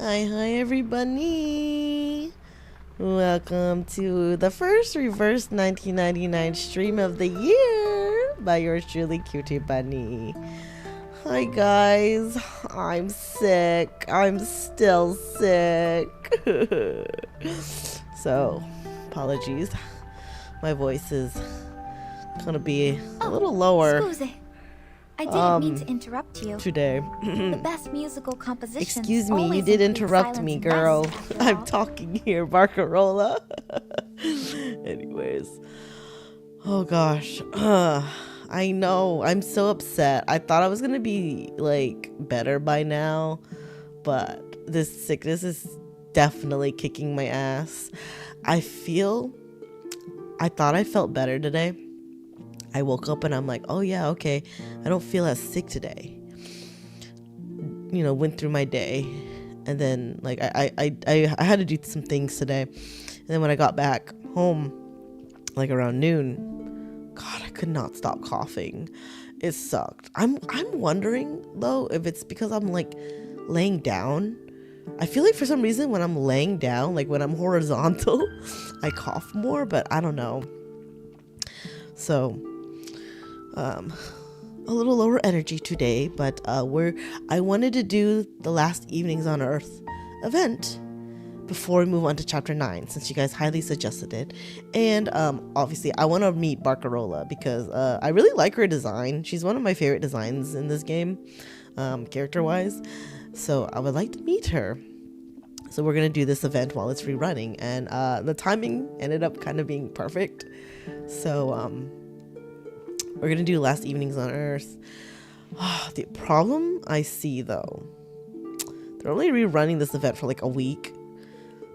Hi everybody. Welcome to the first reverse 1999 stream of the year by yours truly, Cutie Bunny. Hi guys, I'm sick. I'm still sick. So, apologies. My voice is gonna be a little lower. Scusi. I didn't mean to interrupt you. Today. The best musical compositions. Excuse me, you did interrupt me, girl. I'm talking here, Barcarola. Anyways. Oh gosh. I know. I'm so upset. I thought I was gonna be like better by now, but this sickness is definitely kicking my ass. I thought I felt better today. I woke up and I'm like, oh yeah, okay, I don't feel as sick today. You know, went through my day, and then like I had to do some things today, and then when I got back home, like around noon, God, I could not stop coughing. It sucked. I'm wondering though if it's because I'm like laying down. I feel like for some reason when I'm laying down, like when I'm horizontal, I cough more, but I don't know. So. A little lower energy today, but I wanted to do the last evenings on Earth event before we move on to chapter 9, since you guys highly suggested it. And obviously I want to meet Barcarola because I really like her design. She's one of my favorite designs in this game, character wise, so I would like to meet her. So we're gonna do this event while it's rerunning, and the timing ended up kind of being perfect, so we're gonna do last evenings on Earth. The problem I see though, they're only rerunning this event for like a week,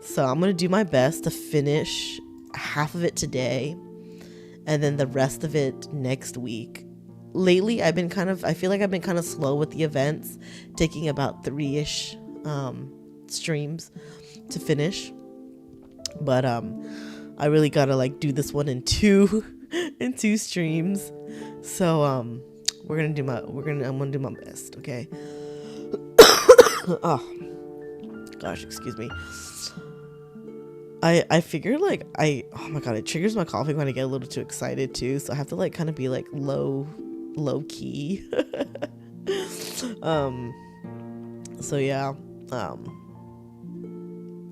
so I'm gonna do my best to finish half of it today and then the rest of it next week. Lately I feel like I've been kind of slow with the events, taking about 3-ish streams to finich, but I really gotta like do this one in two streams. So I'm gonna do my best, okay? Oh gosh, excuse me. I figure like oh my god, it triggers my coughing when I get a little too excited too, so I have to like kind of be like low key. So yeah,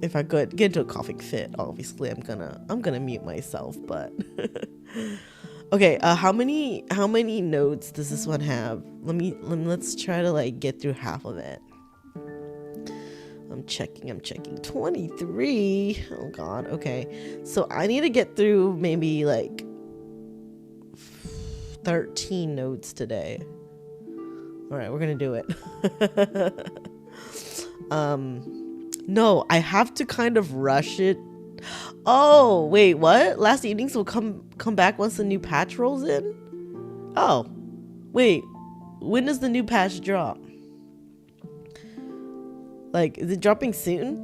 if I could get into a coughing fit, obviously I'm gonna mute myself, but okay, how many notes does this one have? Let's try to like get through half of it. I'm checking 23. Oh god. Okay, so I need to get through maybe like 13 notes today. All right, we're gonna do it. No, I have to kind of rush it. Oh, wait, what? Last evenings will come back once the new patch rolls in? Oh, wait, when does the new patch drop? Like, is it dropping soon?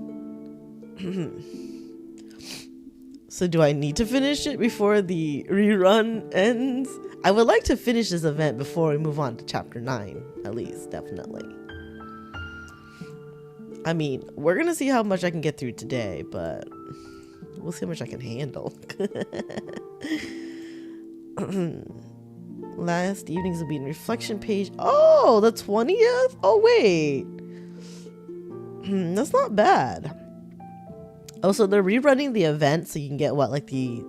So do I need to finish it before the rerun ends? I would like to finish this event before we move on to chapter 9, at least, definitely. I mean, we're gonna see how much I can get through today, but we'll see how much I can handle. Last evenings will be in reflection page. Oh, the 20th? Oh, wait. That's not bad. Oh, so they're rerunning the event so you can get what, like the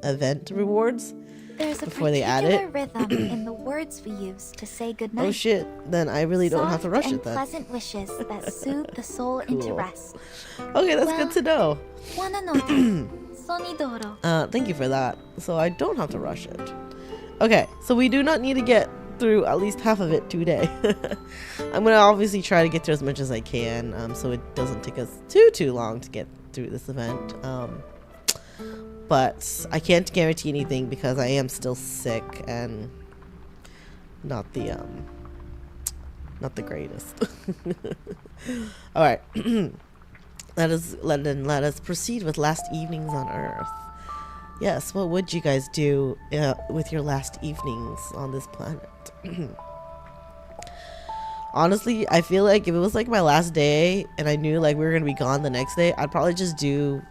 event rewards? There's a before they add it. rhythm in the words we use to say goodnight. Oh shit, then I really don't have to rush it then. Pleasant wishes that soothe the soul into rest. Okay, that's good to know. Sonidoro. Thank you for that. So I don't have to rush it. Okay, so we do not need to get through at least half of it today. I'm gonna obviously try to get through as much as I can, so it doesn't take us too long to get through this event. But I can't guarantee anything because I am still sick and not the greatest. All right. Let us proceed with last evenings on Earth. Yes, what would you guys do with your last evenings on this planet? Honestly, I feel like if it was like my last day and I knew like we were gonna be gone the next day, I'd probably just do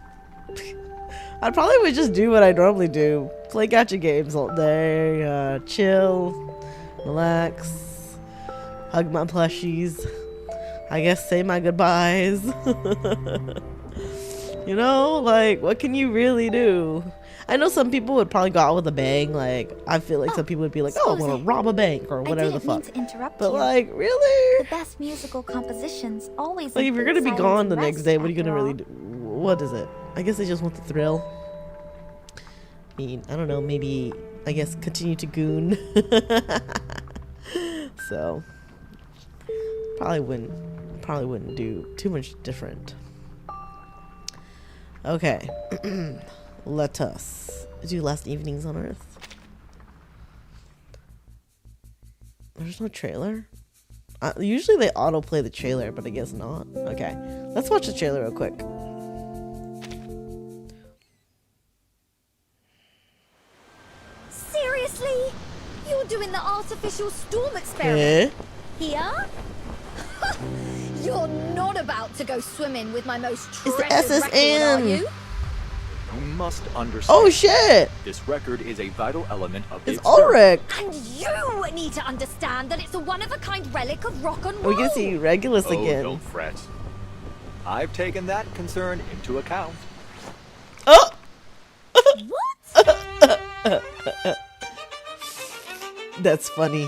I probably would just do what I normally do. Play gacha games all day, chill, relax, hug my plushies, I guess say my goodbyes. You know, like, what can you really do? I know some people would probably go out with a bang. Like, I feel like some people would be like, oh, I'm gonna rob a bank or whatever the fuck. But like, really? The best musical compositions always like, if you're gonna be gone the next day, what are you gonna really do? What is it? I guess they just want the thrill. I mean, I don't know, maybe, I guess, continue to goon. So, probably wouldn't do too much different. Okay. Let us do last evenings on Earth. There's no trailer? Usually they autoplay the trailer, but I guess not. Okay. Let's watch the trailer real quick. Seriously? You're doing the artificial storm experiment here? You're not about to go swimming with my most treasured record, are you? You must understand. Oh shit! This record is a vital element of the It's Ulrich! And you need to understand that it's a one-of-a-kind relic of rock and roll. We can see Regulus again. Don't fret. I've taken that concern into account. Oh! What? That's funny.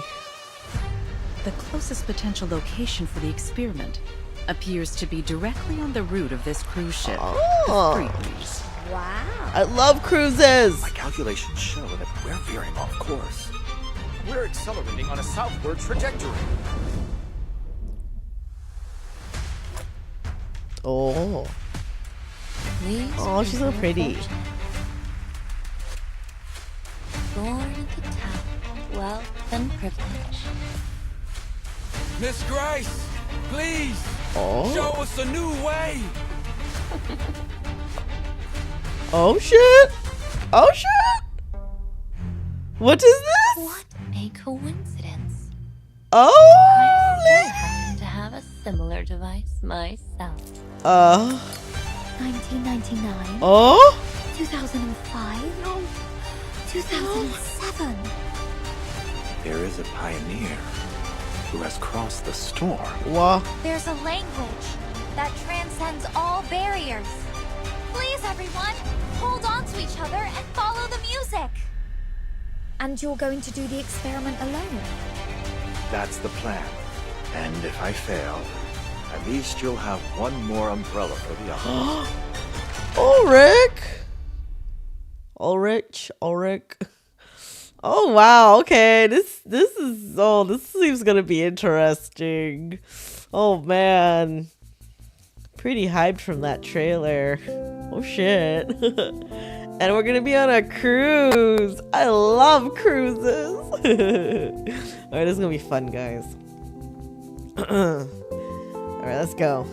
The closest potential location for the experiment appears to be directly on the route of this cruise ship. Oh. Wow. I love cruises! My calculations show that we're veering off course. We're accelerating on a southward trajectory. Oh. Please. Oh, she's so pretty. Born at the top of wealth and privilege. Miss Grace, please, Oh. show us a new way. Oh shit! Oh shit! What is this? What a coincidence. Oh! I happen to have a similar device myself. 1999. Oh? 2005. No. 2007. There is a pioneer who has crossed the storm. Wow. There's a language that transcends all barriers. Please, everyone, hold on to each other and follow the music. And you're going to do the experiment alone? That's the plan. And if I fail, at least you'll have one more umbrella for the others. Ulrich. Oh wow, okay. This seems gonna be interesting. Oh man. Pretty hyped from that trailer. Oh shit. And we're gonna be on a cruise. I love cruises. Alright, this is gonna be fun, guys. Alright, let's go.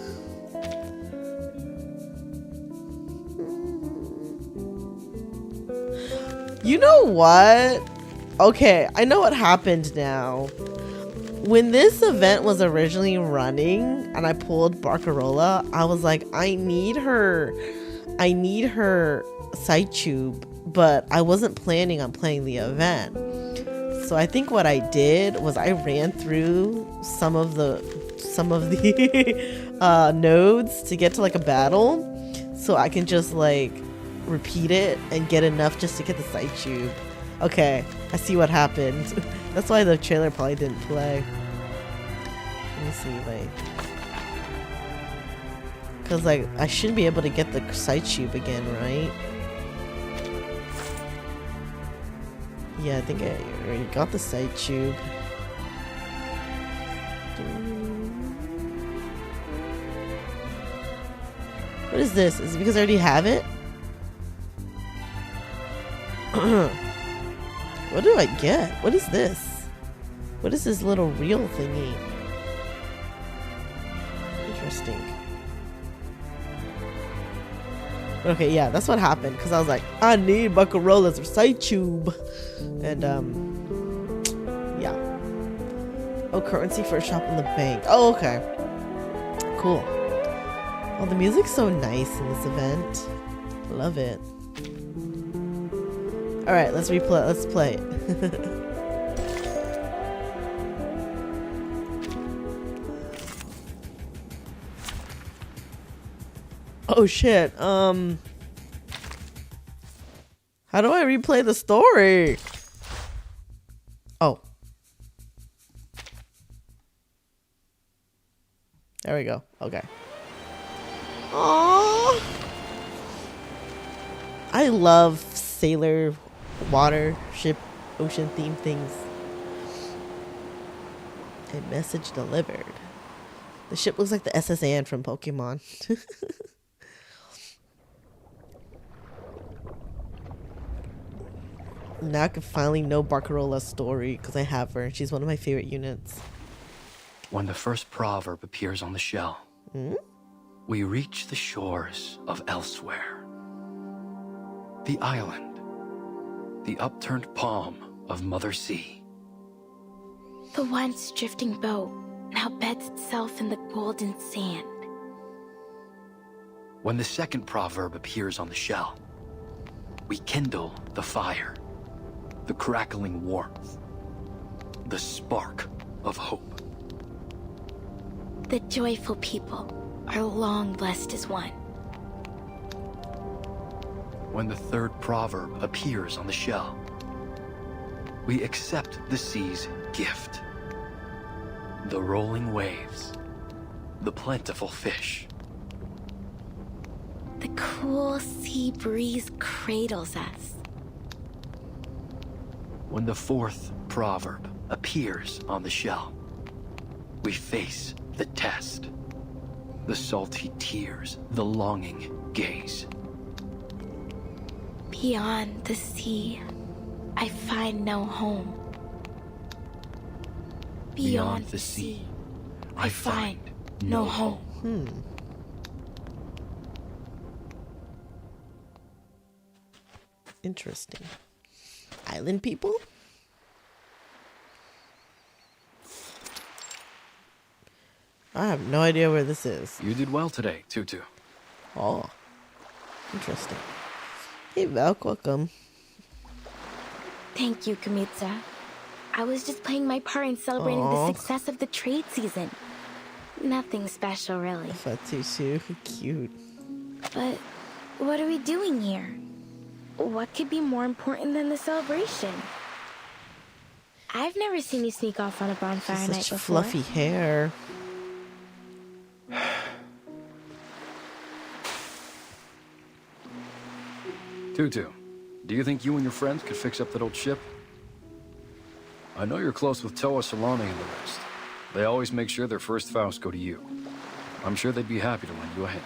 You know what? Okay, I know what happened now. When this event was originally running and I pulled Barcarola, I was like, I need her side tube, but I wasn't planning on playing the event. So I think what I did was I ran through some of the nodes to get to like a battle, so I can just like repeat it and get enough just to get the side tube. Okay, I see what happened. That's why the trailer probably didn't play. Let me see, like, cause like I should be able to get the side tube again, right? Yeah, I think I already got the side tube. What is this? Is it because I already have it? What do I get? What is this? What is this little reel thingy? Interesting. Okay, yeah, that's what happened. Because I was like, I need Barcarola's side tube. And, yeah. Oh, currency for a shop in the bank. Oh, okay. Cool. Oh, the music's so nice in this event. Love it. All right, let's replay. Let's play it. Oh shit. How do I replay the story? Oh. There we go. Okay. Aww. I love sailor, water, ship, ocean themed things. A message delivered. The ship looks like the SS Anne from Pokemon. Now I can finally know Barcarola's story because I have her. She's one of my favorite units. When the first proverb appears on the shell, we reach the shores of elsewhere. The island, the upturned palm of Mother Sea. The once drifting boat now beds itself in the golden sand. When the second proverb appears on the shell, we kindle the fire, the crackling warmth, the spark of hope. The joyful people are long blessed as one. When the third proverb appears on the shell, we accept the sea's gift. The rolling waves, the plentiful fish. The cool sea breeze cradles us. When the fourth proverb appears on the shell, we face the test. The salty tears, the longing gaze. Beyond the sea, I find no home. Beyond the sea, I find no home. Interesting. Island people? I have no idea where this is. You did well today, Tutu. Oh, interesting. Hey, Valk, welcome. Thank you, Kamitsa. I was just playing my part in celebrating the success of the trade season. Nothing special, really. Fatushu, cute. But what are we doing here? What could be more important than the celebration? I've never seen you sneak off on a bonfire night Such before. fluffy hair. Tutu, do you think you and your friends could fix up that old ship? I know you're close with Toa, Salami, and the rest. They always make sure their first Faust go to you. I'm sure they'd be happy to lend you a hand.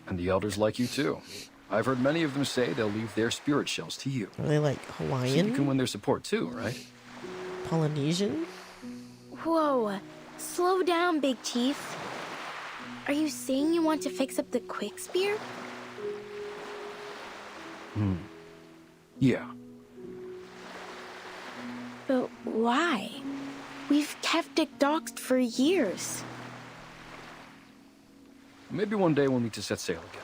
And the elders like you too. I've heard many of them say they'll leave their spirit shells to you. Are they like So Hawaiian? you can win their support too, right? Polynesian? Whoa, slow down, Big Chief. Are you saying you want to fix up the quick spear? Yeah. But why? We've kept it docked for years. Maybe one day we'll need to set sail again.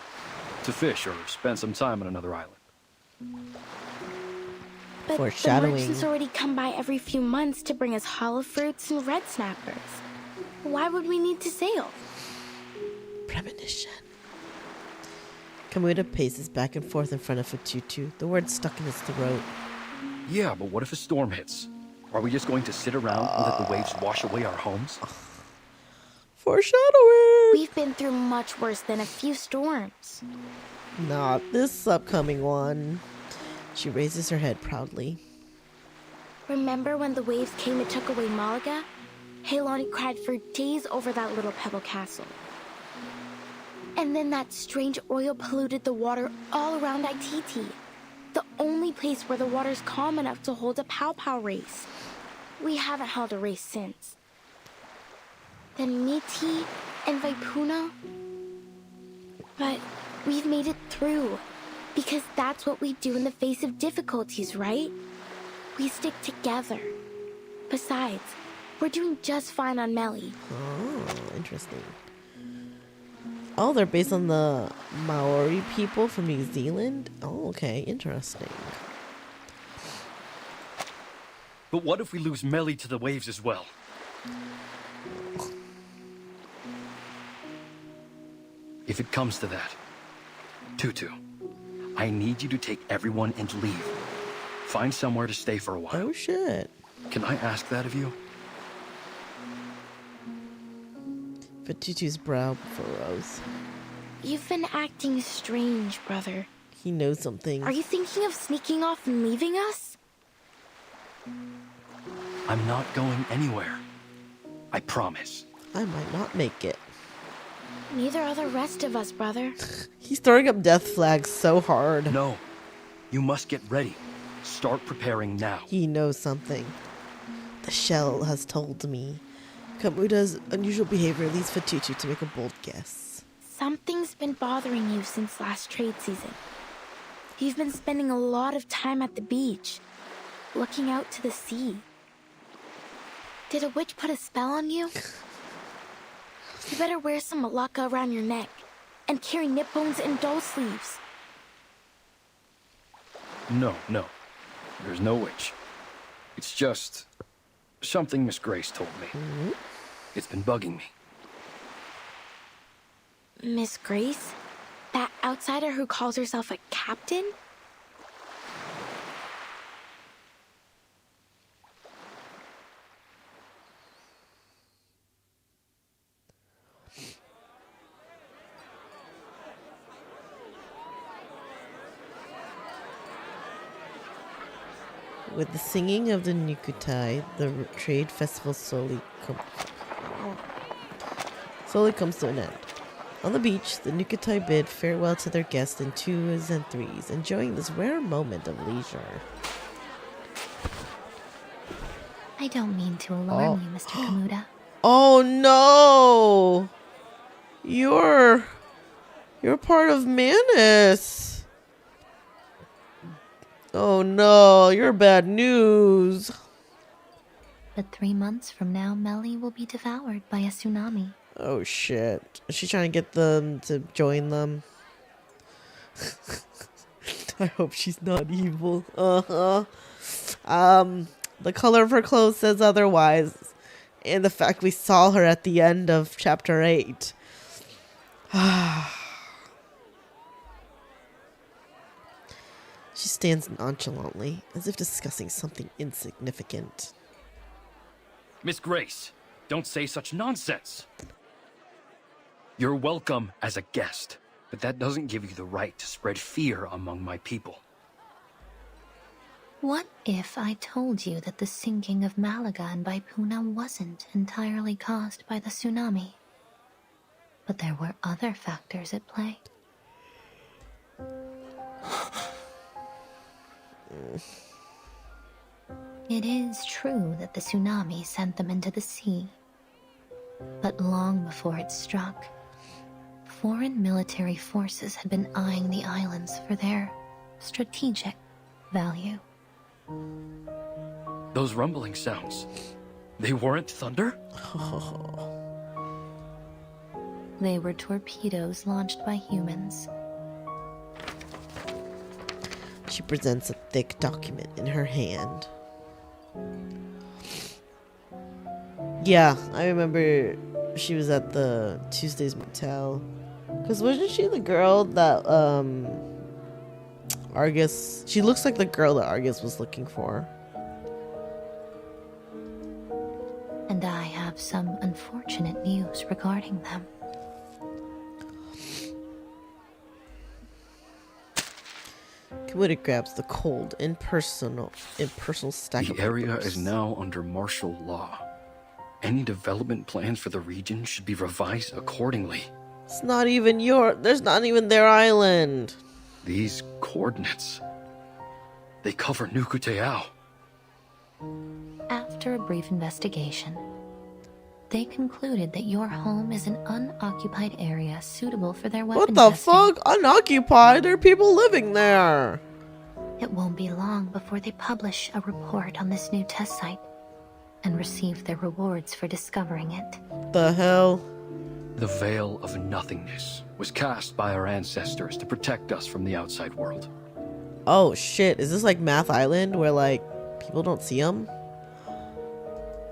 To fish or spend some time on another island. But the Foreshadowing. merchants already come by every few months to bring us hollow fruits and red snappers. Why would we need to sail? Premonition. Kamuta paces back and forth in front of Fatutu, the word stuck in his throat. Yeah, but what if a storm hits? Are we just going to sit around and let the waves wash away our homes? Foreshadowing! We've been through much worse than a few storms. Not this upcoming one. She raises her head proudly. Remember when the waves came and took away Malaga? Heilani cried for days over that little pebble castle. And then that strange oil polluted the water all around Aititi, the only place where the water's calm enough to hold a pow-pow race. We haven't held a race since. Then Miti and Vaipuna. But we've made it through, because that's what we do in the face of difficulties, right? We stick together. Besides, We're doing just fine on Melly. Oh, interesting. Oh, they're based on the Maori people from New Zealand? Oh, okay, interesting. But what if we lose Melly to the waves as well? If it comes to that, Tutu, I need you to take everyone and leave. Find somewhere to stay for a while. Oh, shit. Can I ask that of you? Tutu's brow furrows. You've been acting strange, brother. He knows something. Are you thinking of sneaking off and leaving us? I'm not going anywhere. I promise. I might not make it. Neither are the rest of us, brother. He's throwing up death flags so hard. No. You must get ready. Start preparing now. He knows something. The shell has told me. Kamuta's unusual behavior leads Tutu to make a bold guess. Something's been bothering you since last trade season. You've been spending a lot of time at the beach, looking out to the sea. Did a witch put a spell on you? You better wear some malacca around your neck and carry nip bones and doll sleeves. No. There's no witch. It's just something Miss Grace told me. Mm-hmm. It's been bugging me. Miss Grace? That outsider who calls herself a captain? With the singing of the Nukutai, the trade festival slowly comes to an end. On the beach, the Nukutai bid farewell to their guests in twos and threes, enjoying this rare moment of leisure. I don't mean to alarm you, Mr. Kamuta. Oh no! You're part of Manus. Oh no, you're bad news. But 3 months from now, Melly will be devoured by a tsunami. Oh shit. Is she trying to get them to join them? I hope she's not evil. The color of her clothes says otherwise. And the fact we saw her at the end of chapter 8. She stands nonchalantly, as if discussing something insignificant. Miss Grace, don't say such nonsense. You're welcome as a guest, but that doesn't give you the right to spread fear among my people. What if I told you that the sinking of Malaga and Baipuna wasn't entirely caused by the tsunami, but there were other factors at play? It is true that the tsunami sent them into the sea, but long before it struck, foreign military forces had been eyeing the islands for their strategic value. Those rumbling sounds, they weren't thunder? They were torpedoes launched by humans. She presents a thick document in her hand. Yeah, I remember she was at the Tuesday's Motel. Because wasn't she the girl that, Argus... She looks like the girl that Argus was looking for. And I have some unfortunate news regarding them. Kamuta grabs the cold, impersonal stack of The area papers. is now under martial law. Any development plans for the region should be revised accordingly. It's not even there's not even their island. These coordinates, they cover Nukuteao. After a brief investigation, they concluded that your home is an unoccupied area suitable for their weapon What the testing. fuck? Unoccupied? There are people living there. It won't be long before they publish a report on this new test site. and receive their rewards for discovering it. The hell? The veil of nothingness was cast by our ancestors to protect us from the outside world. Oh shit, is this like Math Island where like people don't see them?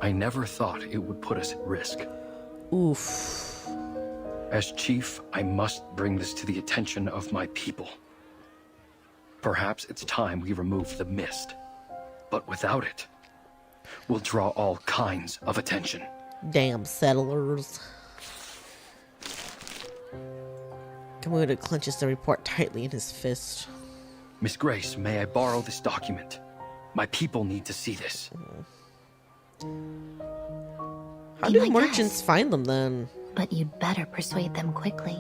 I never thought it would put us at risk. Oof. As chief, I must bring this to the attention of my people. Perhaps it's time we remove the mist. But without it, we'll draw all kinds of attention. Damn settlers. Kamuta clenches the report tightly in his fist. Miss Grace, may I borrow this document? My people need to see this. How Be do my merchants guest. find them then? But you'd better persuade them quickly.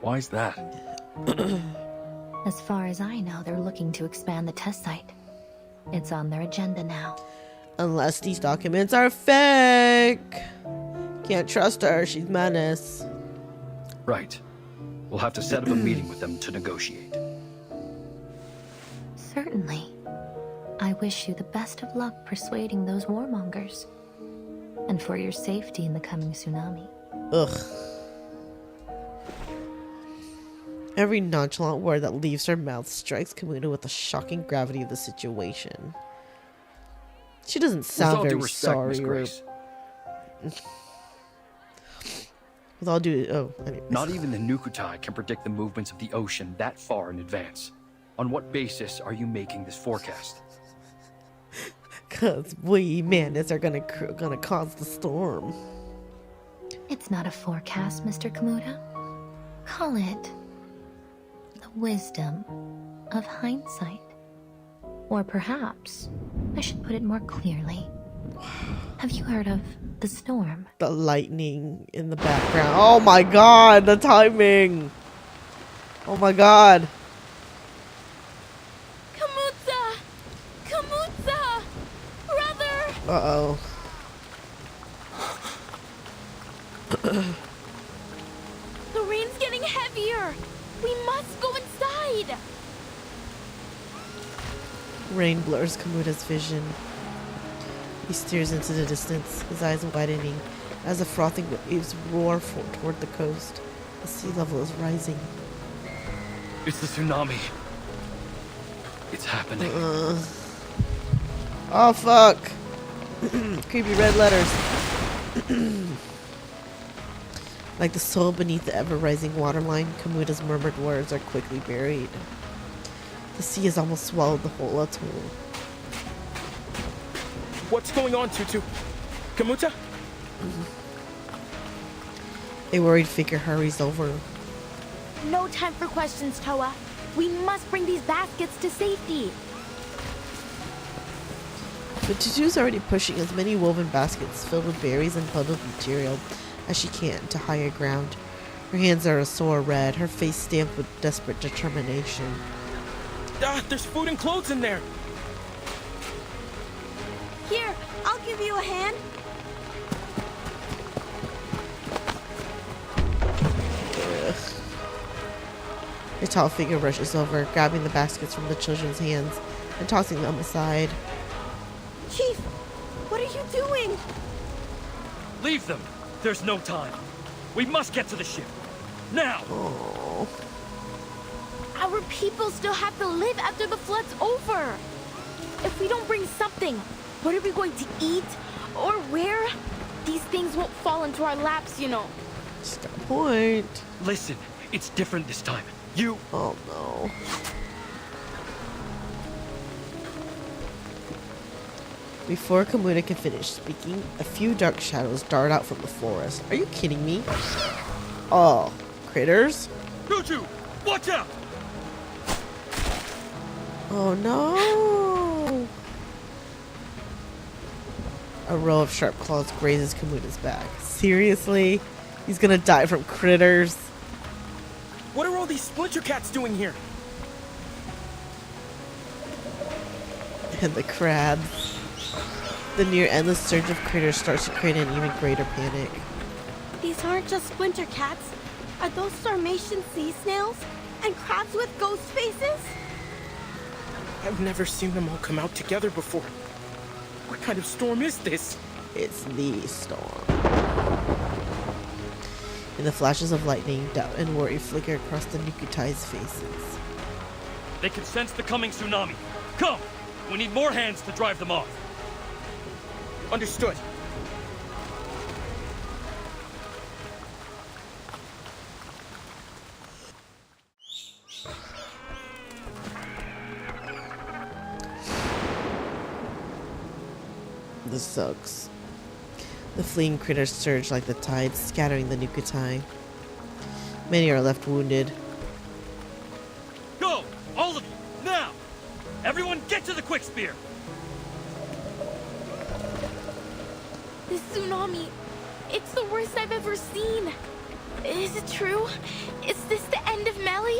Why's that? As far as I know, they're looking to expand the test site. It's on their agenda now. Unless these documents are fake. Can't trust her, she's menace. Right. We'll have to set up a meeting with them to negotiate. Certainly. I wish you the best of luck persuading those warmongers. And for your safety in the coming tsunami. Ugh. Every nonchalant word that leaves her mouth strikes Kamuta with the shocking gravity of the situation. She doesn't sound With all due very respect, sorry Miss or... Grace, With all due... Oh, anyways. not even the Nukutai can predict the movements of the ocean that far in advance. On what basis are you making this forecast? Cause we bandits are gonna cause the storm. It's not a forecast, Mr. Kamuta. Call it the wisdom of hindsight. Or perhaps I should put it more clearly. Have you heard of the storm? The lightning in the background. Oh my god, the timing. Oh my god. Kamutza! Kamutza! Brother! Uh-oh. The rain's getting heavier! We must go inside! Rain blurs Kamuta's vision. He stares into the distance, his eyes widening as the frothing waves roar toward the coast. The sea level is rising. It's the tsunami. It's happening. Oh fuck! Creepy red letters. Like the soul beneath the ever-rising waterline, Kamuta's murmured words are quickly buried. The sea has almost swallowed the whole atoll. What's going on, Tutu? Kamuta? A worried figure hurries over. No time for questions, Toa. We must bring these baskets to safety. But Tutu's already pushing as many woven baskets filled with berries and bundled material as she can to higher ground. Her hands are a sore red, her face stamped with desperate determination. Ah, there's food and clothes in there. Here, I'll give you a hand. A tall figure rushes over, grabbing the baskets from the children's hands and tossing them aside. Chief, what are you doing? Leave them. There's no time. We must get to the ship. Now! Oh. Our people still have to live after the flood's over. If we don't bring something, what are we going to eat? Or where? These things won't fall into our laps, you know. She's got a point. Listen, it's different this time. You... Oh no. Before Kamuta can finish speaking, a few dark shadows dart out from the forest. Are you kidding me? Oh, critters? Tutu! Watch out! Oh no! A row of sharp claws grazes Kamuta's back. Seriously? He's gonna die from critters? What are all these splinter cats doing here? And the crabs. The near endless surge of critters starts to create an even greater panic. These aren't just splinter cats. Are those Sarmatian sea snails? And crabs with ghost faces? I've never seen them all come out together before. What kind of storm is this? It's the storm. In the flashes of lightning, doubt and worry flicker across the Nukutai's faces. They can sense the coming tsunami. Come! We need more hands to drive them off. Understood. This sucks. The fleeing critters surge like the tide, scattering the Nukutai. Many are left wounded. Go! All of you! Now! Everyone get to the quick spear! This tsunami, it's the worst I've ever seen. Is it true? Is this the end of Melly?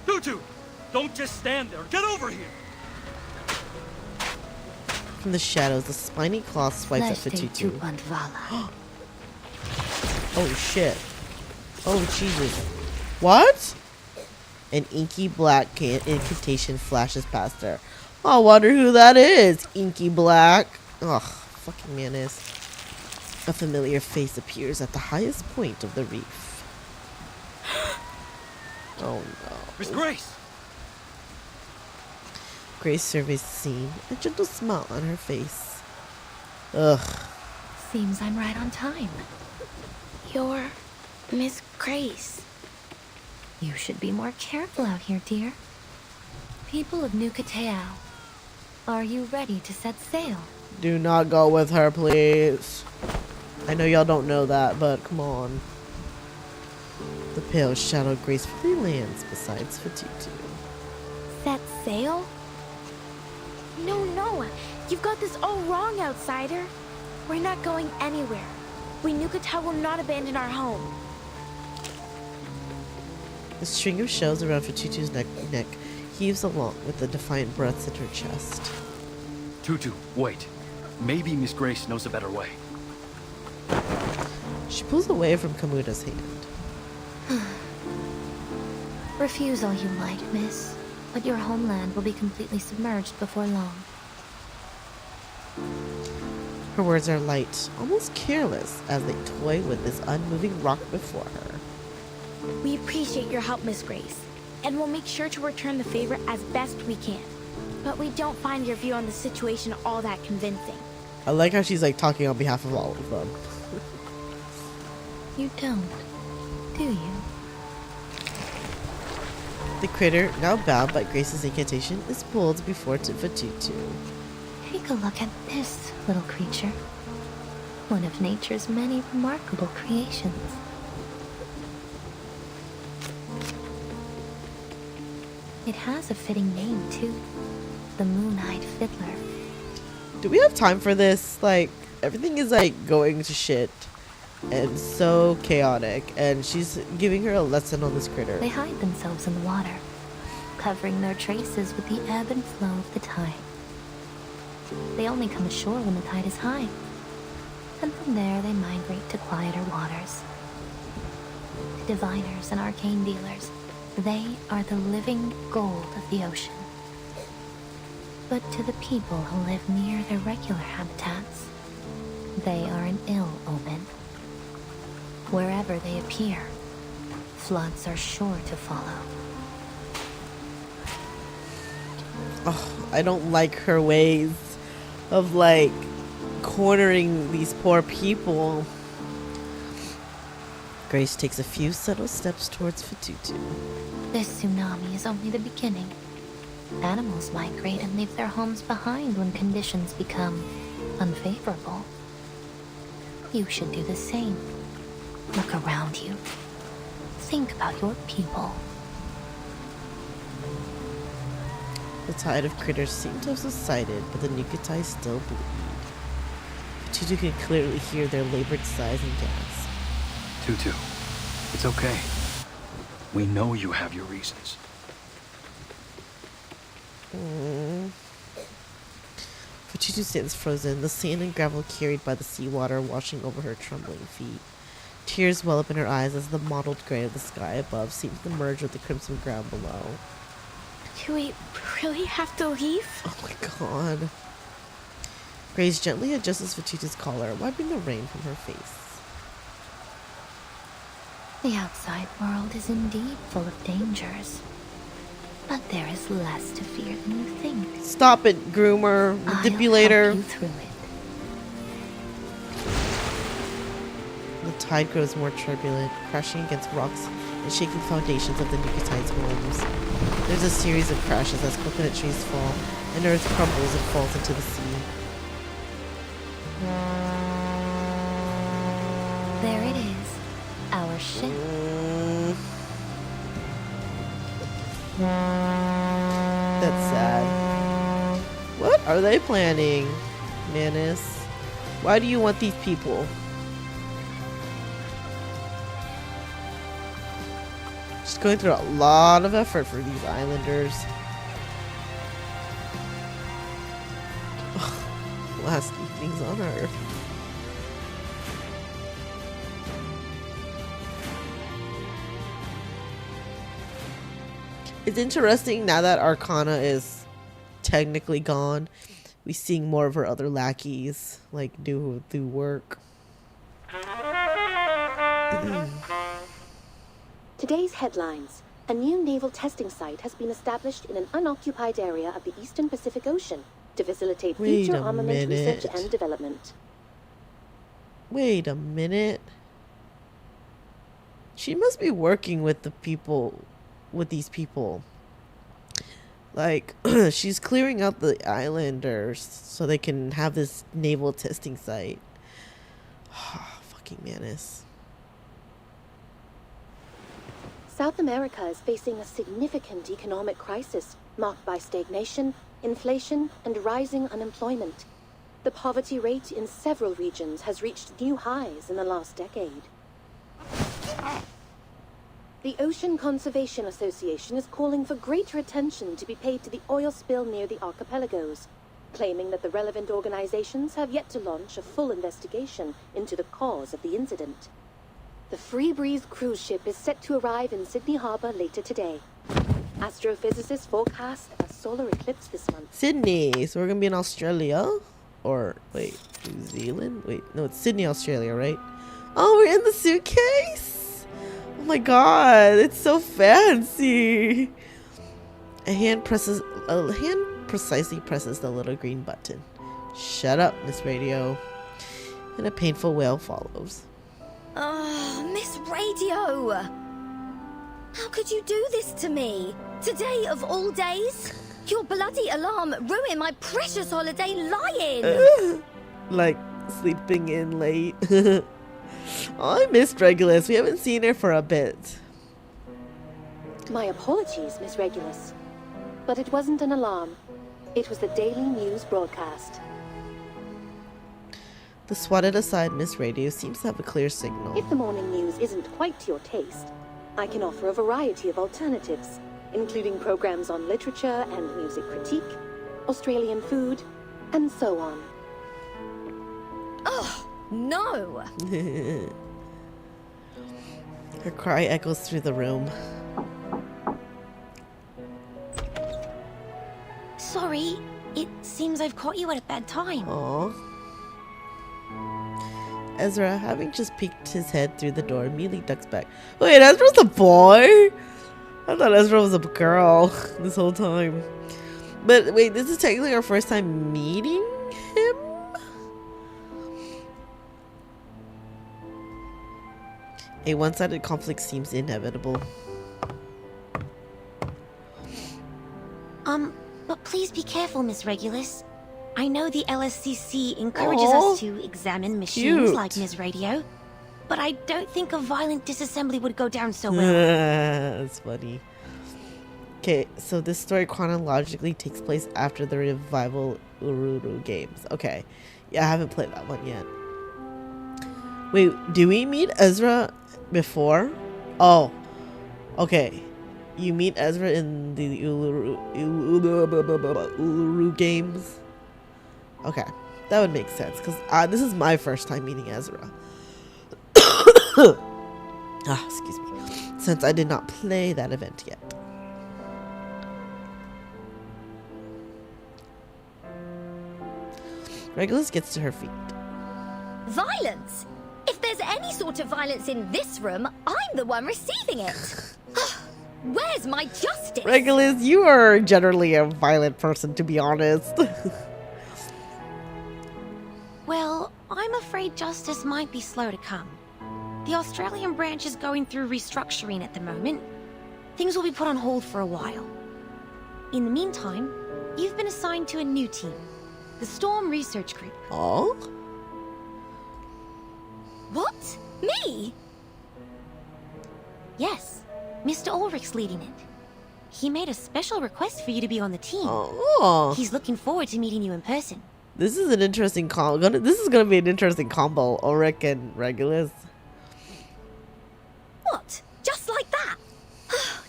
Tutu! Don't just stand there. Get over here! From the shadows, the spiny claw swipes at Fatutu. Oh shit. Oh Jesus. What? An inky black incantation flashes past her. I wonder who that is, Inky Black. Ugh, fucking Manus. A familiar face appears at the highest point of the reef. Oh no. Miss Grace! Grace surveys the scene, a gentle smile on her face. Ugh. Seems I'm right on time. You're Miss Grace. You should be more careful out here, dear. People of New Katao, are you ready to set sail? Do not go with her, please. I know y'all don't know that, but come on. The pale shadow gracefully lands beside Fatutu. Set sail? No. You've got this all wrong, outsider. We're not going anywhere. We Nukata will not abandon our home. The string of shells around Fatutu's neck heaves along with the defiant breaths in her chest. Tutu, wait. Maybe Miss Grace knows a better way. She pulls away from Kamuta's hand. Refuse all you like, miss, but your homeland will be completely submerged before long. Her words are light, almost careless, as they toy with this unmoving rock before her. We appreciate your help, Miss Grace, and we'll make sure to return the favor as best we can. But we don't find your view on the situation all that convincing. I like how she's like talking on behalf of all of them. You don't, do you? The critter, now bound by Grace's incantation, is pulled before Fatutu. Take a look at this little creature. One of nature's many remarkable creations. It has a fitting name, too. The Moon-Eyed Fiddler. Do we have time for this? Like, everything is like going to shit. And so chaotic. And she's giving her a lesson on this critter. They hide themselves in the water, covering their traces with the ebb and flow of the tide. They only come ashore when the tide is high. And from there they migrate to quieter waters. The diviners and arcane dealers, they are the living gold of the ocean. But to the people who live near their regular habitats, they are an ill omen. Wherever they appear, floods are sure to follow. Oh, I don't like her ways of like cornering these poor people. Grace takes a few subtle steps towards Fatutu. This tsunami is only the beginning. Animals migrate and leave their homes behind when conditions become unfavorable. You should do the same. Look around you. Think about your people. The tide of critters seem to have subsided, but the Nukutai still bleed. Fatutu can clearly hear their labored sighs and gasps. Tutu, it's okay. We know you have your reasons. Fatutu stands frozen, the sand and gravel carried by the seawater washing over her trembling feet. Tears well up in her eyes as the mottled gray of the sky above seems to merge with the crimson ground below. Do we really have to leave? Oh my god. Grace gently adjusts Vegeta's collar, wiping the rain from her face. The outside world is indeed full of dangers. But there is less to fear than you think. Stop it, groomer, manipulator. I'll help you through it. The tide grows more turbulent, crashing against rocks and shaking foundations of the Nucatide's homes. There's a series of crashes as coconut trees fall, and earth crumbles and falls into the sea. There it is. Our ship. That's sad. What are they planning, Manus? Why do you want these people? Just going through a lot of effort for these islanders. Last evenings on Earth. It's interesting now that Arcana is technically gone. We seeing more of her other lackeys like do work. Today's headlines. A new naval testing site has been established in an unoccupied area of the Eastern Pacific Ocean to facilitate future armament research and development. Wait a minute. She must be working with the people, with these people. Like, she's clearing out the islanders so they can have this naval testing site. Fucking Manus. South America is facing a significant economic crisis marked by stagnation, inflation, and rising unemployment. The poverty rate in several regions has reached new highs in the last decade. The Ocean Conservation Association is calling for greater attention to be paid to the oil spill near the archipelagos, claiming that the relevant organizations have yet to launch a full investigation into the cause of the incident. The Free Breeze cruise ship is set to arrive in Sydney Harbour later today. Astrophysicists forecast a solar eclipse this month. Sydney. So we're going to be in Australia? Or, wait, New Zealand? Wait, no, it's Sydney, Australia, right? Oh, we're in the suitcase? Oh my god, it's so fancy. A hand precisely presses the little green button. Shut up, Miss Radio. And a painful wail follows. Oh, Miss Radio! How could you do this to me? Today of all days? Your bloody alarm ruined my precious holiday lying! Like sleeping in late. Oh, I missed Regulus. We haven't seen her for a bit. My apologies, Miss Regulus. But it wasn't an alarm. It was the daily news broadcast. The swatted aside Miss Radio seems to have a clear signal. If the morning news isn't quite to your taste, I can offer a variety of alternatives, including programs on literature and music critique, Australian food, and so on. Oh, no! Her cry echoes through the room. Sorry, it seems I've caught you at a bad time. Aww. Ezra, having just peeked his head through the door, immediately ducks back. Wait, Ezra's a boy? I thought Ezra was a girl this whole time. But wait, this is technically our first time meeting him? A one-sided conflict seems inevitable. But please be careful, Miss Regulus. I know the LSCC encourages us to examine machines like Ms. Radio, but I don't think a violent disassembly would go down so well. That's funny. Okay, so this story chronologically takes place after the revival Ururu games. Okay, yeah, I haven't played that one yet. Wait, do we meet Ezra before? Oh, okay. You meet Ezra in the Uluru games? Okay, that would make sense, because this is my first time meeting Ezra. Excuse me. Since I did not play that event yet. Regulus gets to her feet. Violence? If there's any sort of violence in this room, I'm the one receiving it. Where's my justice? Regulus, you are generally a violent person, to be honest. Well, I'm afraid justice might be slow to come. The Australian branch is going through restructuring at the moment. Things will be put on hold for a while. In the meantime, you've been assigned to a new team, the Storm Research Group. Oh? What? Me? Yes, Mr. Ulrich's leading it. He made a special request for you to be on the team. Oh. He's looking forward to meeting you in person. This is an interesting combo. This is gonna be an interesting combo, Ulrich and Regulus. What? Just like that?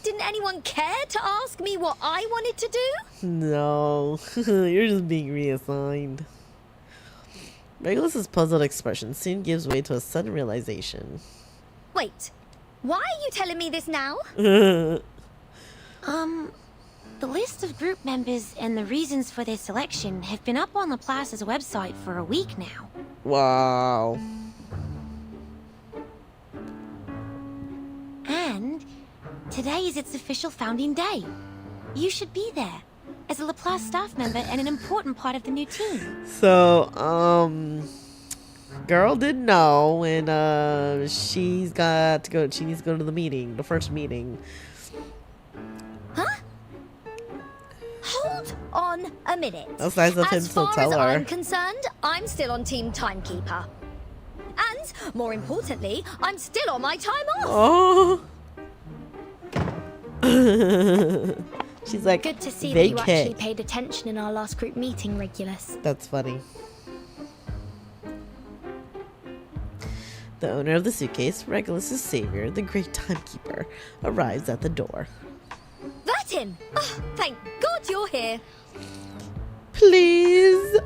Didn't anyone care to ask me what I wanted to do? No, you're just being reassigned. Regulus's puzzled expression soon gives way to a sudden realization. Wait, why are you telling me this now? The list of group members and the reasons for their selection have been up on Laplace's website for a week now. Wow. And today is its official founding day. You should be there, as a Laplace staff member and an important part of the new team. So, girl didn't know, and she's got to go. She needs to go to the meeting, the first meeting. Huh? Hold on a minute. That's nice of him to tell her. As far as I'm concerned, I'm still on Team Timekeeper. And, more importantly, I'm still on my time off. Oh. She's like, Good to see vacay. that you actually paid attention in our last group meeting, Regulus. That's funny. The owner of the suitcase, Regulus' savior, the great timekeeper, arrives at the door. That's him. Oh, thank God you're here. Please,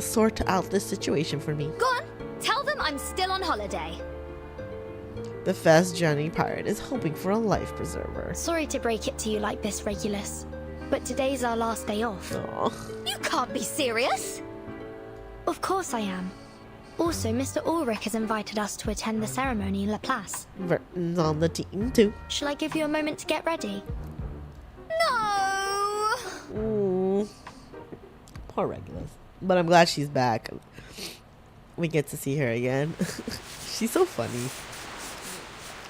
sort out this situation for me. Go on, tell them I'm still on holiday. The fast Johnny pirate is hoping for a life preserver. Sorry to break it to you like this, Regulus, but today's our last day off. Aw. You can't be serious. Of course I am. Also, Mr. Ulrich has invited us to attend the ceremony in Laplace. Verton's on the team too. Shall I give you a moment to get ready? No. Ooh. Poor Regulus. But I'm glad she's back. We get to see her again. She's so funny.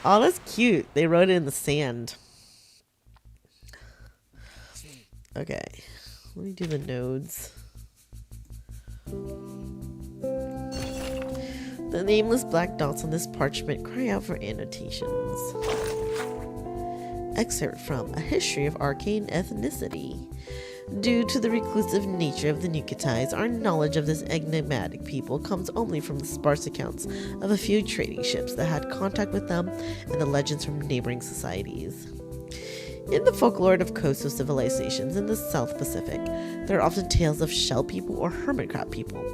Oh, that's cute. They wrote it in the sand. Okay. Let me do the nodes. The nameless black dots on this parchment cry out for annotations. Excerpt from A History of Arcane Ethnicity. Due to the reclusive nature of the Nukitais, our knowledge of this enigmatic people comes only from the sparse accounts of a few trading ships that had contact with them and the legends from neighboring societies. In the folklore of coastal civilizations in the South Pacific, there are often tales of shell people or hermit crab people.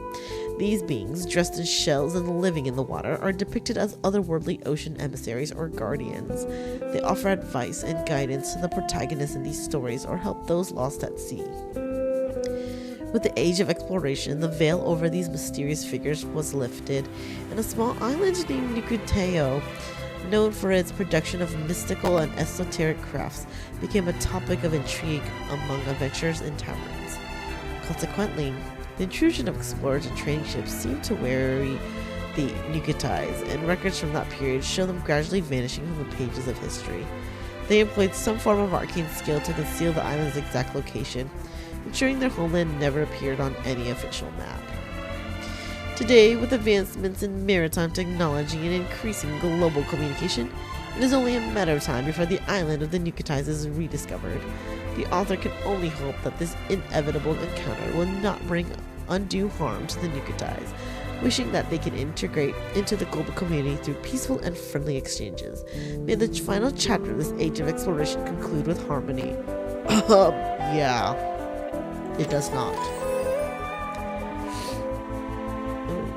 These beings, dressed in shells and living in the water, are depicted as otherworldly ocean emissaries or guardians. They offer advice and guidance to the protagonists in these stories or help those lost at sea. With the age of exploration, the veil over these mysterious figures was lifted, and a small island named Nukuteo, known for its production of mystical and esoteric crafts, became a topic of intrigue among adventurers in taverns. Consequently, the intrusion of explorers and trading ships seemed to weary the Nukitais, and records from that period show them gradually vanishing from the pages of history. They employed some form of arcane skill to conceal the island's exact location, ensuring their homeland never appeared on any official map. Today, with advancements in maritime technology and increasing global communication, it is only a matter of time before the island of the Nukitais is rediscovered. The author can only hope that this inevitable encounter will not bring undue harm to the Nukitais, wishing that they can integrate into the global community through peaceful and friendly exchanges. May the final chapter of this age of exploration conclude with harmony. Yeah, it does not.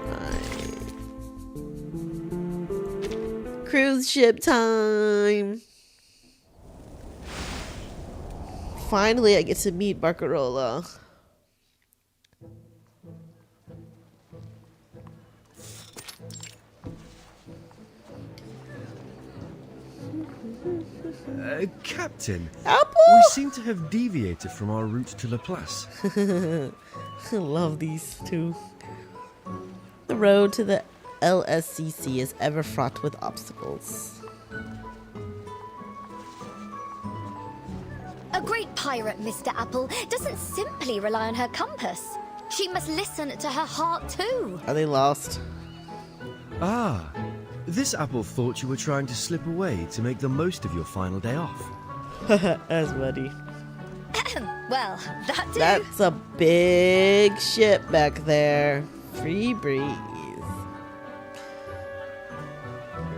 Alright. Cruise ship time! Finally, I get to meet Barcarola. Captain, Apple? we seem to have deviated from our route to Laplace. I love these two. The road to the LSCC is ever fraught with obstacles. A great pirate, Mr. Apple, doesn't simply rely on her compass. She must listen to her heart too. Are they lost? Ah, this apple thought you were trying to slip away to make the most of your final day off. That's funny. Well, that do. That's a big ship back there. Free breeze.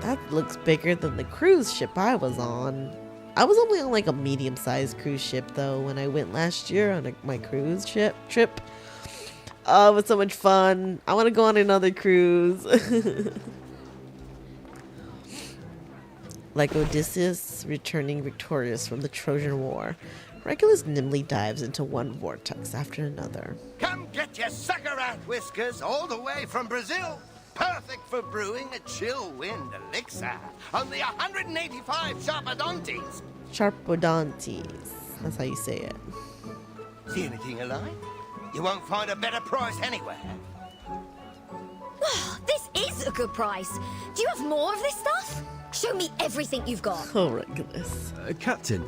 That looks bigger than the cruise ship I was on. I was only on like a medium-sized cruise ship though when I went last year on my cruise ship trip. Oh, it was so much fun. I want to go on another cruise. Like Odysseus returning victorious from the Trojan War, Regulus nimbly dives into one vortex after another. Come get your sucker rat whiskers all the way from Brazil. Perfect for brewing a chill wind elixir. Only 185 sharpodontes. Sharpodontes. That's how you say it. See anything alive? You won't find a better price anywhere. This is a good price. Do you have more of this stuff? Show me everything you've got. Oh, Regulus. Captain,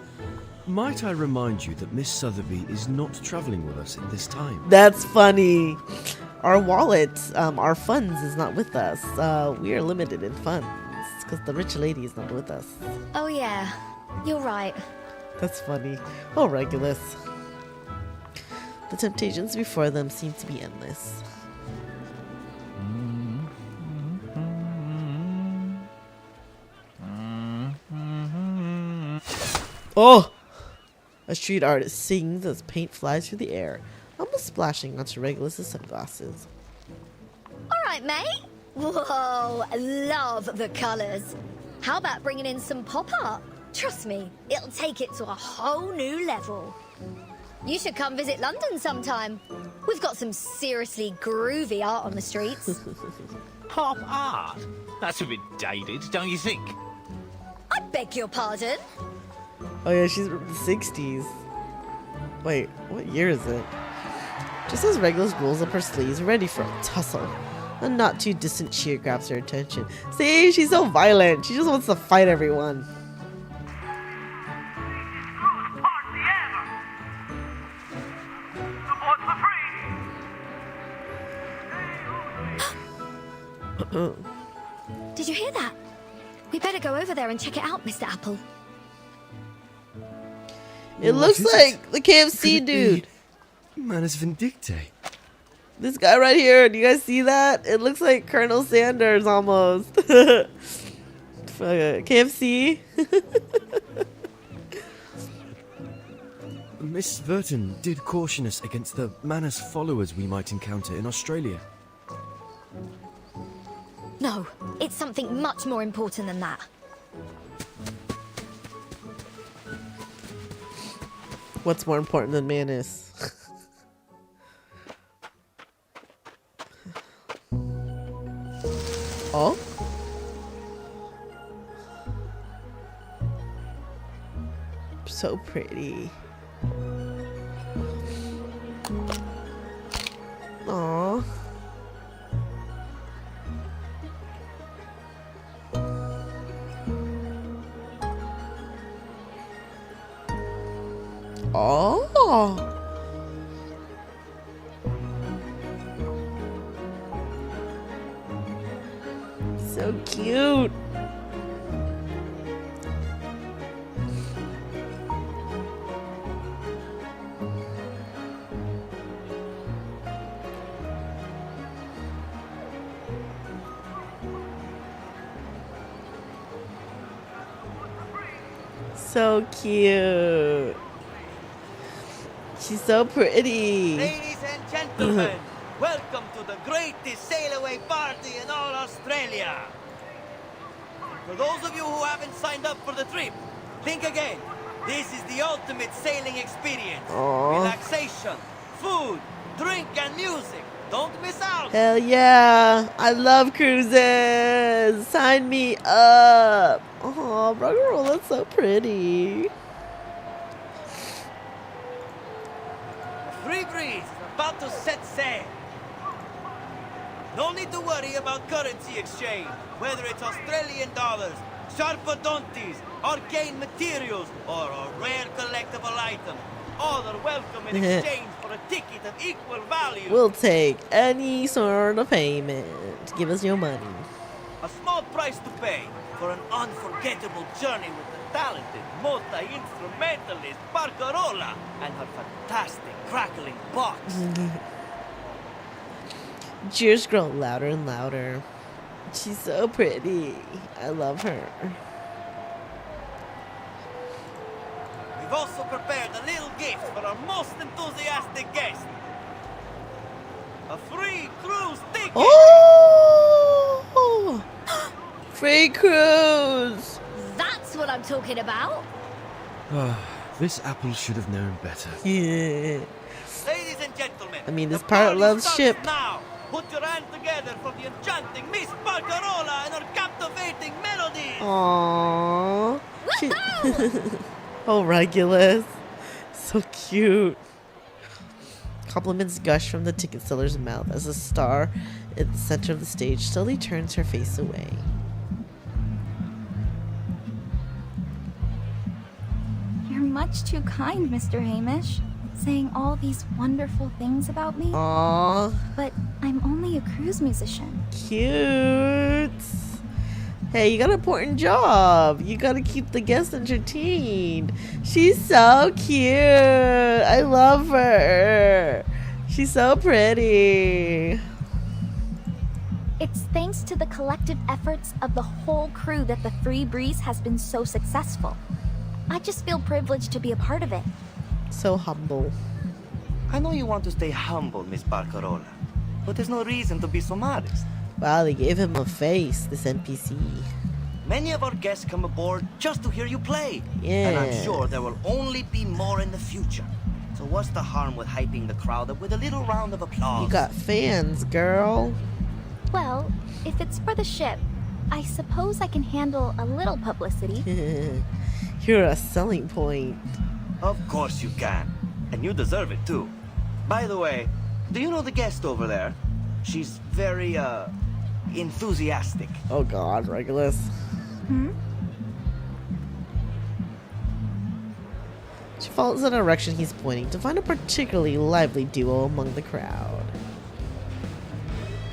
might I remind you that Miss Sotheby is not travelling with us at this time? That's funny. Our wallet, our funds is not with us. We are limited in funds because the rich lady is not with us. Oh yeah, you're right. That's funny. Oh, Regulus. The temptations before them seem to be endless. Oh! A street artist sings as paint flies through the air, almost splashing onto Regulus' sunglasses. Alright, mate. Whoa, love the colours. How about bringing in some pop art? Trust me, it'll take it to a whole new level. You should come visit London sometime. We've got some seriously groovy art on the streets. Pop art? That's a bit dated, don't you think? I beg your pardon? Oh yeah, she's from the 60s. Wait, what year is it? Just as Regulus rolls up her sleeves, ready for a tussle, a not too distant cheer grabs her attention. See, she's so violent. She just wants to fight everyone. Did you hear that? We better go over there and check it out, Mr. Apple. It looks like the KFC dude. Manus Vindicte. This guy right here. Do you guys see that? It looks like Colonel Sanders almost. KFC. Miss Verton did caution us against the Manus followers we might encounter in Australia. No, it's something much more important than that. What's more important than Manus? Oh? So pretty. Aww. Oh. So cute. So cute. She's so pretty. Ladies and gentlemen, welcome to the greatest sail-away party in all Australia. For those of you who haven't signed up for the trip, think again. This is the ultimate sailing experience. Aww. Relaxation, food, drink, and music. Don't miss out. Hell yeah. I love cruises. Sign me up. Oh, Barcarola's so pretty. The Free Breeze is about to set sail. No need to worry about currency exchange, whether it's Australian dollars, sharpodontes, arcane materials, or a rare collectible item. All are welcome in exchange for a ticket of equal value. We'll take any sort of payment. Give us your money. A small price to pay for an unforgettable journey with the talented multi-instrumentalist Barcarola and her fantastic crackling box. Cheers grow louder and louder. She's so pretty. I love her. We've also prepared a little gift for our most enthusiastic guest. A free cruise ticket! Oh! Free cruise! That's what I'm talking about. This apple should have known better. Yeah. Ladies and gentlemen, I mean, this the pirate party loves starts ship. now. Put your hands together for the enchanting Miss Barcarola and her captivating melodies. Aww. Oh, Regulus. So cute. Compliments gush from the ticket seller's mouth as a star at the center of the stage slowly turns her face away. You're much too kind, Mr. Hamish, saying all these wonderful things about me. Aww. But I'm only a cruise musician. Cute. Hey, you got an important job. You gotta keep the guests entertained. She's so cute. I love her. She's so pretty. It's thanks to the collective efforts of the whole crew that the Free Breeze has been so successful. I just feel privileged to be a part of it. So humble. I know you want to stay humble, Miss Barcarola, but there's no reason to be so modest. Wow, they gave him a face, this NPC. Many of our guests come aboard just to hear you play. Yeah. And I'm sure there will only be more in the future. So what's the harm with hyping the crowd up with a little round of applause? You got fans, girl. Well, if it's for the ship, I suppose I can handle a little publicity. You're a selling point. Of course you can. And you deserve it too. By the way, do you know the guest over there? She's very, enthusiastic. Oh god, Regulus. She follows the direction he's pointing to find a particularly lively duo among the crowd.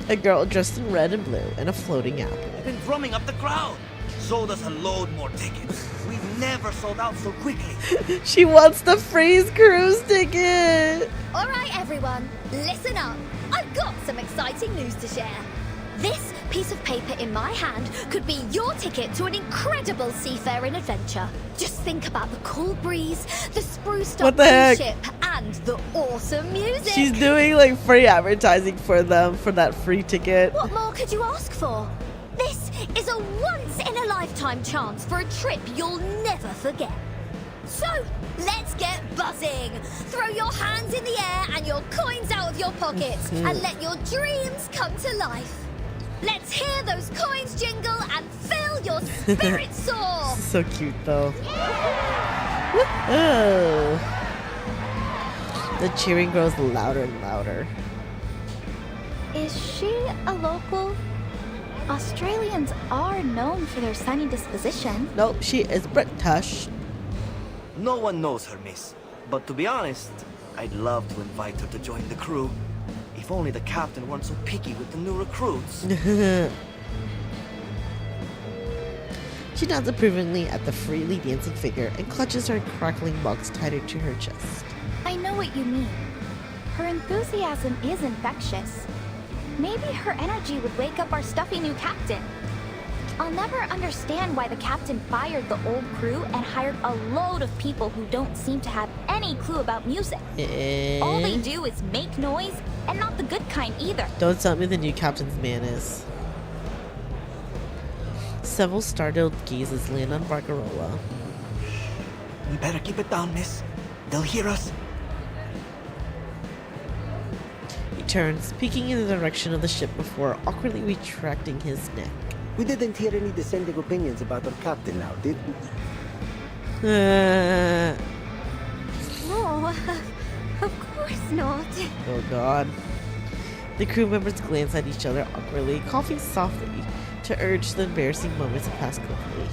A girl dressed in red and blue and a floating apple. I've been drumming up the crowd. Sold us a load more tickets. We've never sold out so quickly. She wants the free cruise ticket! Alright everyone, listen up. I've got some exciting news to share. This piece of paper in my hand could be your ticket to an incredible seafaring adventure. Just think about the cool breeze, the spruced up ship, and the awesome music. She's doing like free advertising for them for that free ticket. What more could you ask for? This is a once-in-a-lifetime chance for a trip you'll never forget. So, let's get buzzing! Throw your hands in the air and your coins out of your pockets and let your dreams come to life. Let's hear those coins jingle and fill your spirit soar! So cute though. Oh. The cheering grows louder and louder. Is she a local? Australians are known for their sunny disposition. Nope, she is British. No one knows her, miss. But to be honest, I'd love to invite her to join the crew. If only the captain weren't so picky with the new recruits. She nods approvingly at the freely dancing figure and clutches her crackling box tighter to her chest. I know what you mean. Her enthusiasm is infectious. Maybe her energy would wake up our stuffy new captain. I'll never understand why the captain fired the old crew and hired a load of people who don't seem to have any clue about music. All they do is make noise, and not the good kind either. Don't tell me the new captain's man is. Several startled gazes land on Barcarola. We better keep it down, miss. They'll hear us. He turns, peeking in the direction of the ship before awkwardly retracting his neck. We didn't hear any dissenting opinions about our captain now, did we? Oh, of course not. Oh god. The crew members glance at each other awkwardly, coughing softly to urge the embarrassing moments to pass quickly.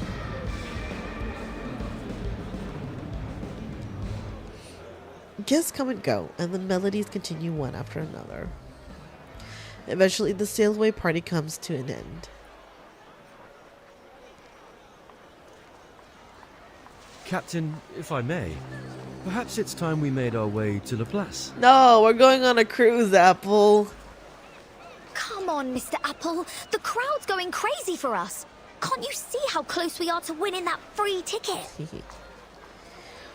Guests come and go, and the melodies continue one after another. Eventually, the sail-away party comes to an end. Captain, if I may, perhaps it's time we made our way to La Place. No, we're going on a cruise, Apple. Come on, Mr. Apple. The crowd's going crazy for us. Can't you see how close we are to winning that free ticket?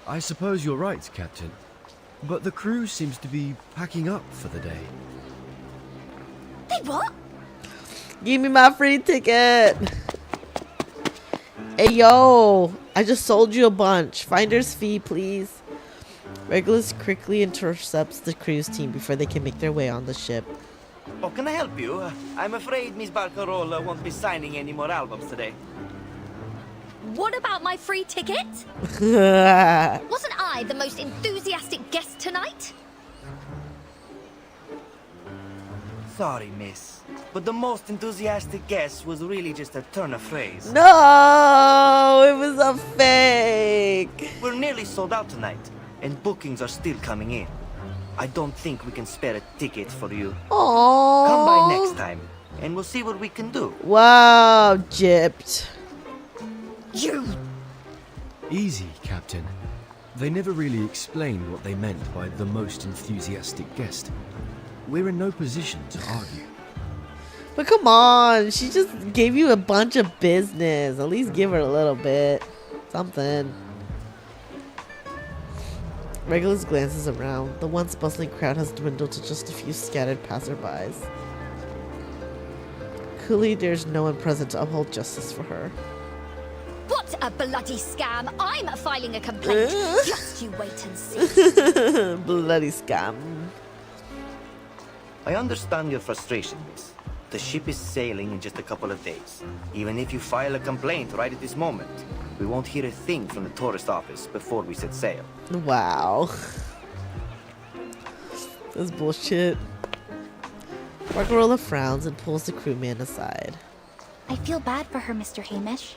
I suppose you're right, Captain. But the crew seems to be packing up for the day. They what? Give me my free ticket. Hey, yo. I just sold you a bunch. Finder's fee, please. Regulus quickly intercepts the cruise team before they can make their way on the ship. Oh, can I help you? I'm afraid Miss Barcarola won't be signing any more albums today. What about my free ticket? Wasn't I the most enthusiastic guest tonight? Sorry, miss. But the most enthusiastic guess was really just a turn of phrase. No, it was a fake. We're nearly sold out tonight, and bookings are still coming in. I don't think we can spare a ticket for you. Aww. Come by next time, and we'll see what we can do. Wow, gypped. You! Easy, Captain. They never really explained what they meant by the most enthusiastic guest. We're in no position to argue. But come on, she just gave you a bunch of business. At least give her a little bit. Something. Regulus glances around. The once bustling crowd has dwindled to just a few scattered passerbys. Coolly, there's no one present to uphold justice for her. What a bloody scam! I'm filing a complaint. Just you wait and see. Bloody scam. I understand your frustration, miss. The ship is sailing in just a couple of days. Even if you file a complaint right at this moment, we won't hear a thing from the tourist office before we set sail. Wow. That's bullshit. Barcarola frowns and pulls the crewman aside. I feel bad for her, Mr. Hamish.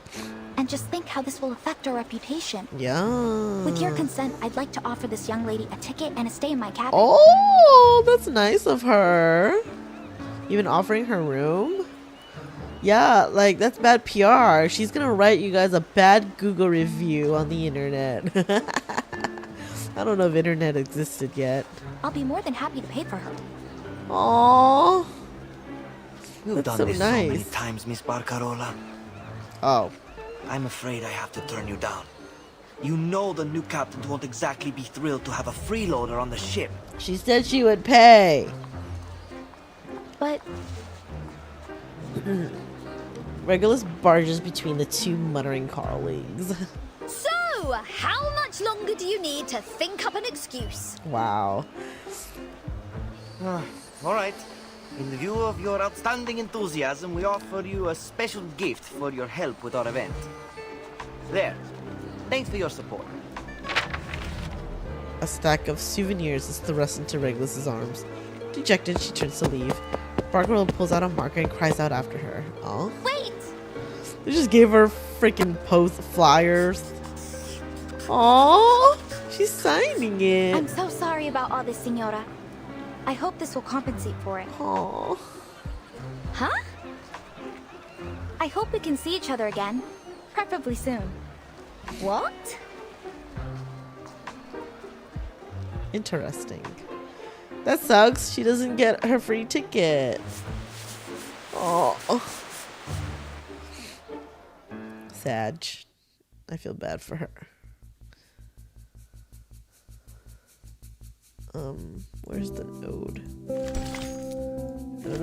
And just think how this will affect our reputation. Yeah. With your consent, I'd like to offer this young lady a ticket and a stay in my cabin. Oh, that's nice of her. Even offering her room? Yeah, like, that's bad PR. She's gonna write you guys a bad Google review on the internet. I don't know if internet existed yet. I'll be more than happy to pay for her. Aww. You've That's done so this nice. so many times, Miss Barcarola. Oh. I'm afraid I have to turn you down. You know the new captain won't exactly be thrilled to have a freeloader on the ship. She said she would pay. But... Regulus barges between the two muttering colleagues. So, how much longer do you need to think up an excuse? Wow. All right. In view of your outstanding enthusiasm, we offer you a special gift for your help with our event. There. Thanks for your support. A stack of souvenirs is thrust into Regulus's arms. Dejected, she turns to leave. Barcarola pulls out a marker and cries out after her. Oh. Wait! They just gave her freaking post flyers. Aww. She's signing it. I'm so sorry about all this, Senora. I hope this will compensate for it. Aww. Huh? I hope we can see each other again. Preferably soon. What? Interesting. That sucks. She doesn't get her free ticket. Oh. Sad. I feel bad for her. Where's the node? No.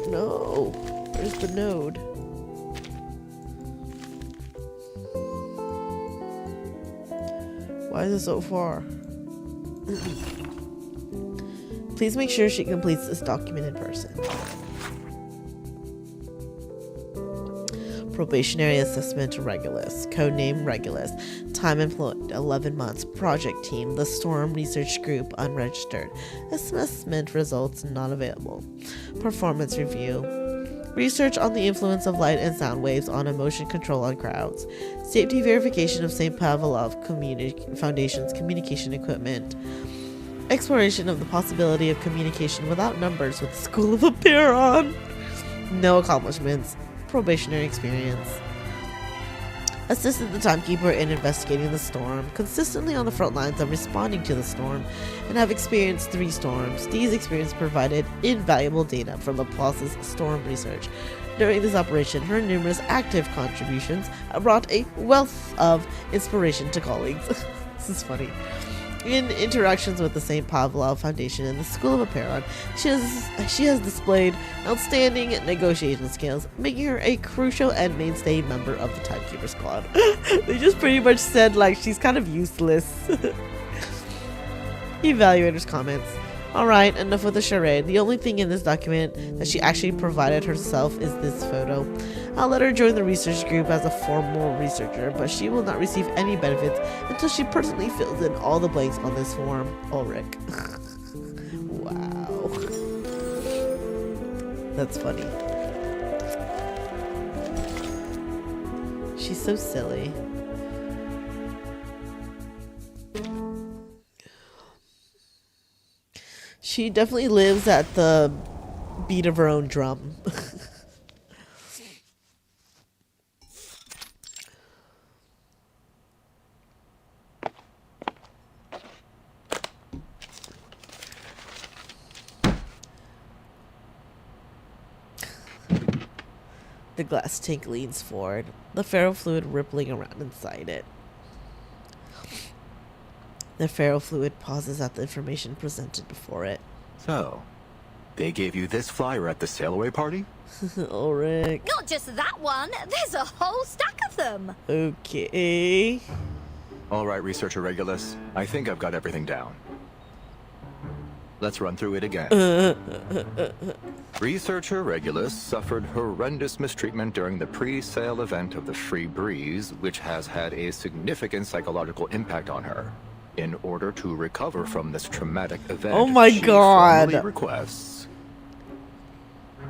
No. Where's the node? Why is it so far? Please make sure she completes this document in person. Probationary assessment Regulus. Codename Regulus. Time employed 11 months. Project team The Storm Research Group unregistered. Assessment results not available. Performance review. Research on the influence of light and sound waves on emotion control on crowds. Safety verification of St. Pavlov Foundation's communication equipment. Exploration of the possibility of communication without numbers with the School of Apiron. No accomplishments. Probationary experience. Assisted the timekeeper in investigating the storm, consistently on the front lines of responding to the storm, and have experienced 3 storms. These experiences provided invaluable data for Laplace's storm research. During this operation, her numerous active contributions have brought a wealth of inspiration to colleagues. This is funny. In interactions with the St. Pavlov Foundation and the School of Apiron, she has displayed outstanding negotiation skills, making her a crucial and mainstay member of the Timekeeper Squad. They just pretty much said, like, she's kind of useless. Evaluator's comments. Alright, enough with the charade. The only thing in this document that she actually provided herself is this photo. I'll let her join the research group as a formal researcher, but she will not receive any benefits until she personally fills in all the blanks on this form. Ulrich. Wow. That's funny. She's so silly. She definitely lives at the beat of her own drum. The glass tank leans forward, the ferrofluid rippling around inside it. The ferrofluid pauses at the information presented before it. So, they gave you this flyer at the sail-away party? Ulrich. Not just that one, there's a whole stack of them. Okay. All right, Researcher Regulus. I think I've got everything down. Let's run through it again. Researcher Regulus suffered horrendous mistreatment during the pre-sale event of the Free Breeze, which has had a significant psychological impact on her. In order to recover from this traumatic event, oh my God, she requests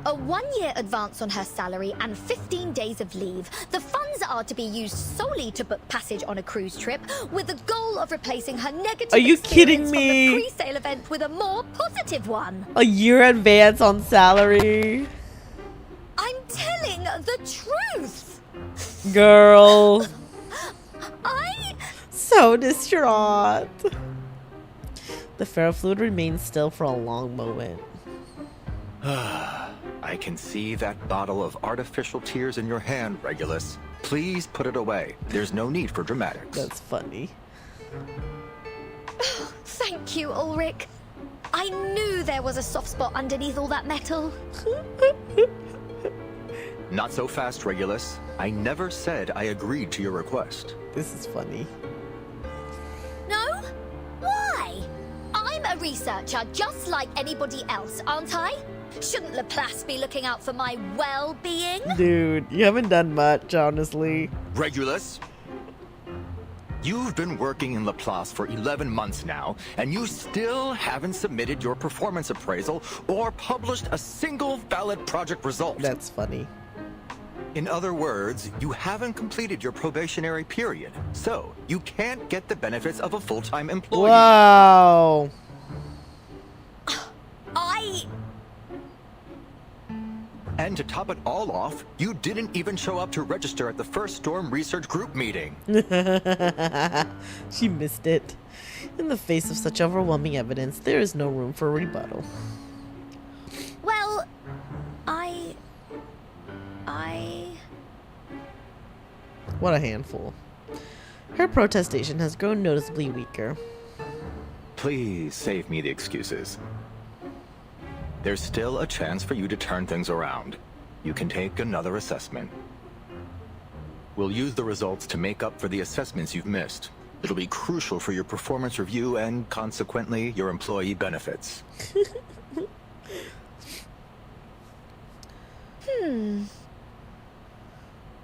a 1-year advance on her salary and 15 days of leave. The funds are to be used solely to book passage on a cruise trip, with the goal of replacing her negative Are you kidding experience me? from the pre-sale event with a more positive one. A year advance on salary. I'm telling the truth. Girl. I... So distraught. The ferrofluid remains still for a long moment. I can see that bottle of artificial tears in your hand, Regulus. Please put it away. There's no need for dramatics. That's funny. Thank you, Ulrich. I knew there was a soft spot underneath all that metal. Not so fast, Regulus. I never said I agreed to your request. This is funny. No? Why? I'm a researcher just like anybody else, aren't I? Shouldn't Laplace be looking out for my well-being? Dude, you haven't done much, honestly. Regulus, you've been working in Laplace for 11 months now, and you still haven't submitted your performance appraisal or published a single valid project result. That's funny. In other words, you haven't completed your probationary period, so you can't get the benefits of a full-time employee. Wow. And to top it all off, you didn't even show up to register at the first Storm Research Group meeting. She missed it. In the face of such overwhelming evidence, there is no room for rebuttal. Well, What a handful. Her protestation has grown noticeably weaker. Please save me the excuses. There's still a chance for you to turn things around. You can take another assessment. We'll use the results to make up for the assessments you've missed. It'll be crucial for your performance review and, consequently, your employee benefits.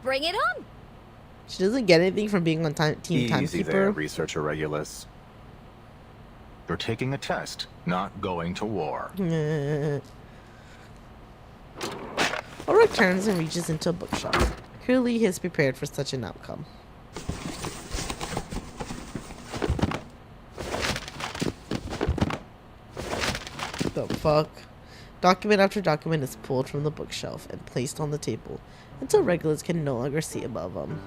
Bring it on. She doesn't get anything from being on Team Easy Timekeeper. there, Researcher Regulus. You're taking a test, not going to war. Ulrich turns and reaches into a bookshelf. Clearly he is prepared for such an outcome. The fuck? Document after document is pulled from the bookshelf and placed on the table until Regulus can no longer see above them.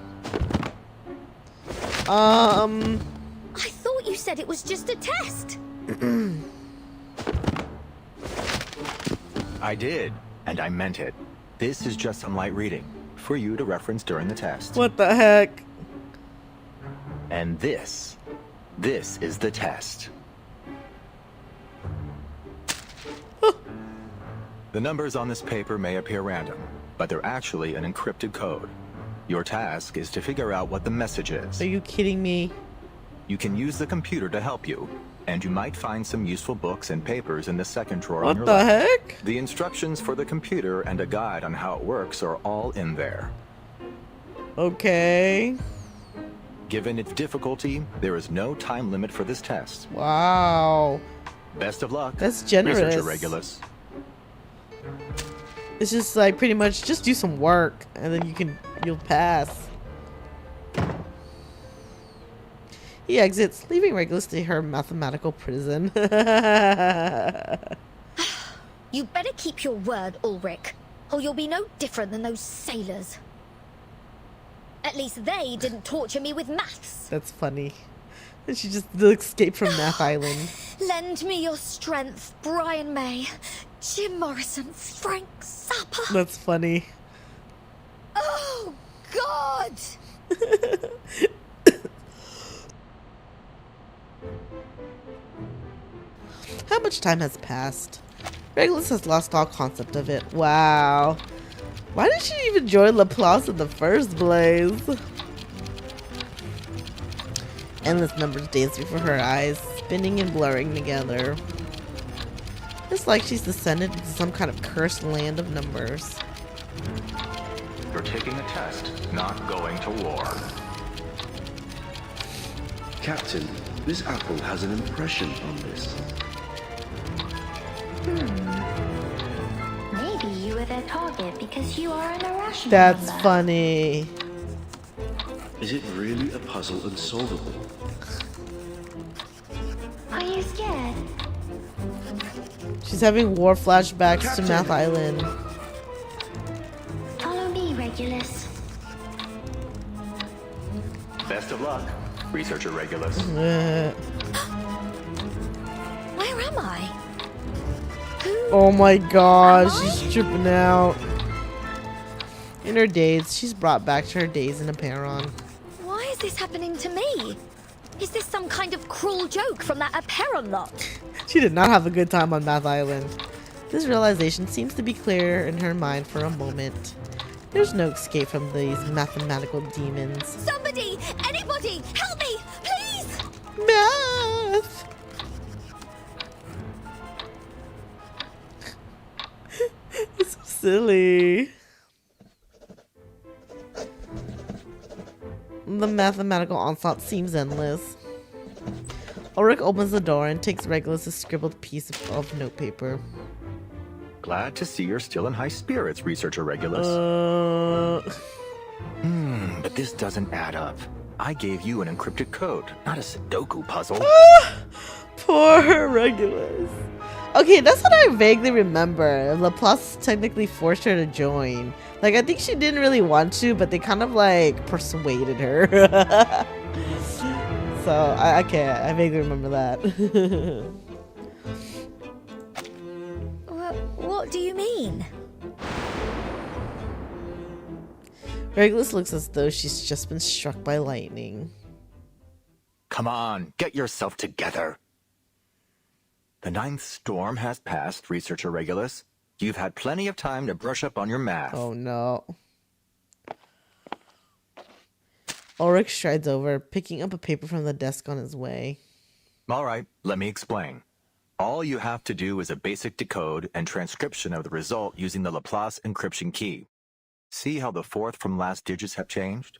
I thought you said it was just a test. I did, and I meant it. This is just some light reading for you to reference during the test. What the heck? And this is the test. The numbers on this paper may appear random, but they're actually an encrypted code. Your task is to figure out what the message is. Are you kidding me? You can use the computer to help you, and you might find some useful books and papers in the second drawer on your What the left. heck? The instructions for the computer and a guide on how it works are all in there. Okay. Given its difficulty, there is no time limit for this test. Wow. Best of luck. That's generous. Researcher Regulus. It's just like pretty much just do some work and then you'll pass. He exits, leaving Regulus to her mathematical prison. You better keep your word, Ulrich, or you'll be no different than those sailors. At least they didn't torture me with maths. That's funny. And she just escaped from Math Island. Lend me your strength, Brian May, Jim Morrison, Frank Zappa. That's funny. Oh, God! How much time has passed? Regulus has lost all concept of it. Wow. Why did she even join Laplace in the first place? Endless numbers dance before her eyes, spinning and blurring together. It's like she's descended into some kind of cursed land of numbers. You're taking a test, not going to war. Captain, this apple has an impression on this. Maybe you were their target because you are an irrational That's number. funny. Is it really a puzzle unsolvable? Are you scared? She's having war flashbacks to Math Island. Follow me, Regulus. Best of luck, Researcher Regulus. Where am I? Oh my god, she's tripping out. In her days, she's brought back to her days in a Apeiron. Why is this happening to me? Is this some kind of cruel joke from that Apeiron lot? She did not have a good time on Math Island. This realization seems to be clear in her mind for a moment. There's no escape from these mathematical demons. Somebody! Anybody! Help me! Please! Math! It's so silly. The mathematical onslaught seems endless. Ulrich opens the door and takes Regulus' scribbled piece of notepaper. Glad to see you're still in high spirits, Researcher Regulus. But this doesn't add up. I gave you an encrypted code, not a Sudoku puzzle. Poor Regulus. Okay, that's what I vaguely remember. Laplace technically forced her to join. Like, I think she didn't really want to, but they kind of, like, persuaded her. So, I vaguely remember that. What do you mean? Regulus looks as though she's just been struck by lightning. Come on, get yourself together. The 9th storm has passed, Researcher Regulus. You've had plenty of time to brush up on your math. Oh no. Ulrich strides over, picking up a paper from the desk on his way. All right, let me explain. All you have to do is a basic decode and transcription of the result using the Laplace encryption key. See how the fourth from last digits have changed?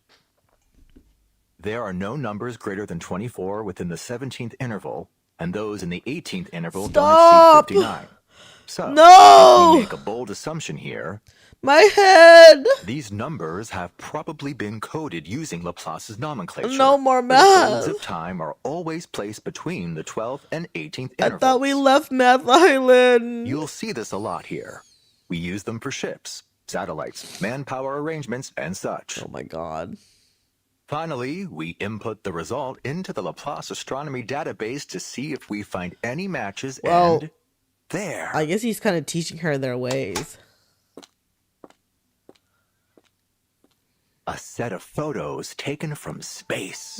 There are no numbers greater than 24 within the 17th interval, and those in the 18th interval don't exceed 59. So, if we make a bold assumption here, my head! These numbers have probably been coded using Laplace's nomenclature. No more The math. codes of time are always placed between the 12th and 18th I intervals. thought we left Math Island. You'll see this a lot here. We use them for ships, satellites, manpower arrangements, and such. Oh my god. Finally, we input the result into the Laplace astronomy database to see if we find any matches, and there. I guess he's kind of teaching her their ways. A set of photos taken from space.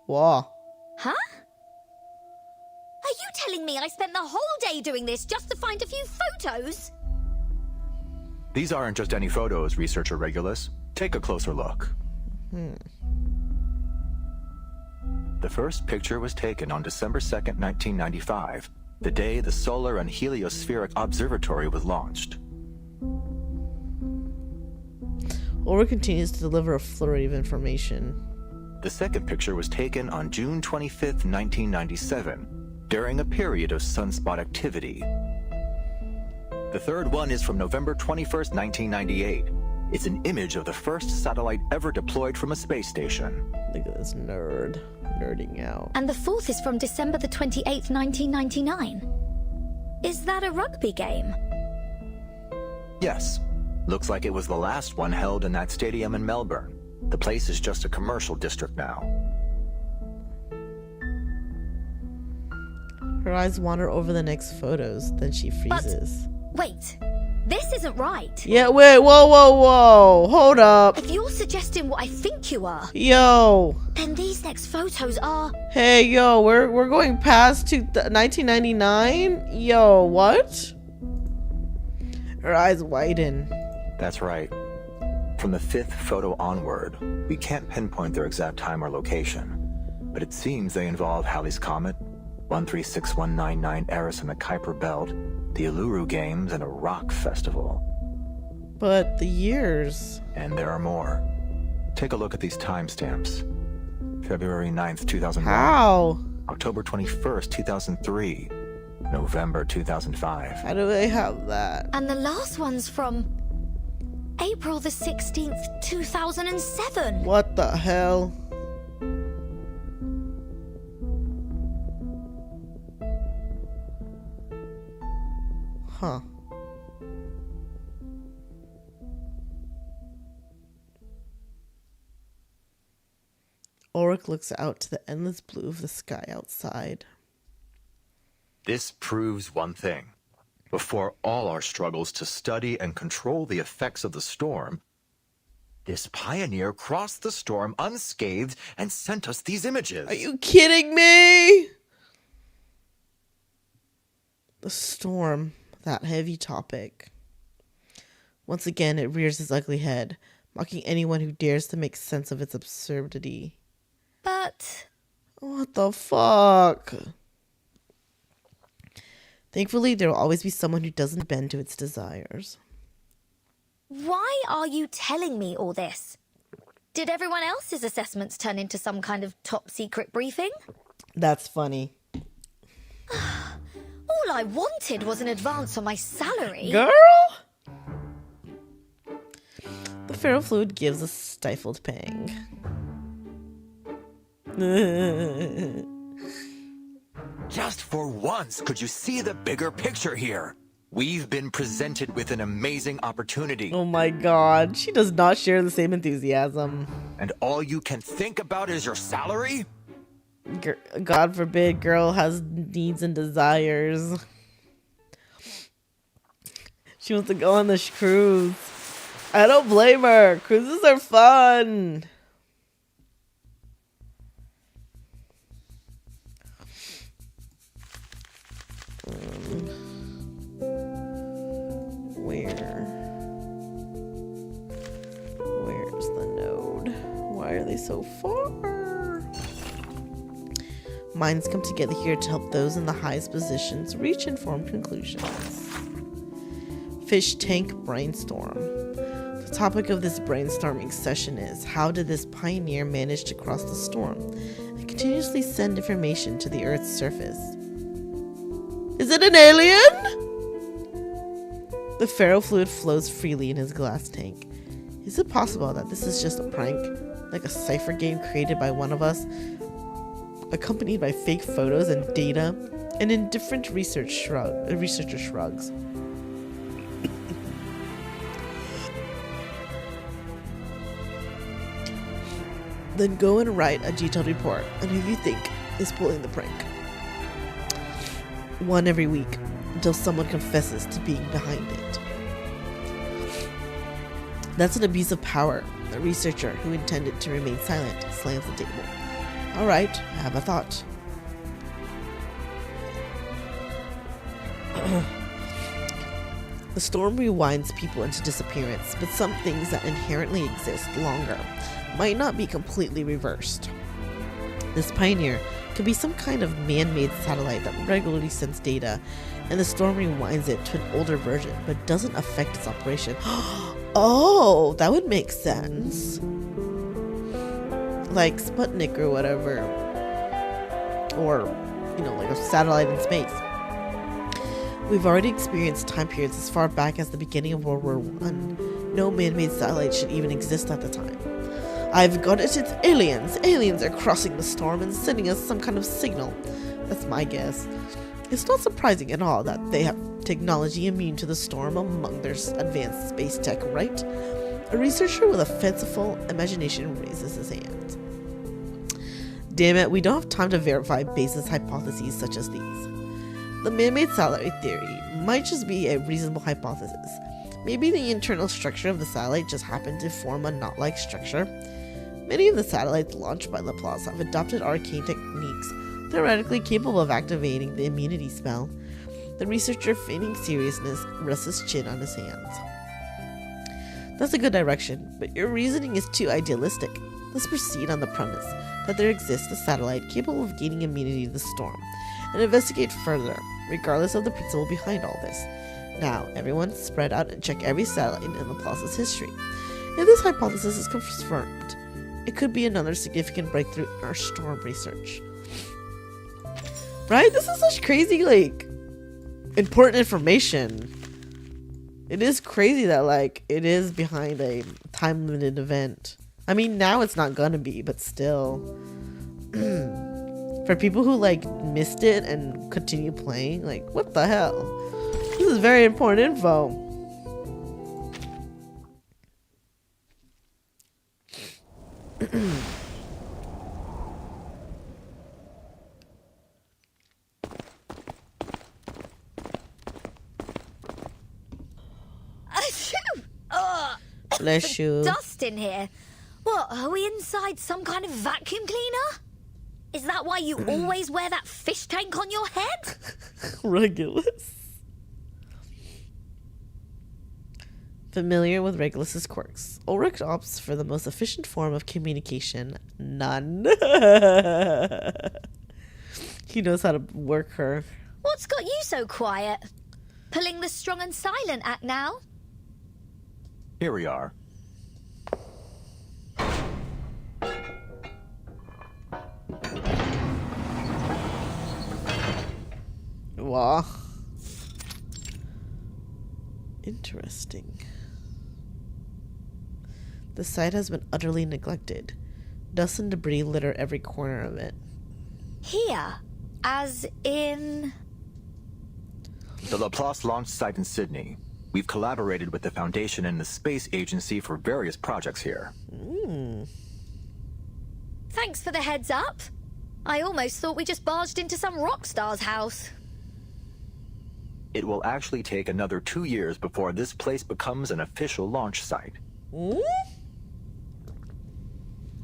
Wow. Huh? Are you telling me I spent the whole day doing this just to find a few photos? These aren't just any photos, researcher Regulus. Take a closer look. The first picture was taken on December 2nd, 1995, the day the Solar and Heliospheric Observatory was launched. Ulrich continues to deliver a flurry of information. The second picture was taken on June 25th, 1997, during a period of sunspot activity. The third one is from November 21st, 1998. It's an image of the first satellite ever deployed from a space station. Look at this nerd. Nerding out. And the fourth is from December the 28th, 1999. Is that a rugby game? Yes. Looks like it was the last one held in that stadium in Melbourne. The place is just a commercial district now. Her eyes wander over the next photos, then she freezes. Wait, this isn't right. Yeah, wait, whoa. Hold up. If you're suggesting what I think you are, yo, then these next photos are... Hey, yo, we're going past to 1999? Yo, what? Her eyes widen. That's right. From the fifth photo onward, we can't pinpoint their exact time or location, but it seems they involve Halley's Comet, 136199 Eris in the Kuiper Belt, the Uluru Games, and a rock festival. But the years... And there are more. Take a look at these timestamps. February 9th, 2001. How? October 21st, 2003. November 2005. How do they have that? And the last one's from... April the 16th, 2007. What the hell? Huh. Ulrich looks out to the endless blue of the sky outside. This proves one thing. Before all our struggles to study and control the effects of the storm, this pioneer crossed the storm unscathed and sent us these images. Are you kidding me? The storm, that heavy topic. Once again, it rears its ugly head, mocking anyone who dares to make sense of its absurdity. But... what the fuck? Thankfully, there will always be someone who doesn't bend to its desires. Why are you telling me all this? Did everyone else's assessments turn into some kind of top-secret briefing? That's funny. All I wanted was an advance on my salary. Girl? The ferrofluid gives a stifled pang. Just for once, could you see the bigger picture here? We've been presented with an amazing opportunity. Oh my god, she does not share the same enthusiasm. And all you can think about is your salary? God forbid girl has needs and desires. She wants to go on the cruise. I don't blame her. Cruises are fun. Where's the note? so far? Minds come together here to help those in the highest positions reach informed conclusions. Fish tank brainstorm. The topic of this brainstorming session is, how did this pioneer manage to cross the storm and continuously send information to the Earth's surface? Is it an alien? The ferrofluid flows freely in his glass tank. Is it possible that this is just a prank, like a cipher game created by one of us, accompanied by fake photos and data, and indifferent researcher shrugs? Then go and write a detailed report on who you think is pulling the prank. One every week, until someone confesses to being behind it. That's an abuse of power. The researcher who intended to remain silent slams the table. Alright, I have a thought. The storm rewinds people into disappearance, but some things that inherently exist longer might not be completely reversed. This pioneer could be some kind of man-made satellite that regularly sends data, and the storm rewinds it to an older version, but doesn't affect its operation. Oh, that would make sense. Like Sputnik or whatever. Or, like a satellite in space. We've already experienced time periods as far back as the beginning of World War I. No man-made satellite should even exist at the time. I've got it, it's aliens. Aliens are crossing the storm and sending us some kind of signal. That's my guess. It's not surprising at all that they have technology immune to the storm among their advanced space tech, right? A researcher with a fanciful imagination raises his hand. Damn it, we don't have time to verify baseless hypotheses such as these. The man-made satellite theory might just be a reasonable hypothesis. Maybe the internal structure of the satellite just happened to form a knot-like structure. Many of the satellites launched by Laplace have adopted arcane techniques theoretically capable of activating the immunity spell. The researcher, feigning seriousness, rests his chin on his hands. That's a good direction, but your reasoning is too idealistic. Let's proceed on the premise that there exists a satellite capable of gaining immunity to the storm, and investigate further, regardless of the principle behind all this. Now, everyone spread out and check every satellite in Laplace's history. If this hypothesis is confirmed, it could be another significant breakthrough in our storm research. Right? This is such crazy, important information. It is crazy that, it is behind a time-limited event. I mean, now it's not gonna be, but still. For people who, missed it and continue playing, what the hell? This is very important info. Bless you. Dust in here. What, are we inside some kind of vacuum cleaner? Is that why you always wear that fish tank on your head? Regulus. Familiar with Regulus's quirks, Ulrich opts for the most efficient form of communication, none. He knows how to work her. What's got you so quiet? Pulling the strong and silent act now? Here we are. Wow. Interesting. The site has been utterly neglected. Dust and debris litter every corner of it. Here? As in... The Laplace launch site in Sydney. We've collaborated with the Foundation and the Space Agency for various projects here. Thanks for the heads up. I almost thought we just barged into some rock star's house. It will actually take another 2 years before this place becomes an official launch site.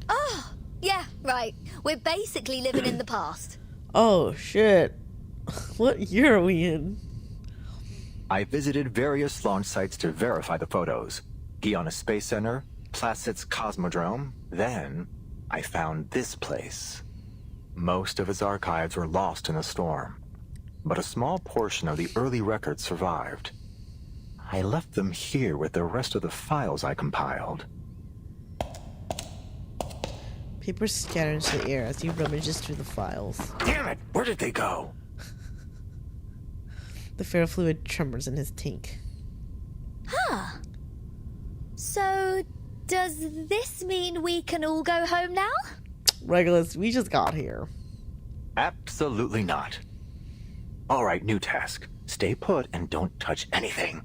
Oh, yeah, right. We're basically living in the past. Oh, shit. What year are we in? I visited various launch sites to verify the photos. Guiana Space Center, Placid's Cosmodrome, then I found this place. Most of its archives were lost in a storm, but a small portion of the early records survived. I left them here with the rest of the files I compiled. Paper scattered into the air as he rummages through the files. Damn it! Where did they go? The ferrofluid tremors in his tank. Huh. So, does this mean we can all go home now? Regulus, we just got here. Absolutely not. Alright, new task. Stay put and don't touch anything.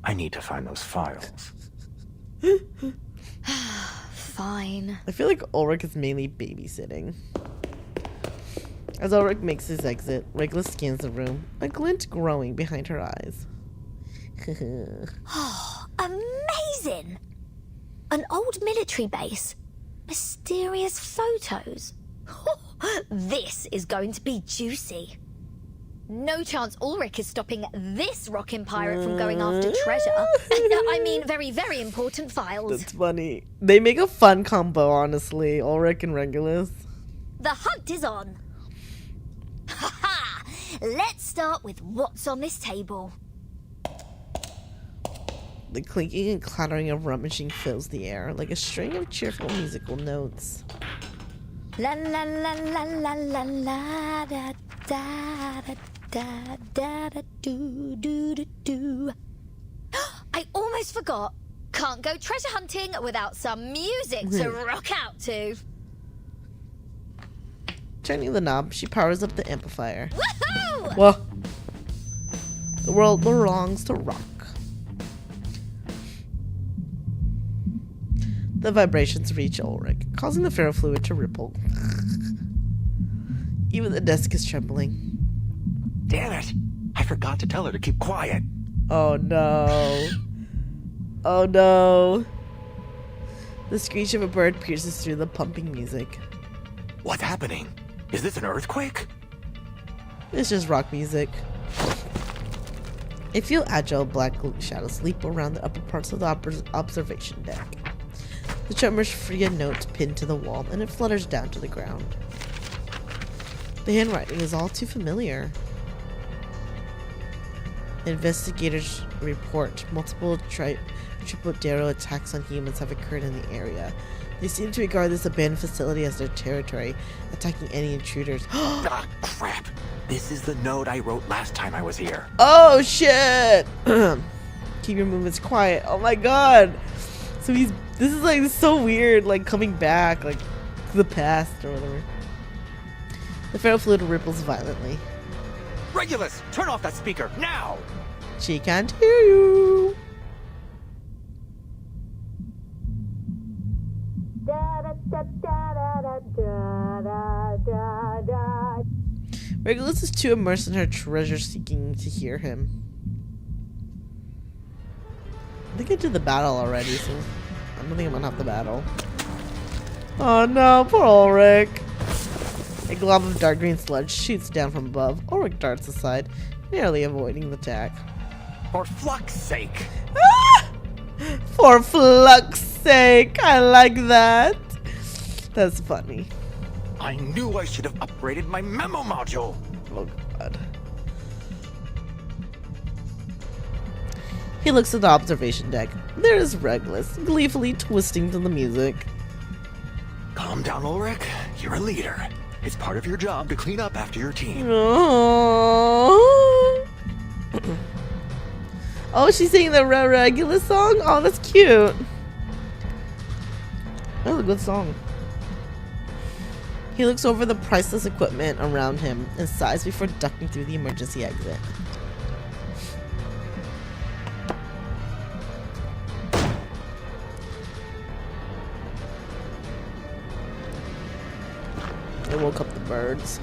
I need to find those files. Fine. I feel like Ulrich is mainly babysitting. As Ulrich makes his exit, Regulus scans the room, a glint growing behind her eyes. Oh, amazing! An old military base. Mysterious photos. This is going to be juicy. No chance Ulrich is stopping this rockin' pirate from going after treasure. I mean, very, very important files. That's funny. They make a fun combo, honestly, Ulrich and Regulus. The hunt is on. Ha! Let's start with what's on this table. The clinking and clattering of rummaging fills the air like a string of cheerful musical notes. La la la la la la la da da da da da da do do do do. I almost forgot. Can't go treasure hunting without some music to rock out to. Turning the knob, she powers up the amplifier. Woohoo! Whoa. The world belongs to rock. The vibrations reach Ulrich, causing the ferrofluid to ripple. Even the desk is trembling. Damn it! I forgot to tell her to keep quiet. Oh no. Oh no. The screech of a bird pierces through the pumping music. What's happening? Is this an earthquake? It's just rock music. A few agile black shadows leap around the upper parts of the observation deck. The tremors free a note pinned to the wall, and it flutters down to the ground. The handwriting is all too familiar. Investigators report multiple Tripodero attacks on humans have occurred in the area. They seem to regard this abandoned facility as their territory, attacking any intruders. Ah, crap! This is the note I wrote last time I was here. Oh, shit! Keep your movements quiet. Oh my god! So this is like so weird, like coming back, like to the past or whatever. The ferrofluid ripples violently. Regulus, turn off that speaker, now! She can't hear you! Regulus is too immersed in her treasure seeking to hear him. I think I did the battle already, so I don't think I'm gonna have the battle. Oh no, poor Ulrich. A glob of dark green sludge shoots down from above. Ulrich darts aside, narrowly avoiding the attack. For fuck's sake! Ah! For fuck's sake! I like that. That's funny. I knew I should have upgraded my memo module! Oh god. He looks at the observation deck. There is Regulus, gleefully twisting to the music. Calm down, Ulrich. You're a leader. It's part of your job to clean up after your team. Oh, she's singing the Regulus song? Oh, that's cute. That was a good song. He looks over the priceless equipment around him and sighs before ducking through the emergency exit. I woke up the birds.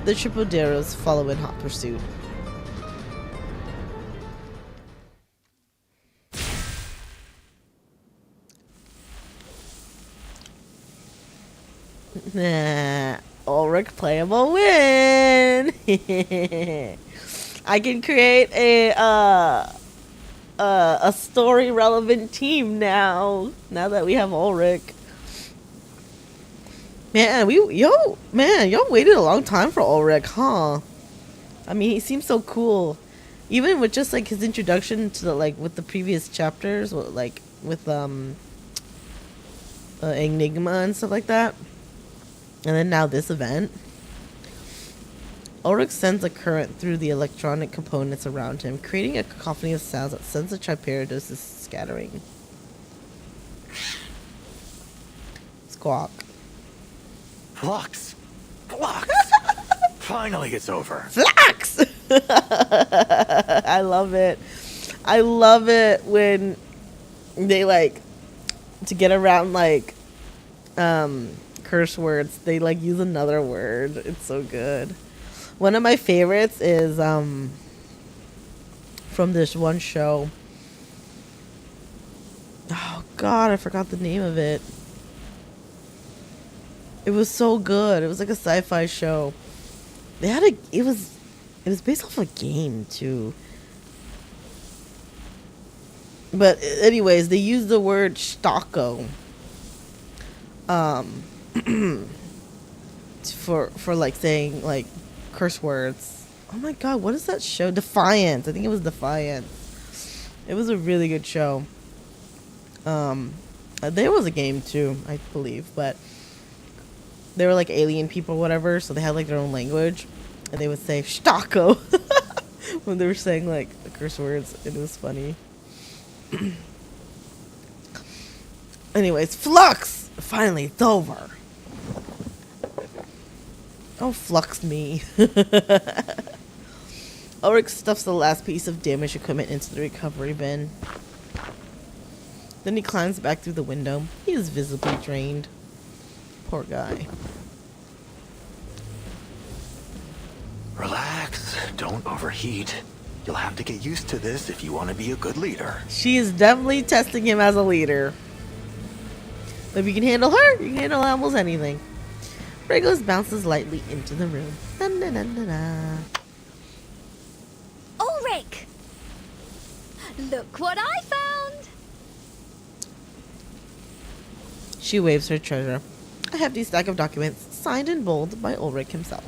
The Tripoderos follow in hot pursuit. Nah, Ulrich playable win. I can create a a story relevant team now that we have Ulrich. Man, y'all waited a long time for Ulrich, huh? I mean, he seems so cool. Even with just like his introduction to the, like, with the previous chapters, like with Enigma and stuff like that. And then now this event. Ulrich sends a current through the electronic components around him, creating a cacophony of sounds that sends the Triperidos scattering. Squawk. Flux! Flux! Finally it's over. Flux! I love it. I love it when they, like, to get around, like, curse words, they, like, use another word. It's so good. One of my favorites is from this one show. Oh God, I forgot the name of it. It was so good. It was like a sci-fi show. They had it was based off a game too. But anyways, they used the word stocko. For like saying like curse words. Oh my God, what is that show? Defiance. I think it was Defiance. It was a really good show. There was a game too, I believe, but they were like alien people or whatever, so they had like their own language, and they would say stocko when they were saying like the curse words. It was funny. Anyways, Flux! Finally, it's over. Oh, flux me. Ulrich stuffs the last piece of damaged equipment into the recovery bin. Then he climbs back through the window. He is visibly drained. Poor guy. Relax. Don't overheat. You'll have to get used to this if you want to be a good leader. She is definitely testing him as a leader. But if you can handle her, you can handle almost anything. Regulus bounces lightly into the room. Dun, dun, dun, dun, dun. Ulrich! Look what I found! She waves her treasure. A hefty stack of documents, signed in bold by Ulrich himself.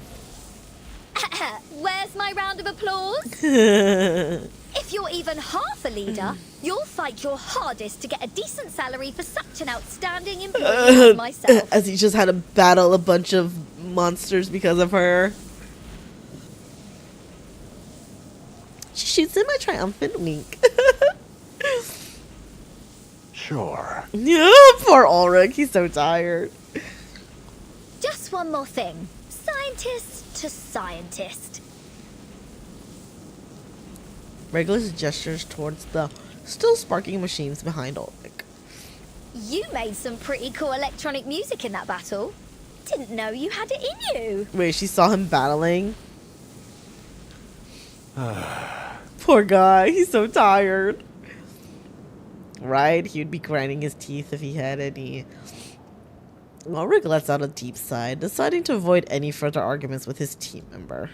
Where's my round of applause? If you're even half a leader, you'll fight your hardest to get a decent salary for such an outstanding employee as myself. As he just had to battle a bunch of monsters because of her. She shoots him a triumphant wink. Sure. Yeah, poor Ulrich. He's so tired. Just one more thing. Scientist to scientist. Regulus gestures towards the still sparking machines behind Ulrich. You made some pretty cool electronic music in that battle. Didn't know you had it in you. Wait, she saw him battling? Poor guy. He's so tired. Right? He would be grinding his teeth if he had any. Ulrich lets out a deep sigh, deciding to avoid any further arguments with his team member.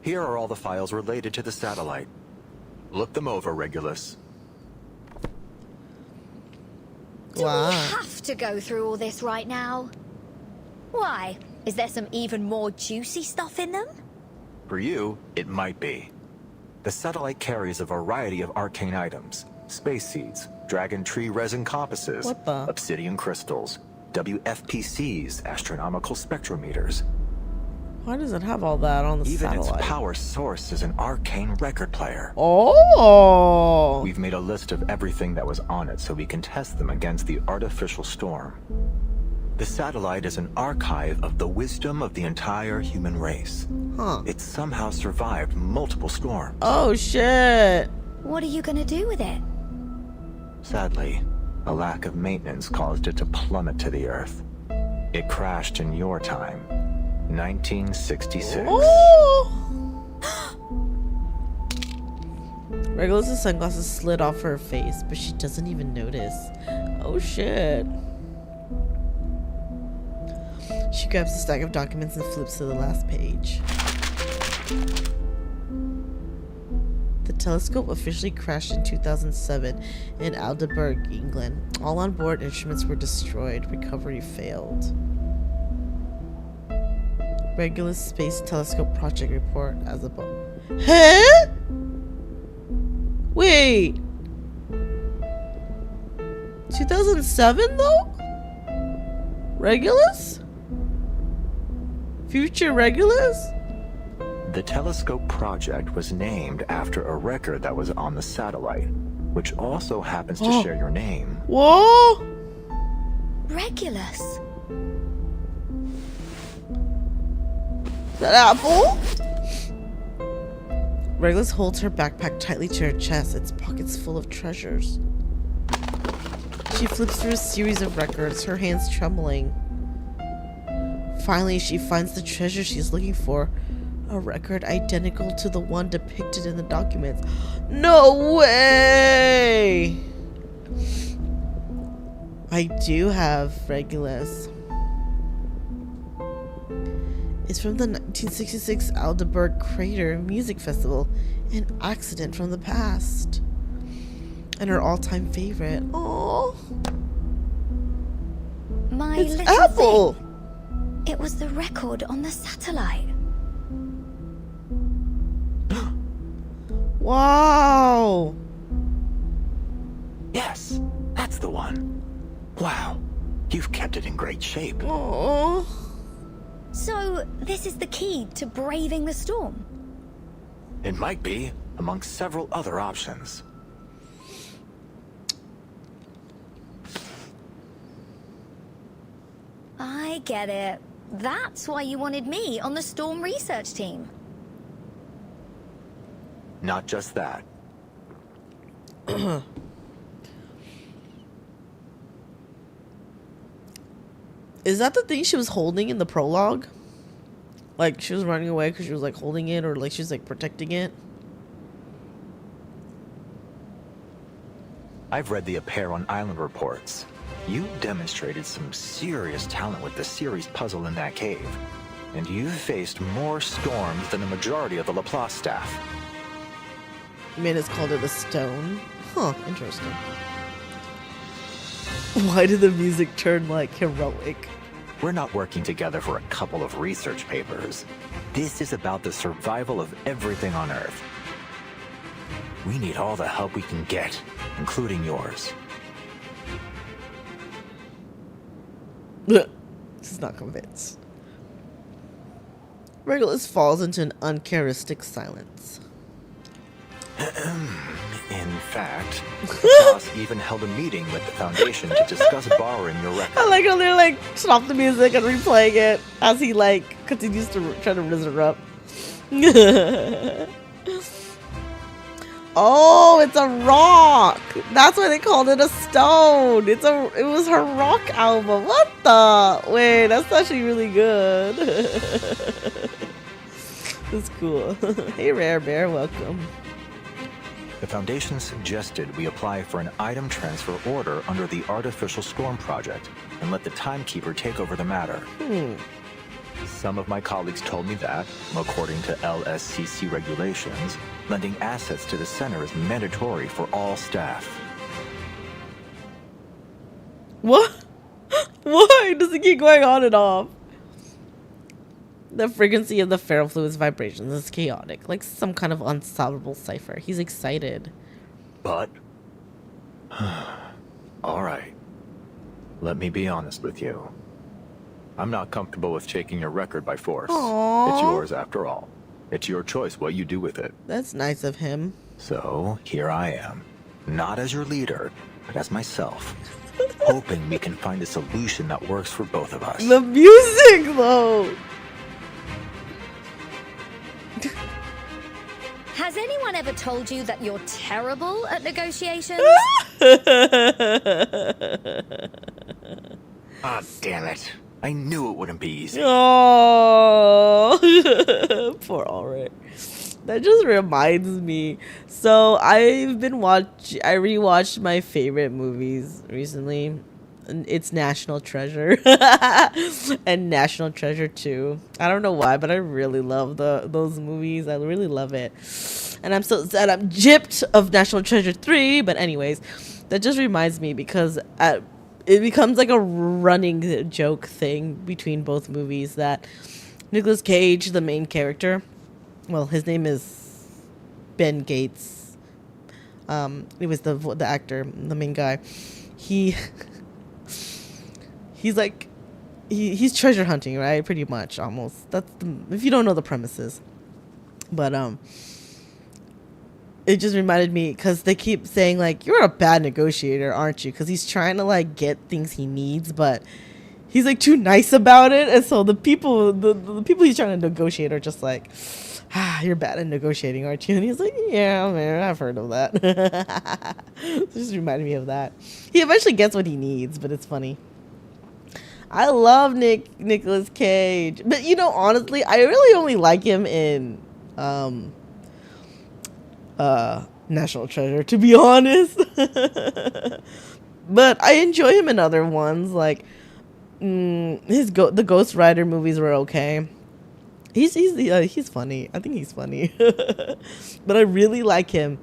Here are all the files related to the satellite. Look them over, Regulus. Do we have to go through all this right now? Why? Is there some even more juicy stuff in them? For you, it might be. The satellite carries a variety of arcane items. Space seeds, dragon tree resin compasses, obsidian crystals, WFPCs, astronomical spectrometers. Why does it have all that on the satellite? Even its power source is an arcane record player. Oh! We've made a list of everything that was on it so we can test them against the artificial storm. The satellite is an archive of the wisdom of the entire human race. Huh. It somehow survived multiple storms. Oh, shit. What are you gonna do with it? Sadly, a lack of maintenance caused it to plummet to the Earth. It crashed in your time, 1966. Regulus' sunglasses slid off her face, but she doesn't even notice. Oh shit. She grabs a stack of documents and flips to the last page. The telescope officially crashed in 2007 in Aldeburgh, England. All on board instruments were destroyed. Recovery failed. Regulus Space Telescope Project report as above. Huh? Wait. 2007 though? Regulus? Future Regulus? The telescope project was named after a record that was on the satellite, which also happens to share your name. Whoa! Regulus. That apple? Regulus holds her backpack tightly to her chest, its pockets full of treasures. She flips through a series of records, her hands trembling. Finally, she finds the treasure she's looking for. A record identical to the one depicted in the documents. No way! I do have Regulus. It's from the 1966 Aldeburgh Crater Music Festival, an accident from the past. And her all-time favorite. Oh, My it's little Apple! thing. It was the record on the satellite. Wow! Yes, that's the one. Wow, you've kept it in great shape. Oh. So, this is the key to braving the storm? It might be, amongst several other options. I get it. That's why you wanted me on the storm research team. Not just that. Is that the thing she was holding in the prologue? Like, she was running away because she was, like, holding it, or, like, she was, like, protecting it? I've read the Apeiron Island reports. You demonstrated some serious talent with the series puzzle in that cave. And you've faced more storms than the majority of the Laplace staff. Manus called it a stone. Huh, interesting. Why did the music turn, like, heroic? We're not working together for a couple of research papers. This is about the survival of everything on Earth. We need all the help we can get, including yours. She's not convinced. Regulus falls into an uncharacteristic silence. In fact, the boss even held a meeting with the Foundation to discuss borrowing your record. I like how they're like, stop the music and replaying it as he like continues to try to resurrect. Oh, it's a rock. That's why they called it a stone. It was her rock album. What the? Wait, that's actually really good. That's cool. Hey, Rare Bear, welcome. The Foundation suggested we apply for an item transfer order under the Artificial Storm Project and let the Timekeeper take over the matter. Some of my colleagues told me that, according to LSCC regulations, lending assets to the center is mandatory for all staff. What? Why does it keep going on and off? The frequency of the ferrofluid's vibrations is chaotic, like some kind of unsolvable cipher. He's excited. But... all right. Let me be honest with you. I'm not comfortable with taking your record by force. Aww. It's yours after all. It's your choice what you do with it. That's nice of him. So, here I am. Not as your leader, but as myself. Hoping we can find a solution that works for both of us. The music, though! Has anyone ever told you that you're terrible at negotiations? Ah, damn it. I knew it wouldn't be easy. Oh, poor Ulrich. That just reminds me. So I rewatched my favorite movies recently. it's National Treasure and National Treasure 2. I don't know why, but I really love those movies. I really love it. And I'm so sad I'm gypped of National Treasure 3. But anyways, that just reminds me because it becomes like a running joke thing between both movies that Nicolas Cage, the main character, well, his name is Ben Gates. It was the actor, the main guy. He's like he's treasure hunting, right? Pretty much, almost. That's if you don't know the premises. But it just reminded me because they keep saying like, you're a bad negotiator, aren't you? Because he's trying to like get things he needs, but he's like too nice about it, and so the people he's trying to negotiate are just like, you're bad at negotiating, aren't you? And he's like, yeah, man, I've heard of that. It just reminded me of that. He eventually gets what he needs, but it's funny. I love Nicolas Cage, but you know, honestly, I really only like him in National Treasure, to be honest. But I enjoy him in other ones, like the Ghost Rider movies were okay. He's funny. I think he's funny. But I really like him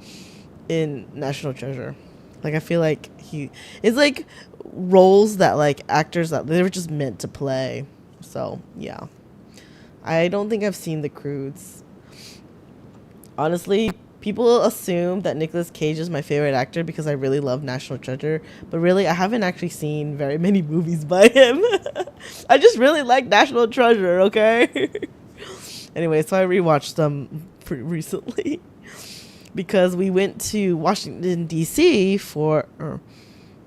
in National Treasure. Like, I feel like it's like roles that like actors that they were just meant to play. So yeah, I don't think I've seen The Croods. Honestly, people assume that Nicolas Cage is my favorite actor because I really love National Treasure, but really I haven't actually seen very many movies by him. I just really like National Treasure, okay? Anyway, so I rewatched them pretty recently because we went to Washington, D.C. for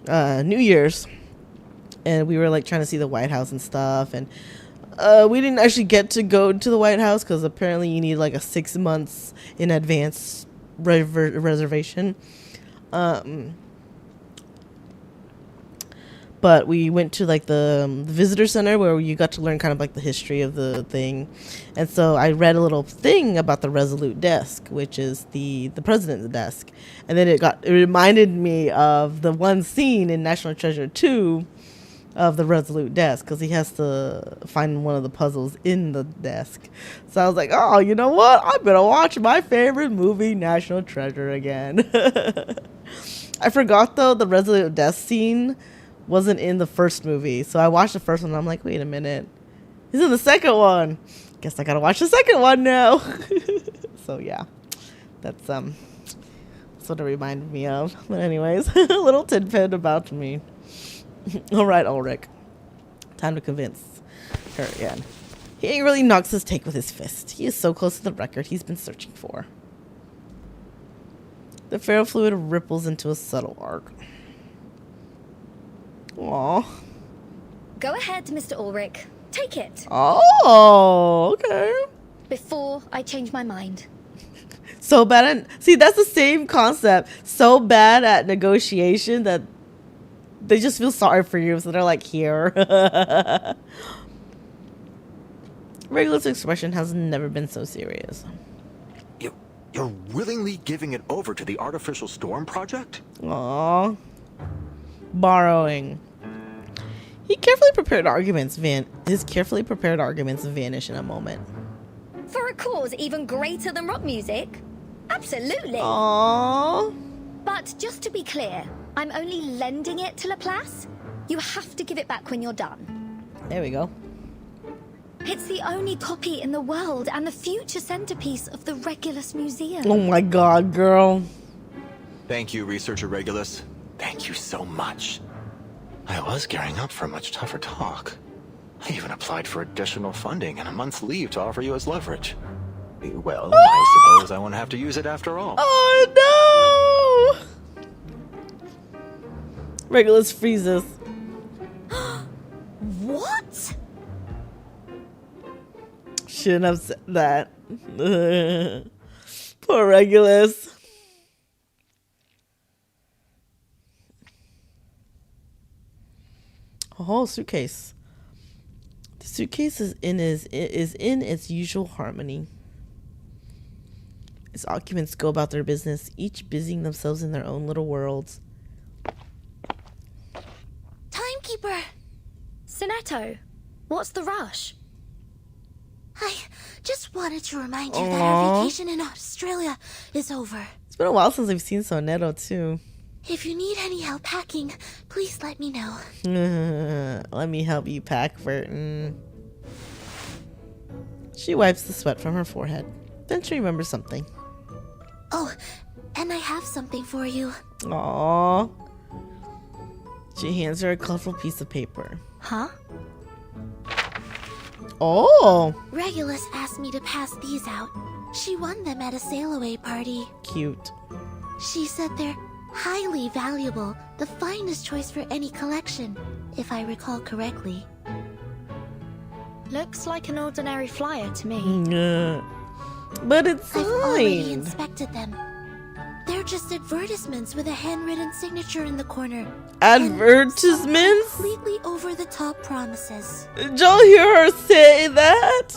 New Year's, and we were like trying to see the White House and stuff, and we didn't actually get to go to the White House because apparently you need like a 6 months in advance reservation. But we went to like the visitor center where you got to learn kind of like the history of the thing. And so I read a little thing about the Resolute desk, which is the president's desk. And then it reminded me of the one scene in National Treasure 2 of the Resolute desk, because he has to find one of the puzzles in the desk. So I was like, oh, you know what? I'm going to watch my favorite movie, National Treasure, again. I forgot, though, the Resolute desk scene wasn't in the first movie. So I watched the first one and I'm like, wait a minute. He's in the second one. Guess I got to watch the second one now. So yeah, that's what it reminded me of. But anyways, a little tidbit about me. All right, Ulrich. Time to convince her again. He angrily knocks his take with his fist. He is so close to the record he's been searching for. The ferrofluid ripples into a subtle arc. Aww. Go ahead, Mr. Ulrich. Take it. Oh, okay. Before I change my mind. So bad at... See, that's the same concept. So bad at negotiation that they just feel sorry for you, so they're like, here. Regulus' expression has never been so serious. You're willingly giving it over to the Artificial Storm Project? Aww. Borrowing. His carefully prepared arguments vanish in a moment. For a cause even greater than rock music? Absolutely. Aww. But just to be clear, I'm only lending it to Laplace. You have to give it back when you're done. There we go. It's the only copy in the world and the future centerpiece of the Regulus Museum. Oh my god, girl. Thank you, Researcher Regulus. Thank you so much. I was gearing up for a much tougher talk. I even applied for additional funding and a month's leave to offer you as leverage. Well, I suppose I won't have to use it after all. Oh no! Regulus freezes. What? Shouldn't have said that. Poor Regulus. A whole suitcase. The suitcase is in its usual harmony. Its occupants go about their business, each busying themselves in their own little worlds. Time shopkeeper! Sonetto, what's the rush? I just wanted to remind you that our vacation in Australia is over. It's been a while since we've seen Sonetto too. If you need any help packing, please let me know. Let me help you pack, Burton. She wipes the sweat from her forehead. Then she remembers something. Oh, and I have something for you. Aww. She hands her a colorful piece of paper. Huh? Oh! Regulus asked me to pass these out. She won them at a sail-away party. Cute. She said they're highly valuable, the finest choice for any collection, if I recall correctly. Looks like an ordinary flyer to me. But it's I've already signed. inspected them. They're just advertisements with a handwritten signature in the corner. Advertisements? Completely over-the-top promises. Did y'all hear her say that?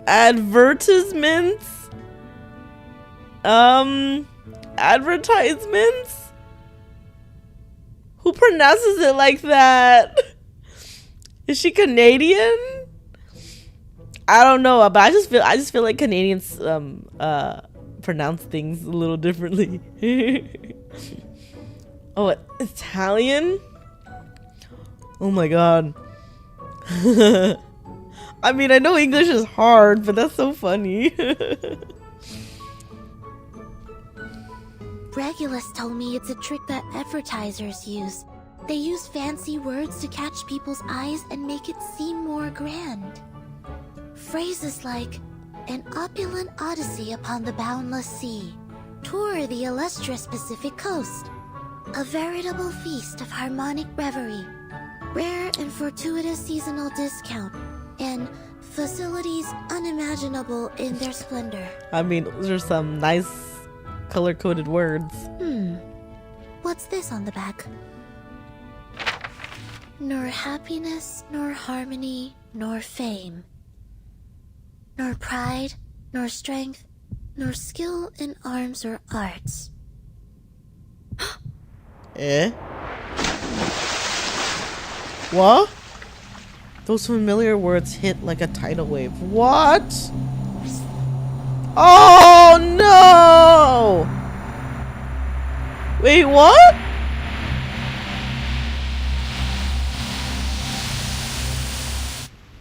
Advertisements? Advertisements? Who pronounces it like that? Is she Canadian? I don't know, but I just feel like Canadians pronounce things a little differently. Oh, Italian? Oh my god. I mean, I know English is hard, but that's so funny. Regulus told me it's a trick that advertisers use. They use fancy words to catch people's eyes and make it seem more grand. Phrases like, an opulent odyssey upon the boundless sea, tour the illustrious Pacific coast, a veritable feast of harmonic reverie, rare and fortuitous seasonal discount, and facilities unimaginable in their splendor. I mean, those are some nice color-coded words. What's this on the back? Nor happiness, nor harmony, nor fame. Nor pride, nor strength, nor skill in arms or arts. Eh? What? Those familiar words hit like a tidal wave. What? Oh no! Wait, what?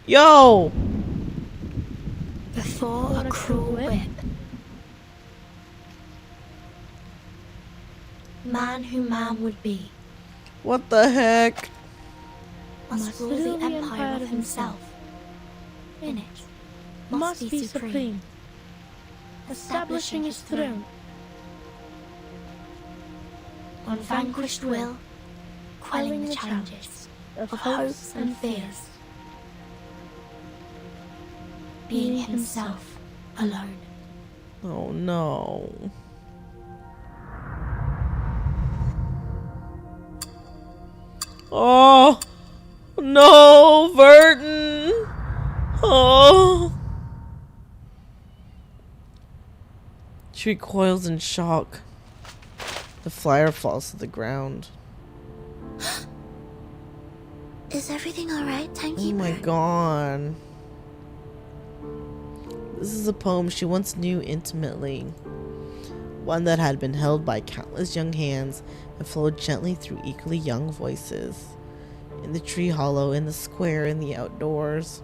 Yo! Before a cruel whip, man who man would be, What the heck? must rule the empire of himself. In it, must be supreme, establishing his throne. On vanquished will, quelling the challenges of hopes and fears. Being himself alone. Oh no. Oh no, Burton. Oh. She recoils in shock. The flyer falls to the ground. Is everything alright, Oh timekeeper? my god. This is a poem she once knew intimately. One that had been held by countless young hands and flowed gently through equally young voices. In the tree hollow, in the square, in the outdoors.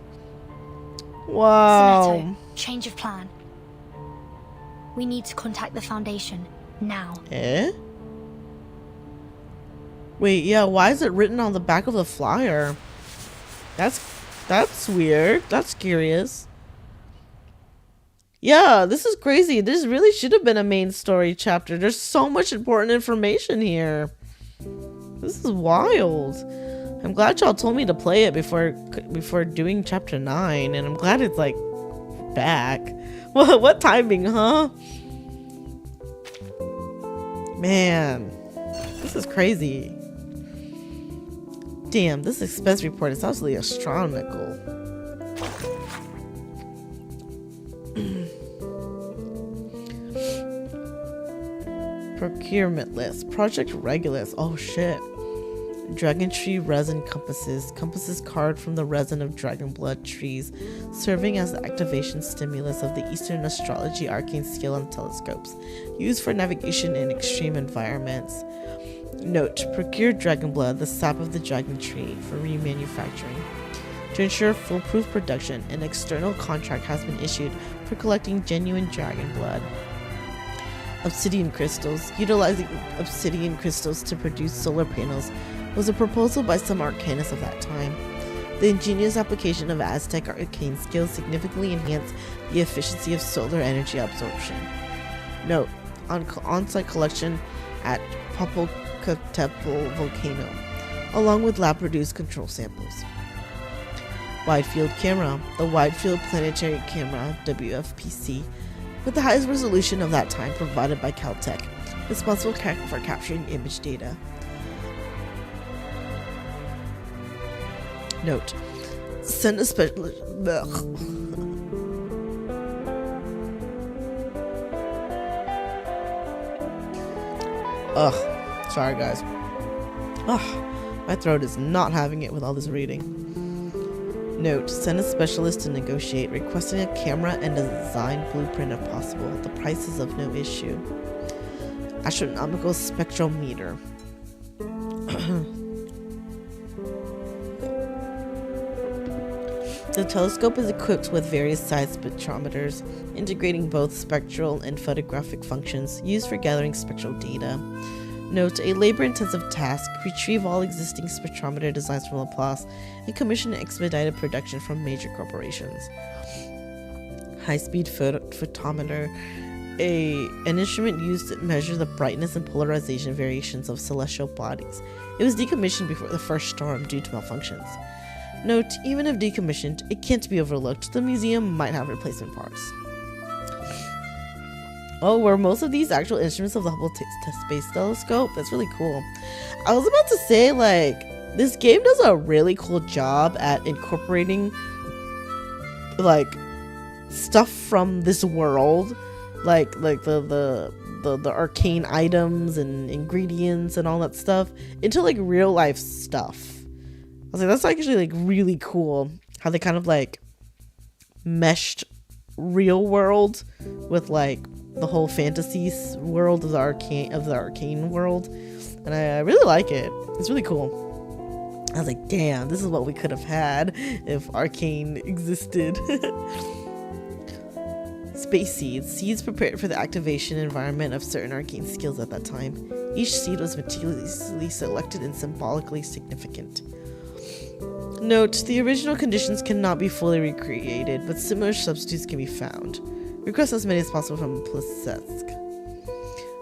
Wow. Sonetto, change of plan. We need to contact the Foundation, now. Eh? Wait, yeah, why is it written on the back of the flyer? That's weird. That's curious. Yeah, this is crazy. This really should have been a main story chapter. There's so much important information here. This is wild. I'm glad y'all told me to play it before doing chapter 9, and I'm glad it's like back. What timing, huh? Man, this is crazy. Damn, this expense report is absolutely astronomical. Procurement list. Project Regulus. Oh shit. Dragon tree resin compasses. Compasses carved from the resin of dragon blood trees, serving as the activation stimulus of the Eastern astrology arcane skill on telescopes, used for navigation in extreme environments. Note, procure dragon blood, the sap of the dragon tree, for remanufacturing. To ensure foolproof production, an external contract has been issued for collecting genuine dragon blood. Obsidian crystals. Utilizing obsidian crystals to produce solar panels was a proposal by some arcanists of that time. The ingenious application of Aztec arcane skills significantly enhanced the efficiency of solar energy absorption. Note, on-site collection at Popocatépetl volcano, along with lab-produced control samples. Wide field camera. The wide field planetary camera, WFPC, with the highest resolution of that time provided by Caltech, responsible for capturing image data. Note, send a special... Ugh, sorry guys. Ugh, my throat is not having it with all this reading. Note, send a specialist to negotiate, requesting a camera and a design blueprint if possible. The price is of no issue. Astronomical spectrometer. The telescope is equipped with various size spectrometers, integrating both spectral and photographic functions used for gathering spectral data. Note, a labor-intensive task, retrieve all existing spectrometer designs from Laplace and commission expedited production from major corporations. High-speed photometer, an instrument used to measure the brightness and polarization variations of celestial bodies. It was decommissioned before the first storm due to malfunctions. Note, even if decommissioned, it can't be overlooked. The museum might have replacement parts. Oh, were most of these actual instruments of the Hubble Space Telescope? That's really cool. I was about to say, like, this game does a really cool job at incorporating, like, stuff from this world, like the arcane items and ingredients and all that stuff, into like real life stuff. I was like, that's actually like really cool how they kind of like meshed real world with like the whole fantasy world of the arcane world, and I really like it. It's really cool. I was like, damn, this is what we could have had if arcane existed. Space seeds prepared for the activation environment of certain arcane skills at that time. Each seed was meticulously selected and symbolically significant. Note, the original conditions cannot be fully recreated, but similar substitutes can be found. Request as many as possible from Plesetsk.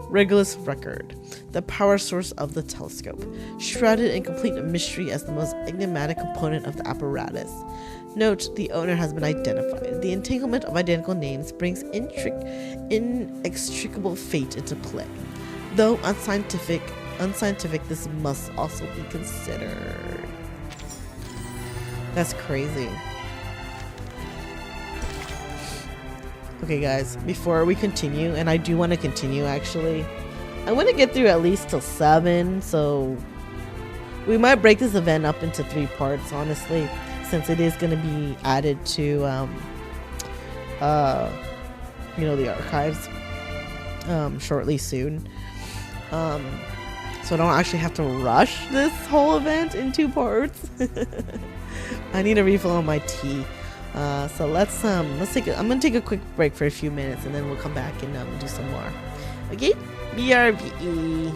Regulus record, the power source of the telescope, shrouded in complete mystery as the most enigmatic component of the apparatus. Note, the owner has been identified. The entanglement of identical names brings inextricable fate into play. Though unscientific, this must also be considered. That's crazy. Okay guys, before we continue, and I do want to continue actually, I want to get through at least till 7, so we might break this event up into 3 parts, honestly, since it is going to be added to, the archives, shortly soon. So I don't actually have to rush this whole event in 2 parts. I need a refill on my tea. So let's take I'm gonna take a quick break for a few minutes, and then we'll come back and do some more. Okay, BRBE.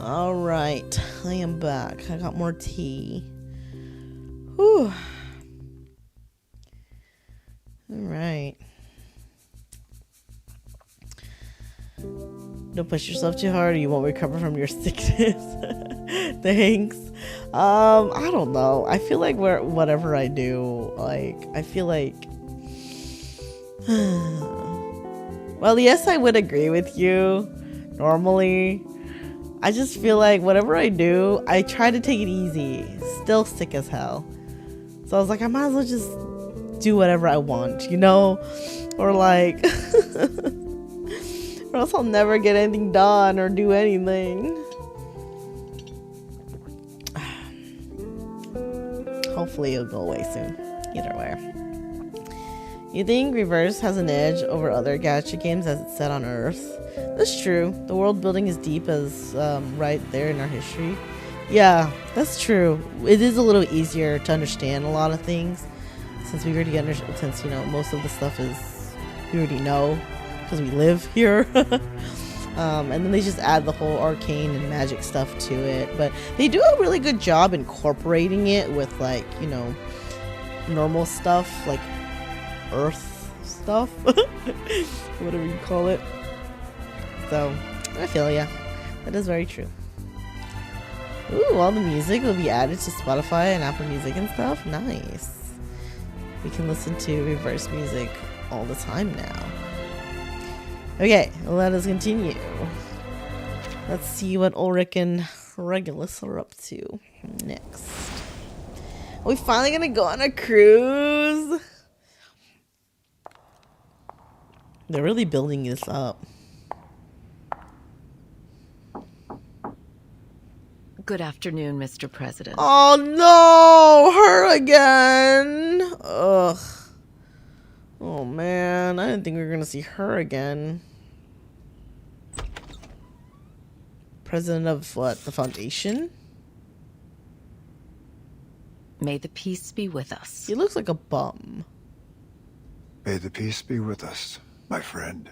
All right, I am back. I got more tea. Whew. All right. Don't push yourself too hard or you won't recover from your sickness. Thanks. I don't know. I feel like whatever I do, like, I feel like... Well, yes, I would agree with you. Normally. I just feel like whatever I do, I try to take it easy. Still sick as hell. So I was like, I might as well just do whatever I want, you know? Or like... or else I'll never get anything done or do anything. Hopefully it'll go away soon. Either way. You think Reverse has an edge over other gacha games as it's set on Earth? That's true. The world building is deep as right there in our history. Yeah, that's true. It is a little easier to understand a lot of things since we already understand. Since, you know, most of the stuff is we already know because we live here. And then they just add the whole arcane and magic stuff to it. But they do a really good job incorporating it with, like, you know, normal stuff, like Earth stuff, whatever you call it. So, I feel ya. That is very true. Ooh, all the music will be added to Spotify and Apple Music and stuff. Nice. We can listen to Reverse music all the time now. Okay, let us continue. Let's see what Ulrich and Regulus are up to next. Are we finally gonna go on a cruise? They're really building this up. Good afternoon, Mr. President. Oh no, her again. Ugh. Oh man, I didn't think we were gonna see her again. President of what? The Foundation? May the peace be with us. He looks like a bum. May the peace be with us, my friend.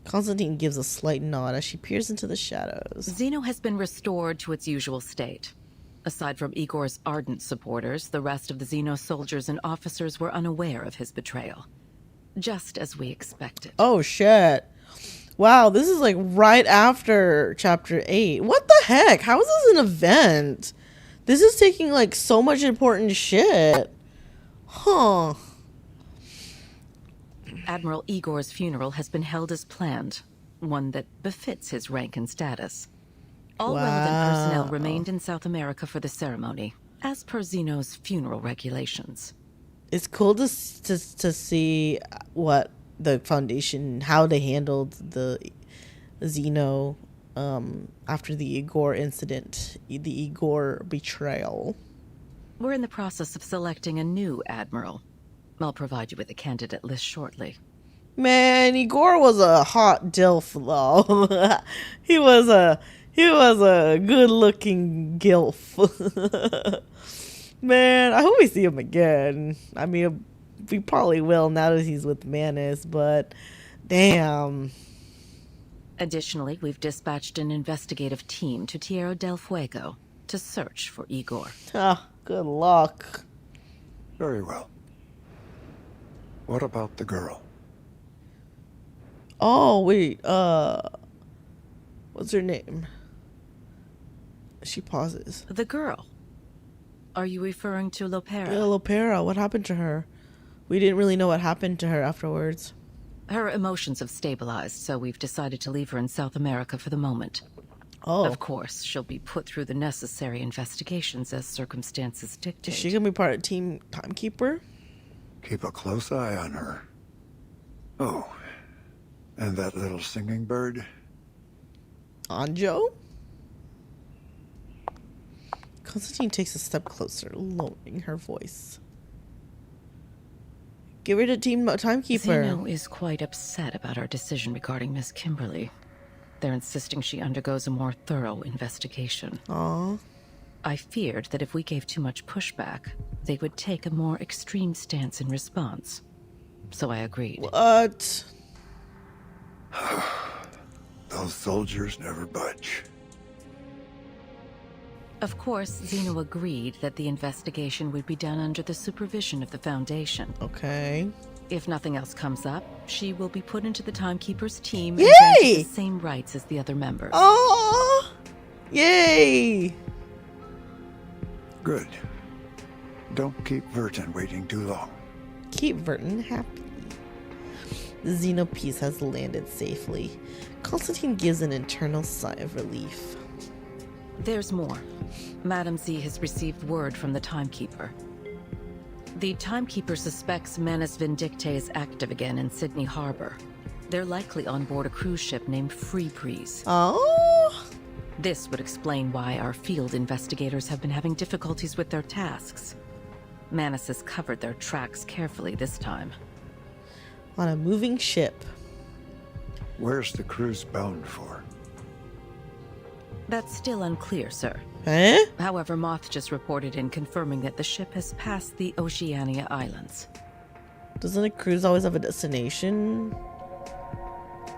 Constantine gives a slight nod as she peers into the shadows. Xeno has been restored to its usual state. Aside from Igor's ardent supporters, the rest of the Xeno soldiers and officers were unaware of his betrayal. Just as we expected. Oh shit. Wow, this is like right after chapter 8. What the heck? How is this an event? This is taking like so much important shit. Huh. Admiral Igor's funeral has been held as planned, one that befits his rank and status. All relevant personnel remained in South America for the ceremony, as per Xeno's funeral regulations. It's cool to see what the Foundation, how they handled the Xeno after the Igor incident, the Igor betrayal. We're in the process of selecting a new admiral. I'll provide you with a candidate list shortly. Man, Igor was a hot dilf though. he was a good-looking gilf. Man, I hope we see him again. I mean, we probably will now that he's with Manus, but damn. Additionally, we've dispatched an investigative team to Tierra del Fuego to search for Igor. Ah, good luck. Very well. What about the girl? Oh, wait, what's her name? She pauses. The girl. Are you referring to Lopera? Yeah, Lopera. What happened to her? We didn't really know what happened to her afterwards. Her emotions have stabilized, so we've decided to leave her in South America for the moment. Oh. Of course, she'll be put through the necessary investigations as circumstances dictate. Is she gonna be part of Team Timekeeper? Keep a close eye on her. Oh, and that little singing bird? Anjo? Constantine takes a step closer, lowering her voice. Give her to Team Timekeeper. Xeno is quite upset about our decision regarding Miss Kimberly. They're insisting she undergoes a more thorough investigation. Aww. I feared that if we gave too much pushback, they would take a more extreme stance in response. So I agreed. What? Those soldiers never budge. Of course, Zeno agreed that the investigation would be done under the supervision of the Foundation. Okay. If nothing else comes up, she will be put into the Timekeeper's team Yay! and granted the same rights as the other members. Oh! Yay! Good. Don't keep Verton waiting too long. Keep Verton happy. The Xeno piece has landed safely. Constantine gives an internal sigh of relief. There's more. Madam Z has received word from the Timekeeper. The Timekeeper suspects Manus Vindictae is active again in Sydney Harbor. They're likely on board a cruise ship named Free Breeze. Oh! This would explain why our field investigators have been having difficulties with their tasks. Manus has covered their tracks carefully this time. On a moving ship. Where's the cruise bound for? That's still unclear, sir. Eh? However, Moth just reported in confirming that the ship has passed the Oceania Islands. Doesn't a cruise always have a destination?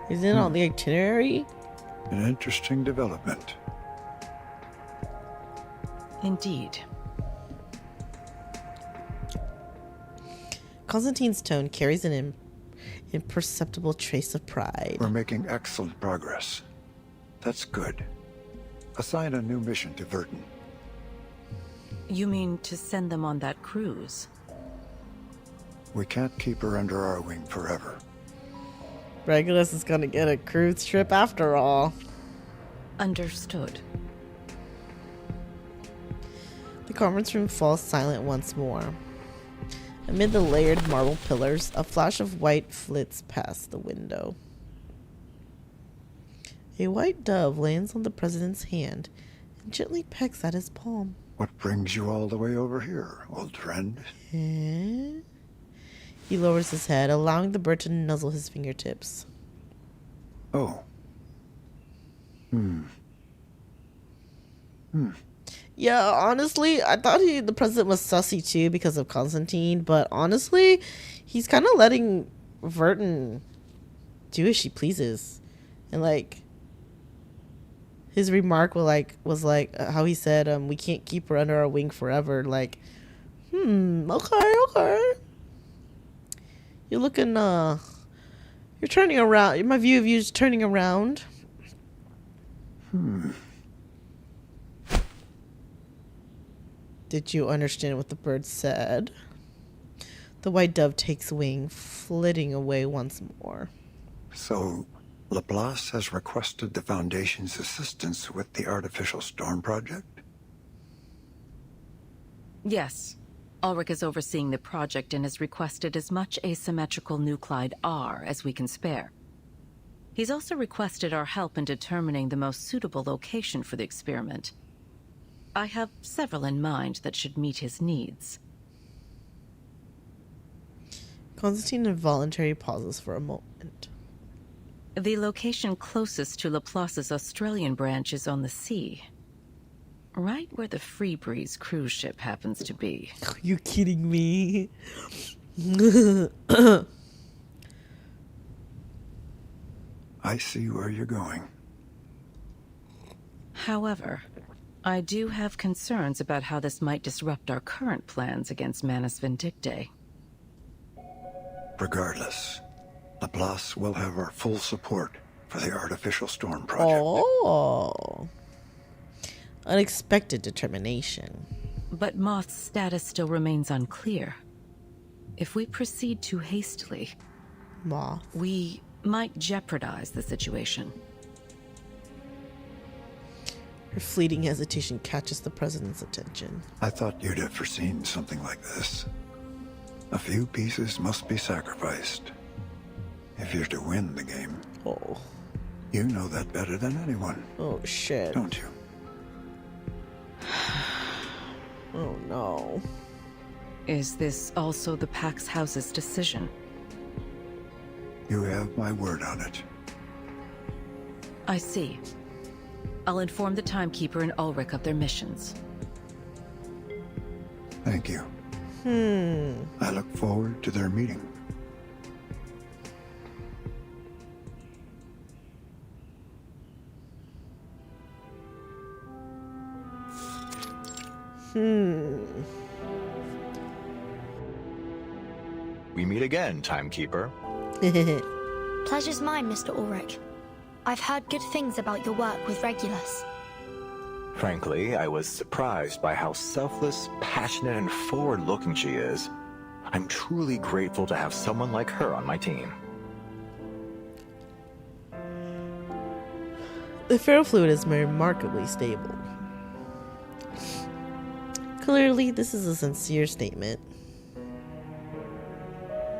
Isn't it on the itinerary? An interesting development. Indeed. Constantine's tone carries an imperceptible trace of pride. We're making excellent progress. That's good. Assign a new mission to Verton. You mean to send them on that cruise? We can't keep her under our wing forever. Regulus is gonna get a cruise trip after all. Understood. The conference room falls silent once more. Amid the layered marble pillars, a flash of white flits past the window. A white dove lands on the president's hand and gently pecks at his palm. What brings you all the way over here, old friend? Eh? He lowers his head, allowing the bird to nuzzle his fingertips. Oh. Yeah, honestly, I thought the president was sussy too because of Constantine, but honestly, he's kind of letting Verton do as she pleases. And like, his remark was like how he said, we can't keep her under our wing forever. Like, okay. You're looking, you're turning around. My view of you is turning around. Did you understand what the bird said? The white dove takes wing, flitting away once more. So, Laplace has requested the Foundation's assistance with the artificial storm project? Yes. Ulrich is overseeing the project and has requested as much asymmetrical nuclide R as we can spare. He's also requested our help in determining the most suitable location for the experiment. I have several in mind that should meet his needs. Constantine involuntarily pauses for a moment. The location closest to Laplace's Australian branch is on the sea. Right where the Free Breeze cruise ship happens to be. Are you kidding me? I see where you're going. However, I do have concerns about how this might disrupt our current plans against Manus Vindictae. Regardless, Laplace will have our full support for the artificial storm project. Oh. Unexpected determination. But Moth's status still remains unclear. If we proceed too hastily, Moth, we might jeopardize the situation. Her fleeting hesitation catches the president's attention. I thought you'd have foreseen something like this. A few pieces must be sacrificed if you're to win the game. Oh. You know that better than anyone. Oh, shit. Don't you? Oh, no. Is this also the Pax House's decision? You have my word on it. I see. I'll inform the Timekeeper and Ulrich of their missions. Thank you. I look forward to their meeting. We meet again, timekeeper. Pleasure's mine, Mr. Ulrich. I've heard good things about your work with Regulus. Frankly, I was surprised by how selfless, passionate, and forward-looking she is. I'm truly grateful to have someone like her on my team. The ferrofluid is remarkably stable. Clearly, this is a sincere statement.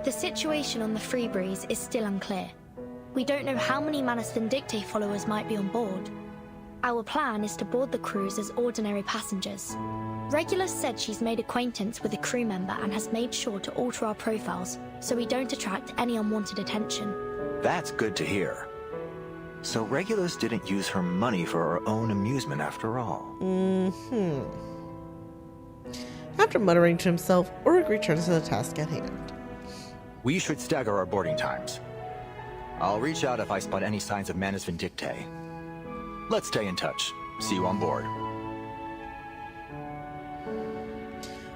The situation on the Free Breeze is still unclear. We don't know how many Manus Vindictae followers might be on board. Our plan is to board the cruise as ordinary passengers. Regulus said she's made acquaintance with a crew member and has made sure to alter our profiles so we don't attract any unwanted attention. That's good to hear. So Regulus didn't use her money for her own amusement after all. After muttering to himself, Ulrich returns to the task at hand. We should stagger our boarding times. I'll reach out if I spot any signs of Manus Vindictae. Let's stay in touch. See you on board.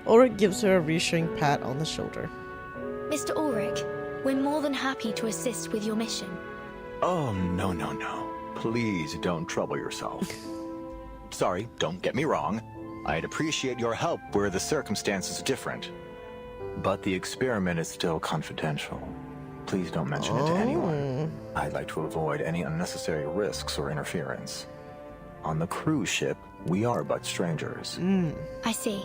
Ulrich gives her a reassuring pat on the shoulder. Mr. Ulrich, we're more than happy to assist with your mission. Oh, no. Please don't trouble yourself. Sorry, don't get me wrong. I'd appreciate your help were the circumstances different. But the experiment is still confidential. Please don't mention it to anyone. I'd like to avoid any unnecessary risks or interference. On the cruise ship, we are but strangers. I see.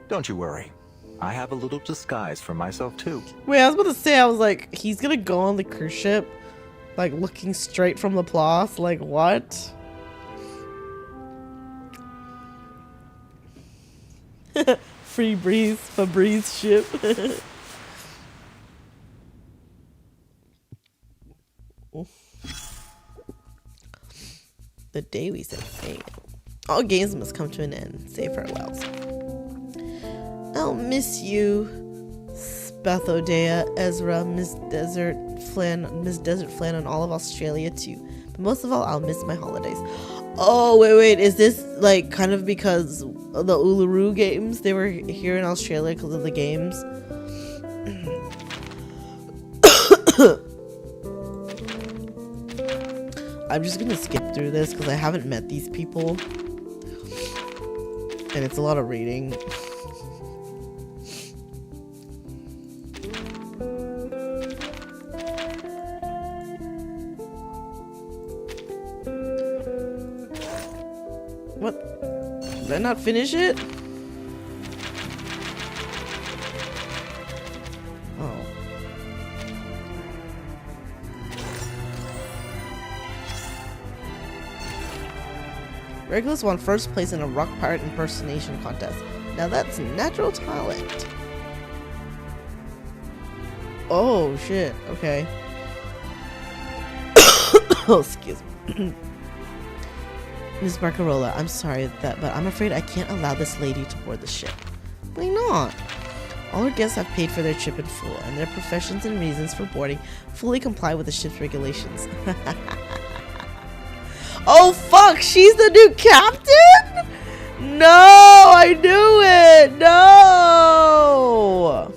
Don't you worry. I have a little disguise for myself too. Wait, I was about to say, I was like, he's gonna go on the cruise ship, like looking straight from Laplace? Like, what? Free Breeze, Febreze ship. The day we set sail. All games must come to an end. Say farewells. I'll miss you, Spathodea, Ezra, Miss Desert Flynn, and all of Australia too. But most of all, I'll miss my holidays. Oh, wait. Is this like kind of because of the Uluru games? They were here in Australia because of the games. I'm just gonna skip through this because I haven't met these people. And it's a lot of reading. What? Did I not finish it? Oh. Regulus won first place in a rock pirate impersonation contest. Now that's natural talent. Oh shit, okay. Oh, excuse me. Ms. Barcarola, I'm sorry but I'm afraid I can't allow this lady to board the ship. Why not? All our guests have paid for their trip in full, and their professions and reasons for boarding fully comply with the ship's regulations. Oh fuck, she's the new captain? No, I knew it. No.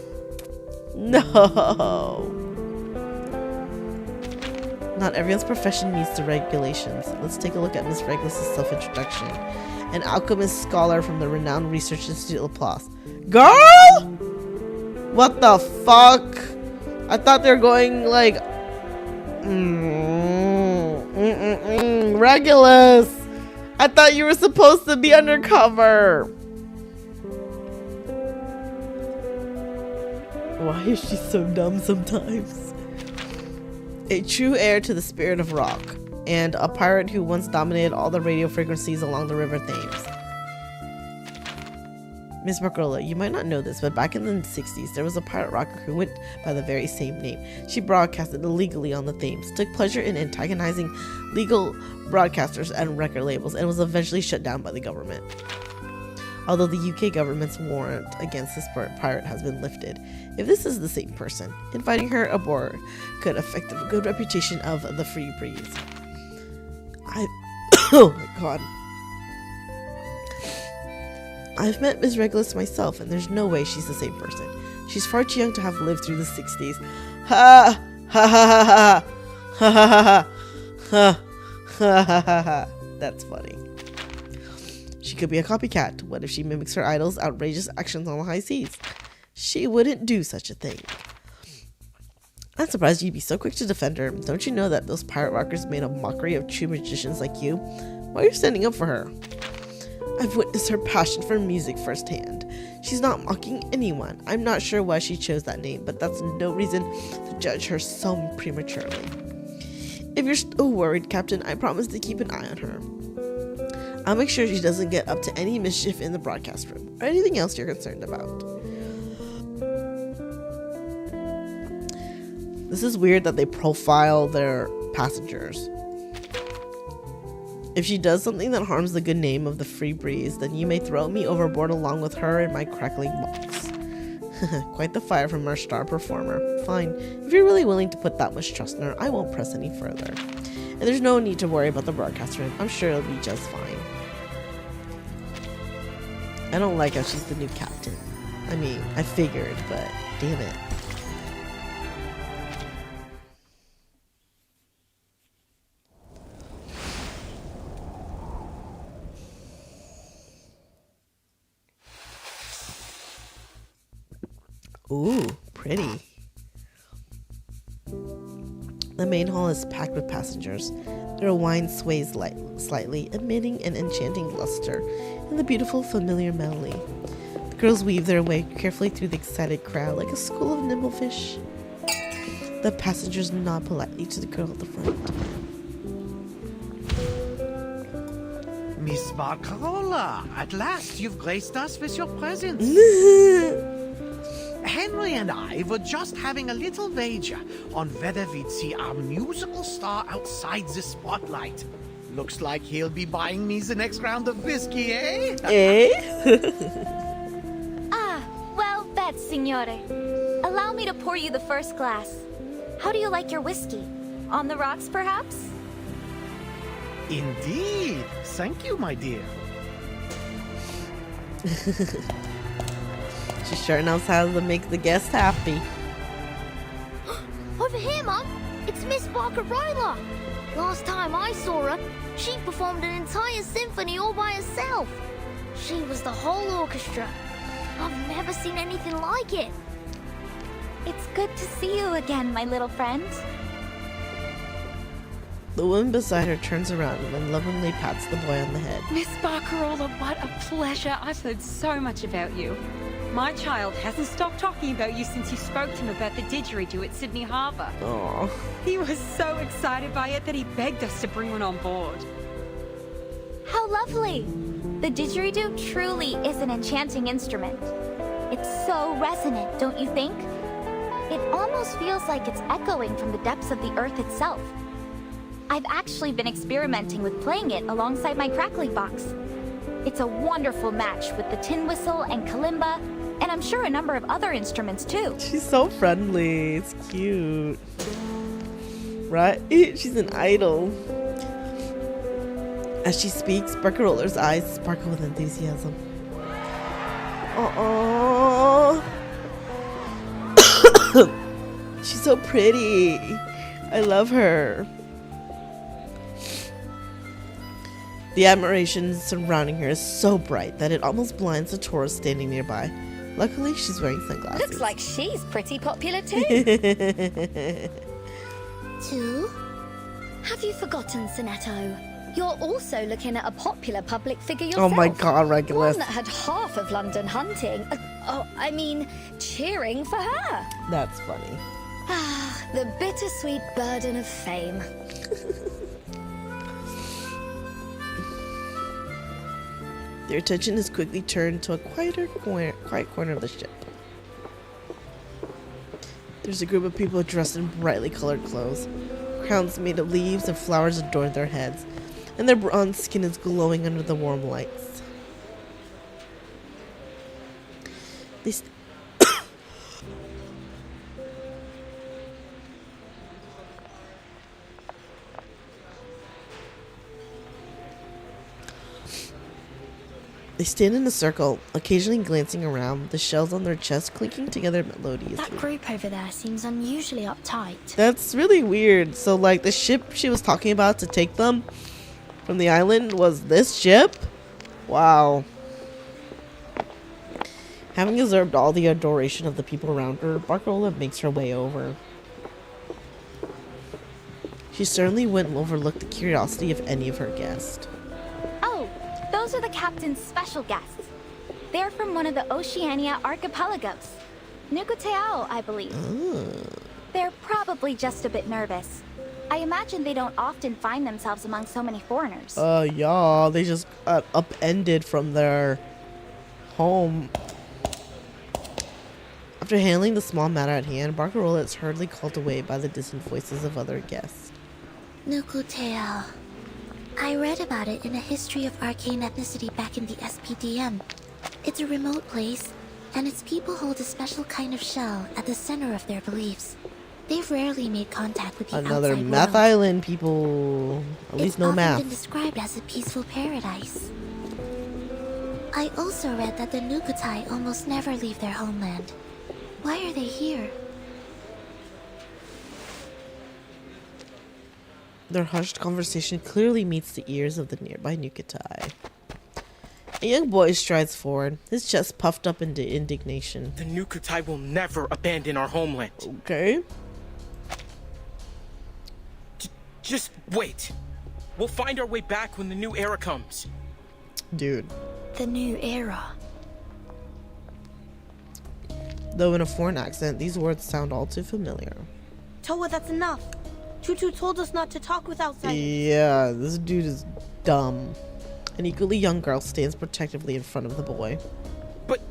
Not everyone's profession meets the regulations. Let's take a look at Miss Regulus' self-introduction. An alchemist scholar from the renowned Research Institute Laplace. Girl? What the fuck? I thought they were going like... Regulus! I thought you were supposed to be undercover. Why is she so dumb sometimes? A true heir to the spirit of rock, and a pirate who once dominated all the radio frequencies along the River Thames. Miss Barcarola, you might not know this, but back in the 60s, there was a pirate rocker who went by the very same name. She broadcasted illegally on the Thames, took pleasure in antagonizing legal broadcasters and record labels, and was eventually shut down by the government. Although the UK government's warrant against this pirate has been lifted. If this is the same person, inviting her aboard could affect the good reputation of the Free Breeze. Oh my god. I've met Ms. Regulus myself, and there's no way she's the same person. She's far too young to have lived through the 60s. Ha! Ha ha ha ha! Ha ha ha ha! Ha ha ha ha! That's funny. She could be a copycat. What if she mimics her idol's outrageous actions on the high seas? She wouldn't do such a thing. I'm surprised you'd be so quick to defend her. Don't you know that those pirate rockers made a mockery of true magicians like you? Why are you standing up for her? I've witnessed her passion for music firsthand. She's not mocking anyone. I'm not sure why she chose that name, but that's no reason to judge her so prematurely. If you're still worried, Captain, I promise to keep an eye on her. I'll make sure she doesn't get up to any mischief in the broadcast room, or anything else you're concerned about. This is weird that they profile their passengers. If she does something that harms the good name of the Free Breeze, then you may throw me overboard along with her and my crackling box. Quite the fire from our star performer. Fine, if you're really willing to put that much trust in her, I won't press any further. And there's no need to worry about the broadcast room. I'm sure it'll be just fine. I don't like how she's the new captain. I mean, I figured, but damn it. Ooh, pretty. The main hall is packed with passengers. Their wine sways slightly, emitting an enchanting luster in the beautiful, familiar melody. The girls weave their way carefully through the excited crowd like a school of nimble fish. The passengers nod politely to the girl at the front. Miss Barcarola, at last you've graced us with your presence. Henry and I were just having a little wager on whether we'd see our musical star outside the spotlight. Looks like he'll be buying me the next round of whiskey, eh? Ah, well, bet, signore. Allow me to pour you the first glass. How do you like your whiskey? On the rocks, perhaps? Indeed. Thank you, my dear. She sure knows how to make the guests happy. Over here, Mum! It's Miss Barcarola! Last time I saw her, she performed an entire symphony all by herself. She was the whole orchestra. I've never seen anything like it. It's good to see you again, my little friend. The woman beside her turns around and lovingly pats the boy on the head. Miss Barcarola, what a pleasure. I've heard so much about you. My child hasn't stopped talking about you since you spoke to him about the didgeridoo at Sydney Harbour. Aww. He was so excited by it that he begged us to bring one on board. How lovely! The didgeridoo truly is an enchanting instrument. It's so resonant, don't you think? It almost feels like it's echoing from the depths of the earth itself. I've actually been experimenting with playing it alongside my crackling box. It's a wonderful match with the tin whistle and kalimba, and I'm sure a number of other instruments too. She's so friendly. It's cute. Right? She's an idol. As she speaks, Barcarola's eyes sparkle with enthusiasm. Aww. She's so pretty. I love her. The admiration surrounding her is so bright that it almost blinds the tourist standing nearby. Luckily, she's wearing sunglasses. Looks like she's pretty popular too. Two? Have you forgotten, Sonetto? You're also looking at a popular public figure yourself. Oh my god, Regulus. One that had half of London hunting. Cheering for her. That's funny. Ah, the bittersweet burden of fame. Their attention is quickly turned to a quiet corner of the ship. There's a group of people dressed in brightly colored clothes. Crowns made of leaves and flowers adorn their heads, and their bronze skin is glowing under the warm lights. They stand in a circle, occasionally glancing around, the shells on their chests clinking together melodiously. That group over there seems unusually uptight. That's really weird. So, like, the ship she was talking about to take them from the island was this ship? Wow. Having absorbed all the adoration of the people around her, Barcarola makes her way over. She certainly wouldn't overlook the curiosity of any of her guests. Oh, those are the captain's special guests. They're from one of the Oceania archipelagos. Nukuteao, I believe. They're probably just a bit nervous. I imagine they don't often find themselves among so many foreigners. Yeah, they just got upended from their home. After handling the small matter at hand, Barcarola is hurriedly called away by the distant voices of other guests. Nukuteao. I read about it in a history of arcane ethnicity back in the SPDM. It's a remote place, and its people hold a special kind of shell at the center of their beliefs. They've rarely made contact with the Another outside math world. island people. At least no It's math. often been described as a peaceful paradise. I also read that the Nukutai almost never leave their homeland. Why are they here? Their hushed conversation clearly meets the ears of the nearby Nukutai. A young boy strides forward, his chest puffed up into indignation. The Nukutai will never abandon our homeland. Okay. Just wait. We'll find our way back when the new era comes. Dude. The new era. Though in a foreign accent, these words sound all too familiar. Toa, that's enough. Tutu told us not to talk with outsiders. Yeah, this dude is dumb. An equally young girl stands protectively in front of the boy. But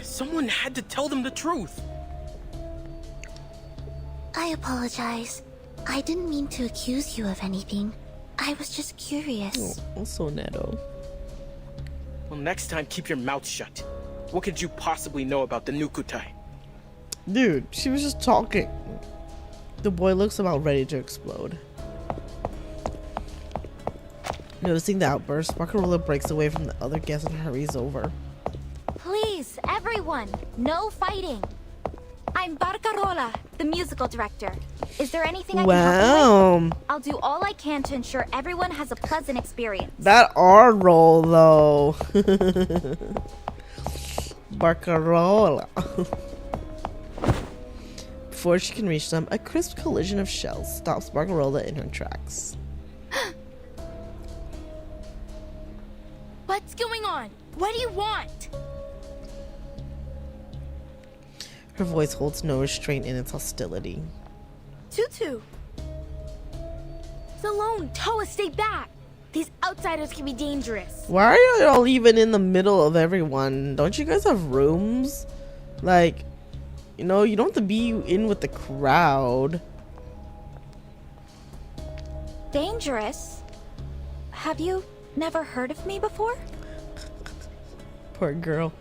someone had to tell them the truth. I apologize. I didn't mean to accuse you of anything. I was just curious. Oh, so netto. Well, next time, keep your mouth shut. What could you possibly know about the Nukutai? Dude, she was just talking. The boy looks about ready to explode. Noticing the outburst, Barcarola breaks away from the other guests and hurries over. Please, everyone, no fighting. I'm Barcarola, the musical director. Is there anything I can help you with? I'll do all I can to ensure everyone has a pleasant experience. That R roll, though. Barcarola. Before she can reach them, a crisp collision of shells stops Barcarola in her tracks. What's going on? What do you want? Her voice holds no restraint in its hostility. Tutu. It's alone. Toa, stay back. These outsiders can be dangerous. Why are y'all even in the middle of everyone? Don't you guys have rooms? Like, you know, you don't have to be in with the crowd. Dangerous? Have you never heard of me before? Poor girl.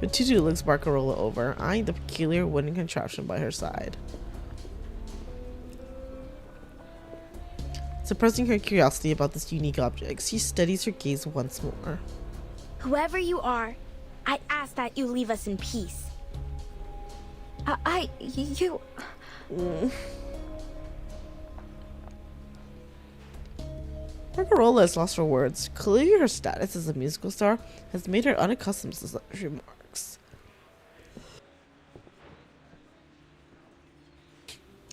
But Tutu looks Barcarola over, eyeing the peculiar wooden contraption by her side. Suppressing her curiosity about this unique object, she steadies her gaze once more. Whoever you are, I ask that you leave us in peace. You... Barcarola has lost for words. Clearly her status as a musical star has made her unaccustomed to such remarks.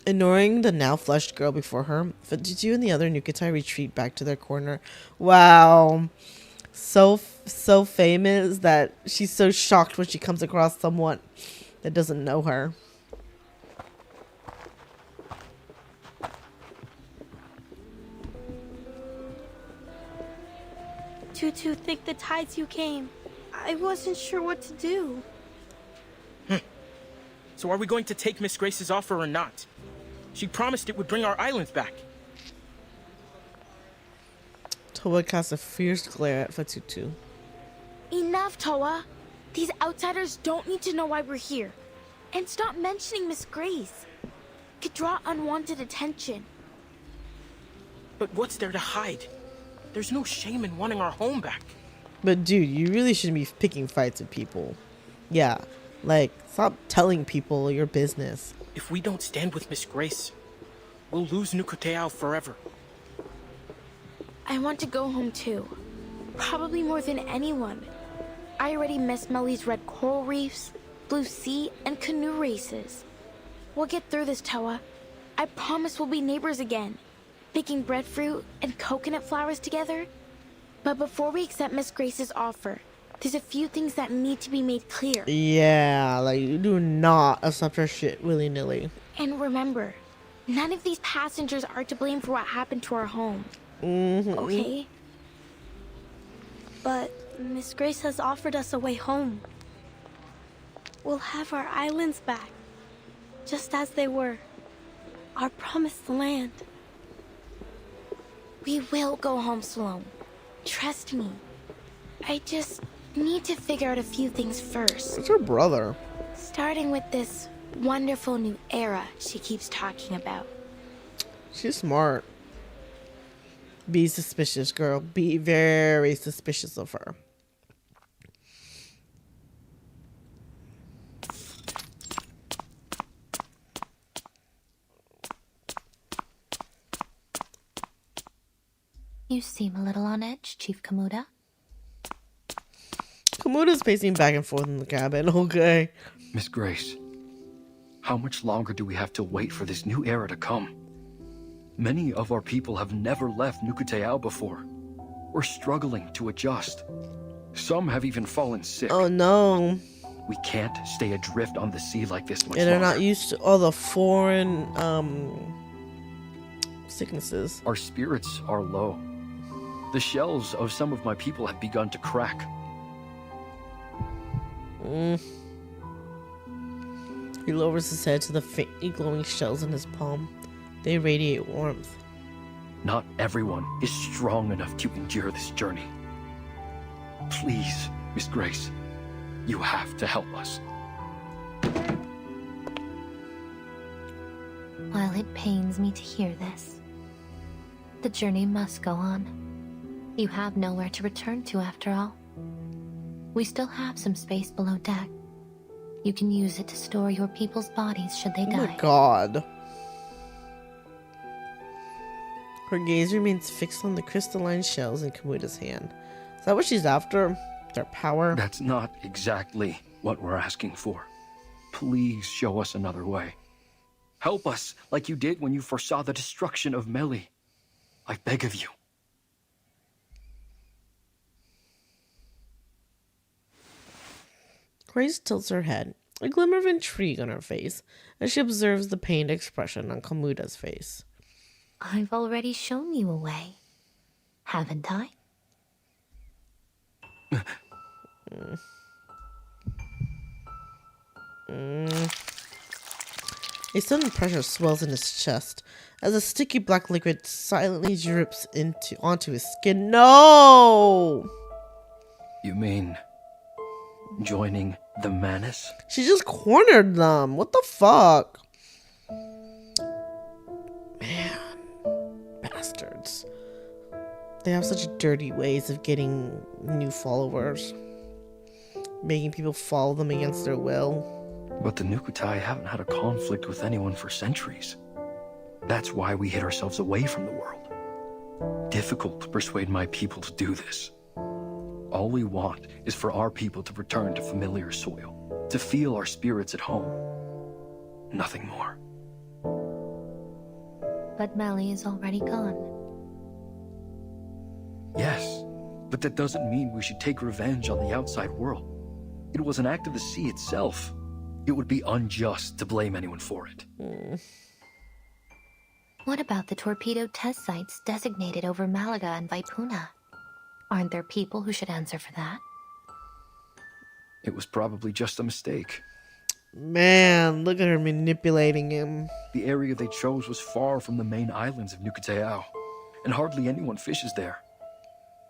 Ignoring the now flushed girl before her, Fujitsu and the other Nukutai retreat back to their corner. Wow. So famous that she's so shocked when she comes across someone that doesn't know her. Tutu, think the tides you came. I wasn't sure what to do. So are we going to take Miss Grace's offer or not? She promised it would bring our islands back. Toa casts a fierce glare at Fatutu. Enough, Toa. These outsiders don't need to know why we're here. And stop mentioning Miss Grace. Could draw unwanted attention. But what's there to hide? There's no shame in wanting our home back. But dude, you really shouldn't be picking fights with people. Yeah, like, stop telling people your business. If we don't stand with Miss Grace, we'll lose Nukuteao forever. I want to go home too. Probably more than anyone. I already miss Melly's red coral reefs, blue sea, and canoe races. We'll get through this, Toa. I promise we'll be neighbors again, baking breadfruit and coconut flowers together. But before we accept Miss Grace's offer, there's a few things that need to be made clear. Yeah, like, you do not accept her shit willy-nilly. And remember, none of these passengers are to blame for what happened to our home. Okay? But Miss Grace has offered us a way home. We'll have our islands back, just as they were. Our promised land. We will go home, Sloane. Trust me. I just need to figure out a few things first. It's her brother. Starting with this wonderful new era she keeps talking about. She's smart. Be suspicious, girl. Be very suspicious of her. You seem a little on edge, Chief Kamuda. Kamuda's pacing back and forth in the cabin. Okay. Miss Grace, how much longer do we have to wait for this new era to come? Many of our people have never left Nukuteao before. We're struggling to adjust. Some have even fallen sick. Oh no. We can't stay adrift on the sea like this much And they're longer. not used to all the foreign sicknesses. Our spirits are low. The shells of some of my people have begun to crack. He lowers his head to the faintly glowing shells in his palm. They radiate warmth. Not everyone is strong enough to endure this journey. Please, Miss Grace, you have to help us. While it pains me to hear this, the journey must go on. You have nowhere to return to after all. We still have some space below deck. You can use it to store your people's bodies should they die. Oh my god. Her gaze remains fixed on the crystalline shells in Kamuda's hand. Is that what she's after? Their power? That's not exactly what we're asking for. Please show us another way. Help us like you did when you foresaw the destruction of Melly. I beg of you. Grace tilts her head, a glimmer of intrigue on her face, as she observes the pained expression on Kamuda's face. I've already shown you a way, haven't I? A sudden pressure swells in his chest as a sticky black liquid silently drips onto his skin. No! You mean joining the Manus? She just cornered them. What the fuck? Man, bastards. They have such dirty ways of getting new followers. Making people follow them against their will. But the Nukutai haven't had a conflict with anyone for centuries. That's why we hid ourselves away from the world. Difficult to persuade my people to do this. All we want is for our people to return to familiar soil, to feel our spirits at home. Nothing more. But Melly is already gone. Yes, but that doesn't mean we should take revenge on the outside world. It was an act of the sea itself. It would be unjust to blame anyone for it. What about the torpedo test sites designated over Malaga and Vaipuna? Aren't there people who should answer for that? It was probably just a mistake. Man, look at her manipulating him. The area they chose was far from the main islands of Nukuteao, and hardly anyone fishes there.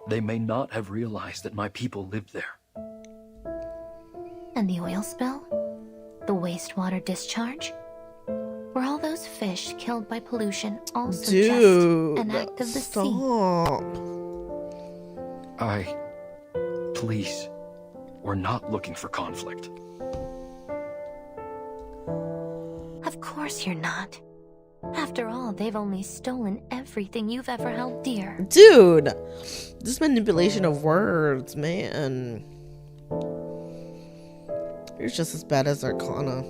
They may not have realized that my people lived there. And the oil spill? The wastewater discharge? Were all those fish killed by pollution also just an act of the sea? I Please, we're not looking for conflict. Of course you're not. After all, they've only stolen everything you've ever held dear. Dude, this manipulation of words, man. You're just as bad as Arcana.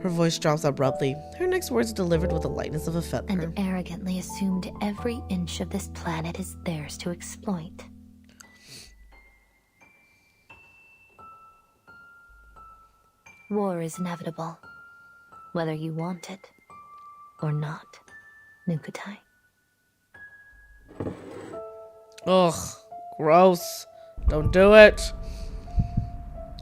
Her voice drops abruptly. Her next words delivered with the lightness of a feather. And arrogantly assumed every inch of this planet is theirs to exploit. War is inevitable, whether you want it or not, Nukutai. Ugh, gross. Don't do it.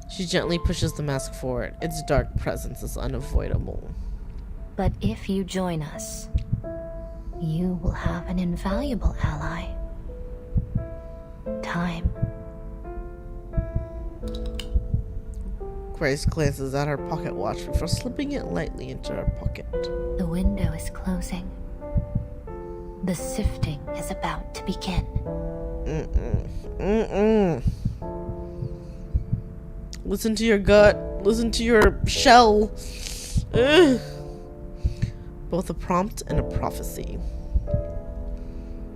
She gently pushes the mask forward. Its dark presence is unavoidable. But if you join us, you will have an invaluable ally. Time. Grace glances at her pocket watch before slipping it lightly into her pocket. The window is closing. The sifting is about to begin. Listen to your gut. Listen to your shell. Ugh. Both a prompt and a prophecy.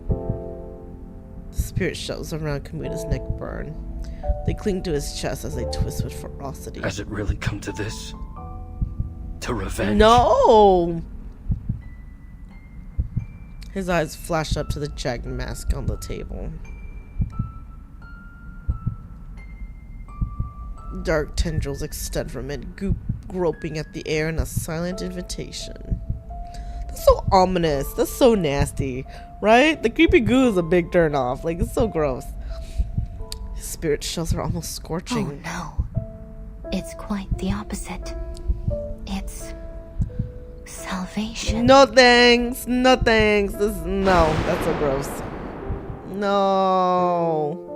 The spirit shells around Kamuta's neck burn. They cling to his chest as they twist with ferocity. Has it really come to this? To revenge? No! His eyes flash up to the jagged mask on the table. Dark tendrils extend from it, groping at the air in a silent invitation. That's so ominous. That's so nasty, right? The creepy goo is a big turn off. Like, it's so gross. His spirit shells are almost scorching. Oh no. It's quite the opposite. It's salvation. No thanks. No thanks. No, that's so gross. No.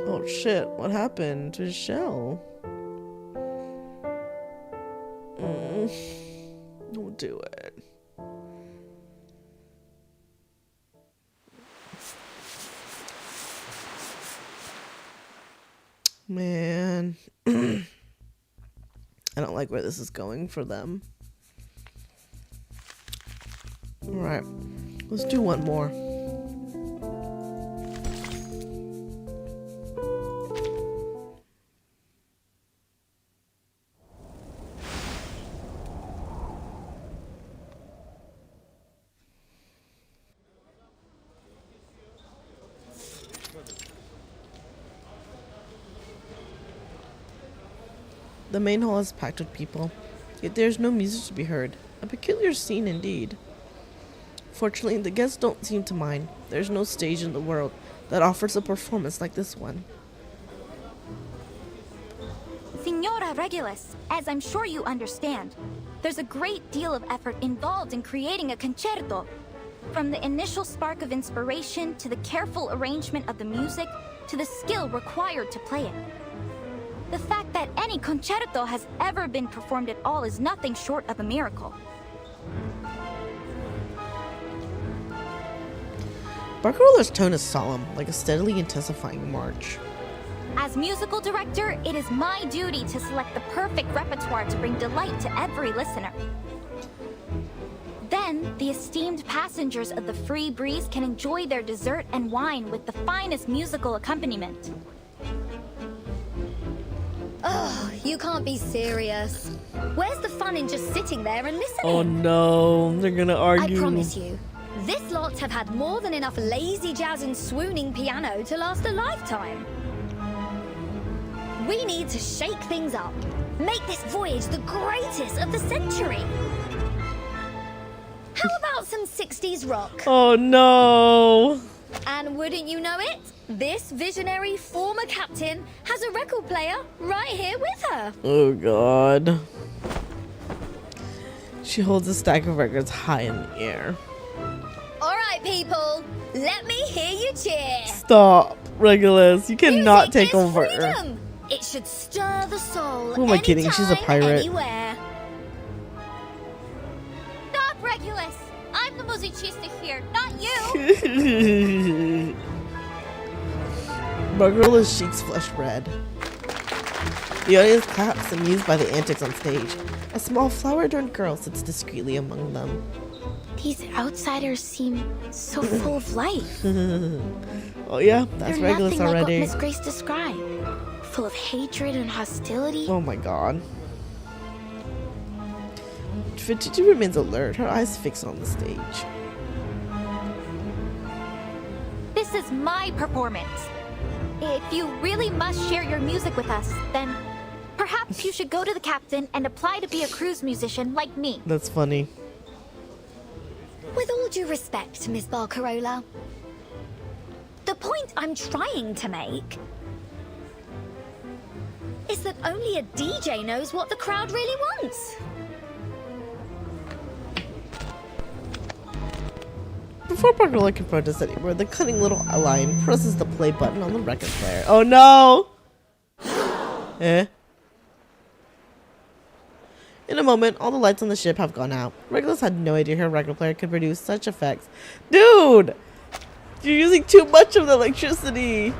Oh shit, what happened to his shell? Don't do it. Man. I don't like where this is going for them. Alright, let's do one more. The main hall is packed with people, yet there is no music to be heard. A peculiar scene indeed. Fortunately, the guests don't seem to mind. There's no stage in the world that offers a performance like this one. Signora Regulus, as I'm sure you understand, there's a great deal of effort involved in creating a concerto. From the initial spark of inspiration, to the careful arrangement of the music, to the skill required to play it. The fact that any concerto has ever been performed at all is nothing short of a miracle. Barcarola's tone is solemn, like a steadily intensifying march. As musical director, it is my duty to select the perfect repertoire to bring delight to every listener. Then, the esteemed passengers of the Free Breeze can enjoy their dessert and wine with the finest musical accompaniment. Oh, you can't be serious. Where's the fun in just sitting there and listening? Oh no, they're gonna argue. I promise you, this lot have had more than enough lazy jazz and swooning piano to last a lifetime. We need to shake things up. Make this voyage the greatest of the century. How about some 60s rock? Oh no. And wouldn't you know it, this visionary former captain has a record player right here with her. Oh god. She holds a stack of records high in the air. All right, people, let me hear you cheer. Stop, Regulus. You cannot take over. Freedom. It should stir the soul. Who am I kidding? She's a pirate. Anywhere. Stop, Regulus. I'm the music Bautista here, not you! Barcarolla's cheeks flushed red. The audience claps, amused by the antics on stage. A small flower-adorned girl sits discreetly among them. These outsiders seem so full of life. Oh yeah, that's They're Regulus nothing already. like what Miss Grace described. Full of hatred and hostility. Oh my god. Vtuber remains alert, her eyes fixed on the stage. This is my performance. If you really must share your music with us, then perhaps you should go to the captain and apply to be a cruise musician like me. That's funny. With all due respect, Miss Barcarola, the point I'm trying to make is that only a DJ knows what the crowd really wants. Before Barcarola can protest anymore, the cunning little lion presses the play button on the record player. Oh no! In a moment, all the lights on the ship have gone out. Regulus had no idea her record player could produce such effects. Dude! You're using too much of the electricity!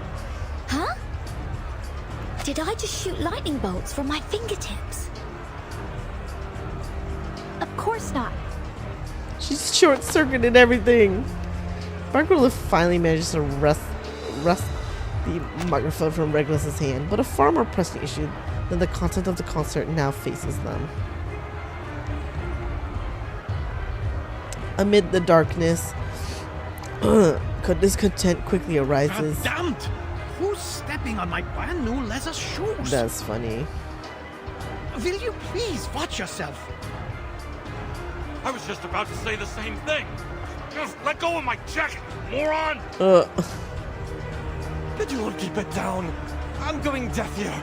Huh? Did I just shoot lightning bolts from my fingertips? Of course not. She's short-circuited everything. Barcarola finally manages to wrest the microphone from Regulus's hand, but a far more pressing issue than the content of the concert now faces them. Amid the darkness, discontent quickly arises. Damned! Who's stepping on my brand new leather shoes? That's funny. Will you please watch yourself? I was just about to say the same thing. Just let go of my jacket, moron! Could you all keep it down? I'm going deaf here.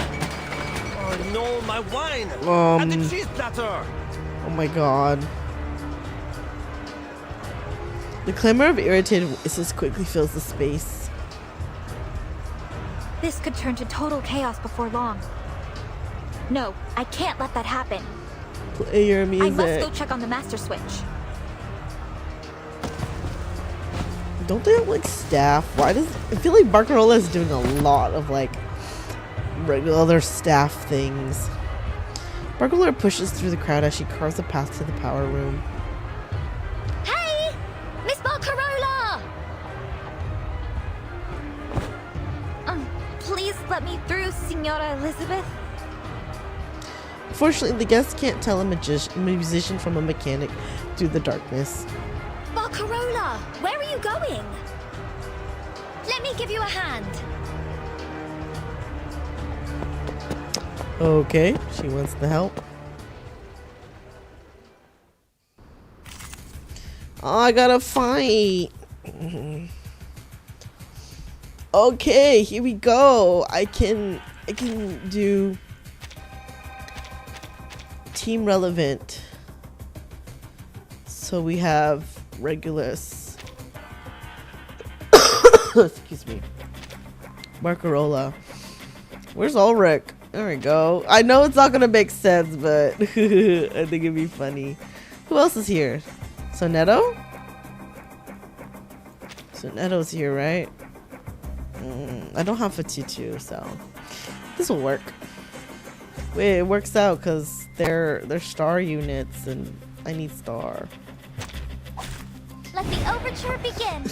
Oh no, my wine! And the cheese platter! Oh my god. The clamor of irritated voices quickly fills the space. This could turn to total chaos before long. No, I can't let that happen. Play your music. I must go check on the master switch. Don't they have like staff? Why does I feel like Barcarola is doing a lot of like regular other staff things? Barcarola pushes through the crowd as she carves a path to the power room. Hey! Miss Barcarola! Please let me through, Signora Elizabeth. Fortunately, the guests can't tell a musician from a mechanic through the darkness. Barcarola, where are you going? Let me give you a hand. Okay, she wants the help. Oh, I gotta fight. Okay, here we go. I can do team relevant. So we have Regulus. Excuse me. Barcarola. Where's Ulrich? There we go. I know it's not gonna make sense, but I think it'd be funny. Who else is here? Sonetto? Sonetto's here, right? I don't have a tutu, so this will work. Wait, it works out because they're star units, and I need star. Let the overture begin.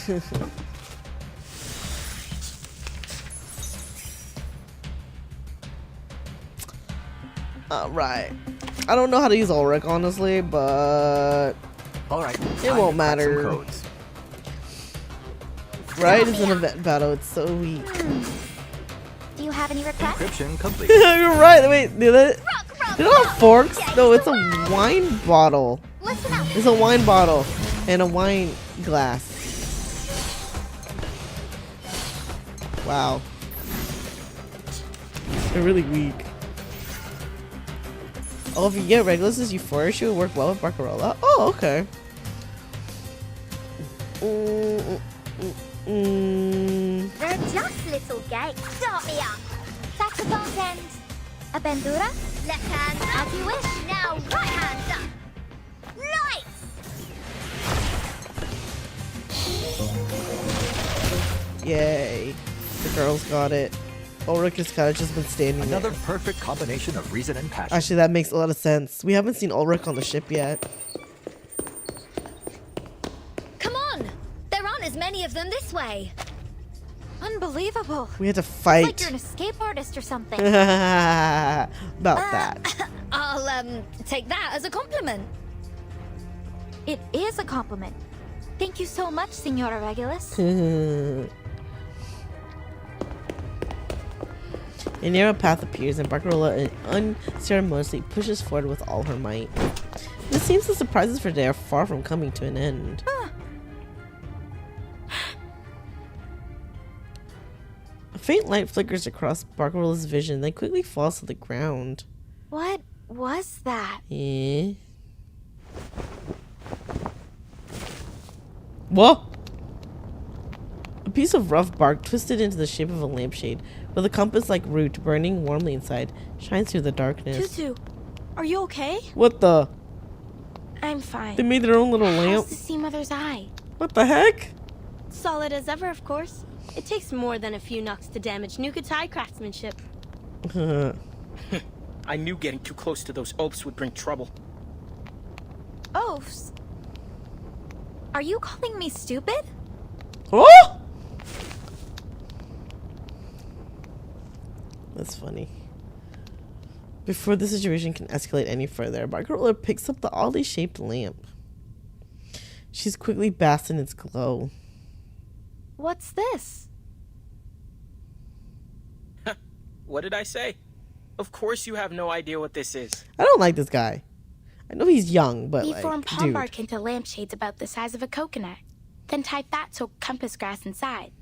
Right. I don't know how to use Ulrich, honestly, but alright, it won't matter. Right? It's an event battle. It's so weak. Do you have any requests? Encryption complete. You're right. Wait, they don't have forks? No, it's a wine bottle. It's a wine bottle and a wine glass. Wow. They're really weak. Oh, if you get Regulus's Euphoria, she would work well with Barcarola. Oh, okay. They're just little gates. Start me up. Saxophone's end. A bendura. Left hand as you wish. Now right hand up. Lights. Yay. The girls got it. Ulrich has kind of just been standing Another there. perfect combination of reason and passion. Actually, that makes a lot of sense. We haven't seen Ulrich on the ship yet. Come on! There aren't as many of them this way. Unbelievable. We had to It's fight. like you're an escape artist or something. About that. I'll, take that as a compliment. It is a compliment. Thank you so much, Senora Regulus. A narrow path appears and Barcarola unceremoniously pushes forward with all her might. It seems the surprises for today are far from coming to an end. A faint light flickers across Barcarola's vision, then quickly falls to the ground. What was that? Eh? What? A piece of rough bark twisted into the shape of a lampshade, with a compass-like root burning warmly inside, shines through the darkness. Tutu, are you okay? What the? I'm fine. They made their own little lamp. How's the Sea Mother's eye? What the heck? Solid as ever, of course. It takes more than a few knocks to damage Nukatai craftsmanship. I knew getting too close to those oafs would bring trouble. Oafs? Are you calling me stupid? Oh! That's funny. Before the situation can escalate any further, Barcarola picks up the oddly shaped lamp. She's quickly basked in its glow. What's this? What did I say? Of course you have no idea what this is. I don't like this guy. I know he's young, but We like, form palm dude. bark into lampshades about the size of a coconut, then tie fat-soaked compass grass inside.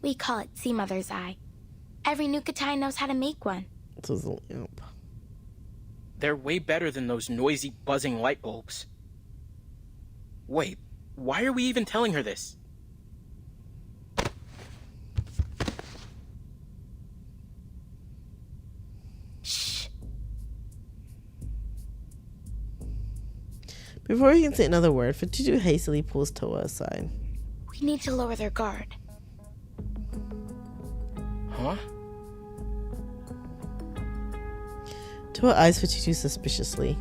We call it Sea Mother's Eye. Every Nukatai knows how to make one. This is a lamp. They're way better than those noisy, buzzing light bulbs. Wait, why are we even telling her this? Before he can say another word, Fatutu hastily pulls Toa aside. We need to lower their guard. Huh? Toa eyes Fatutu suspiciously.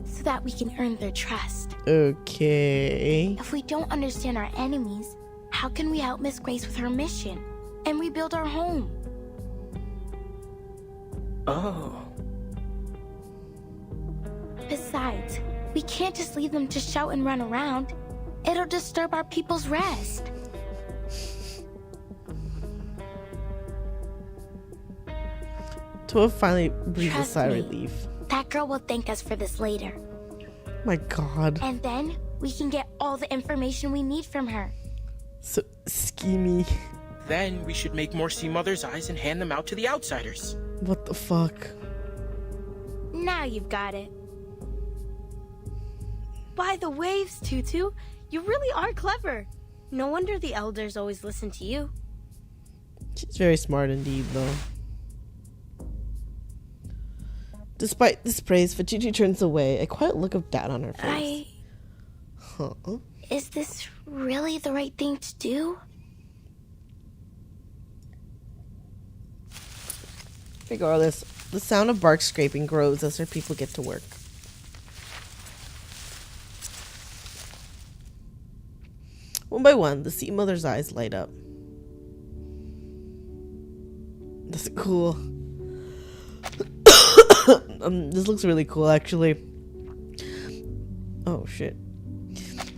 So that we can earn their trust. Okay. If we don't understand our enemies, how can we help Miss Grace with her mission and rebuild our home? Oh. Besides, we can't just leave them to shout and run around. It'll disturb our people's rest. Toa finally breathes a Trust sigh of me. relief. That girl will thank us for this later. My god. And then we can get all the information we need from her. So schemy. Then we should make more Sea Mother's Eyes and hand them out to the outsiders. What the fuck? Now you've got it. By the waves, Tutu. You really are clever. No wonder the elders always listen to you. She's very smart indeed, though. Despite this praise, Fatutu turns away, a quiet look of doubt on her face. Huh? Is this really the right thing to do? Regardless, the sound of bark scraping grows as her people get to work. One by one, the Sea Mother's eyes light up. That's cool. This looks really cool, actually. Oh, shit.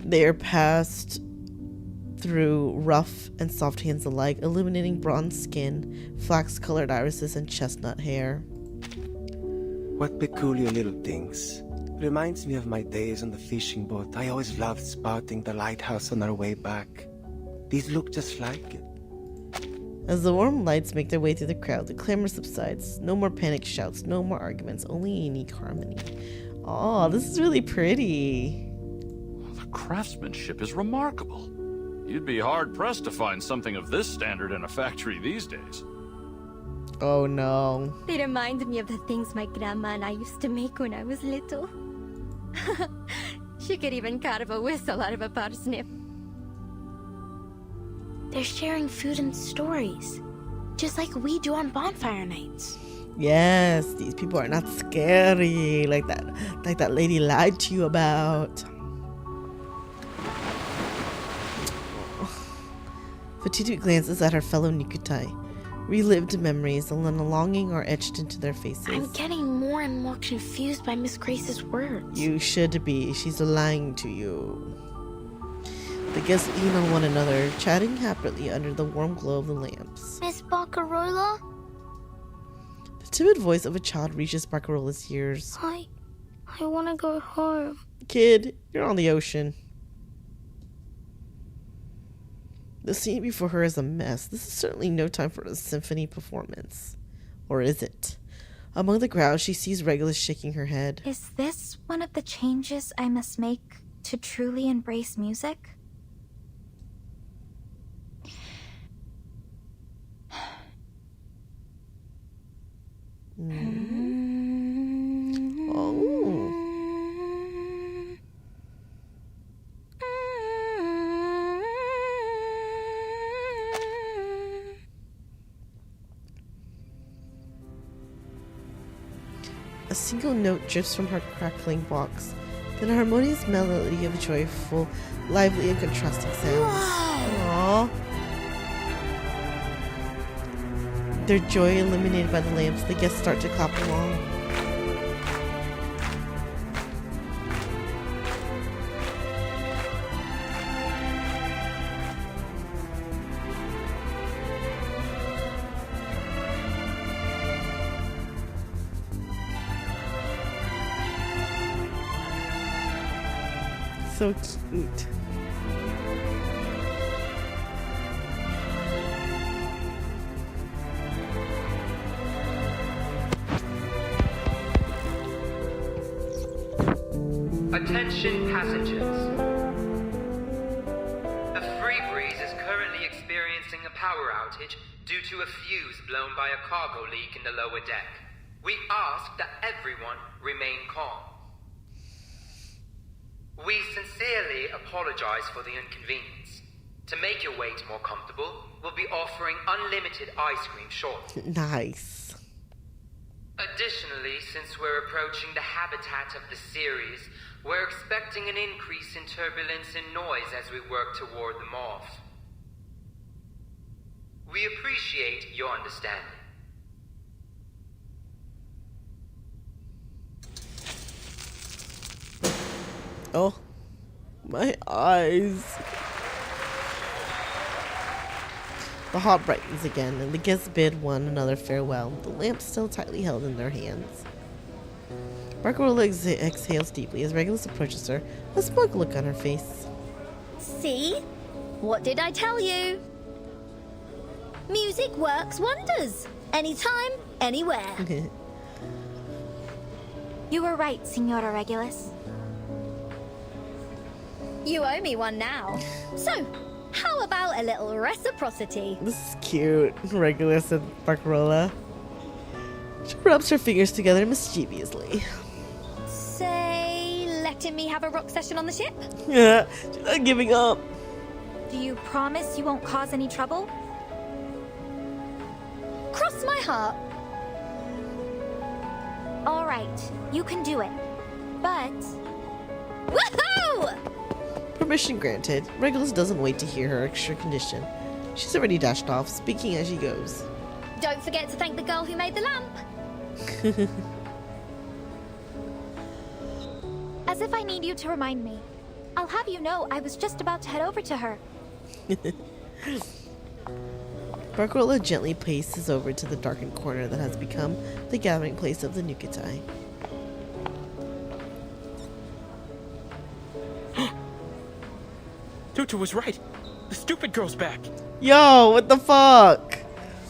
They are passed through rough and soft hands alike, illuminating bronze skin, flax-colored irises, and chestnut hair. What peculiar little things. Reminds me of my days on the fishing boat. I always loved spotting the lighthouse on our way back. These look just like it. As the warm lights make their way through the crowd, the clamor subsides. No more panic shouts, no more arguments, only unique harmony. Oh, this is really pretty. The craftsmanship is remarkable. You'd be hard-pressed to find something of this standard in a factory these days. Oh no. They remind me of the things my grandma and I used to make when I was little. She could even carve a whistle out of a parsnip. They're sharing food and stories, just like we do on bonfire nights. Yes, these people are not scary like that lady lied to you about. Fatitu glances at her fellow Nikutai. Relived memories and the longing are etched into their faces. I'm getting more and more confused by Miss Grace's words. You should be. She's lying to you. The guests lean on one another, chatting happily under the warm glow of the lamps. Miss Barcarola? The timid voice of a child reaches Barcarola's ears. I want to go home. Kid, you're on the ocean. The scene before her is a mess. This is certainly no time for a symphony performance. Or is it? Among the crowd, she sees Regulus shaking her head. Is this one of the changes I must make to truly embrace music? Oh. A single note drifts from her crackling box, then a harmonious melody of joyful, lively, and contrasting sounds. Aww. Their joy illuminated by the lamps, the guests start to clap along. So cute. Attention passengers. The Free Breeze is currently experiencing a power outage due to a fuse blown by a cargo leak in the lower deck. We ask that everyone remain calm. We sincerely apologize for the inconvenience. To make your wait more comfortable, we'll be offering unlimited ice cream shortly. Nice. Additionally, since we're approaching the habitat of the series, we're expecting an increase in turbulence and noise as we work to ward them off. We appreciate your understanding. Oh, my eyes. The heart brightens again, and the guests bid one another farewell, the lamps still tightly held in their hands. Barcarola exhales deeply as Regulus approaches her, a smug look on her face. See? What did I tell you? Music works wonders. Anytime, anywhere. You were right, Signora Regulus. You owe me one now. So, how about a little reciprocity? This is cute, Regulus and Barcarola. She rubs her fingers together mischievously. Say, letting me have a rock session on the ship? Yeah, she's not giving up. Do you promise you won't cause any trouble? Cross my heart. All right, you can do it. But... Woohoo! Permission granted. Regulus doesn't wait to hear her extra condition. She's already dashed off, speaking as she goes. Don't forget to thank the girl who made the lamp. As if I need you to remind me. I'll have you know I was just about to head over to her. Barcarola gently paces over to the darkened corner that has become the gathering place of the Nukitai. Tutu was right. The stupid girl's back. Yo, what the fuck?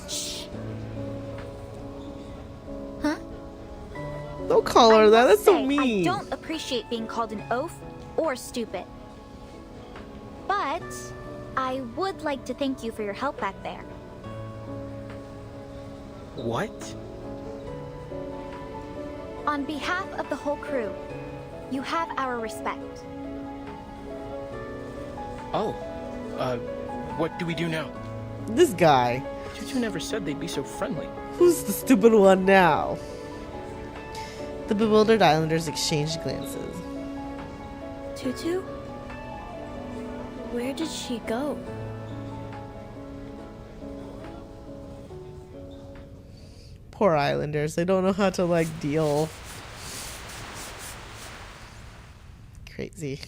Shh. Don't call her that. That's so mean. I don't appreciate being called an oaf or stupid. But I would like to thank you for your help back there. What? On behalf of the whole crew, you have our respect. Oh, What do we do now? This guy. Tutu never said they'd be so friendly. Who's the stupid one now? The bewildered islanders exchanged glances. Tutu? Where did she go? Poor islanders. They don't know how to, like, deal. Crazy.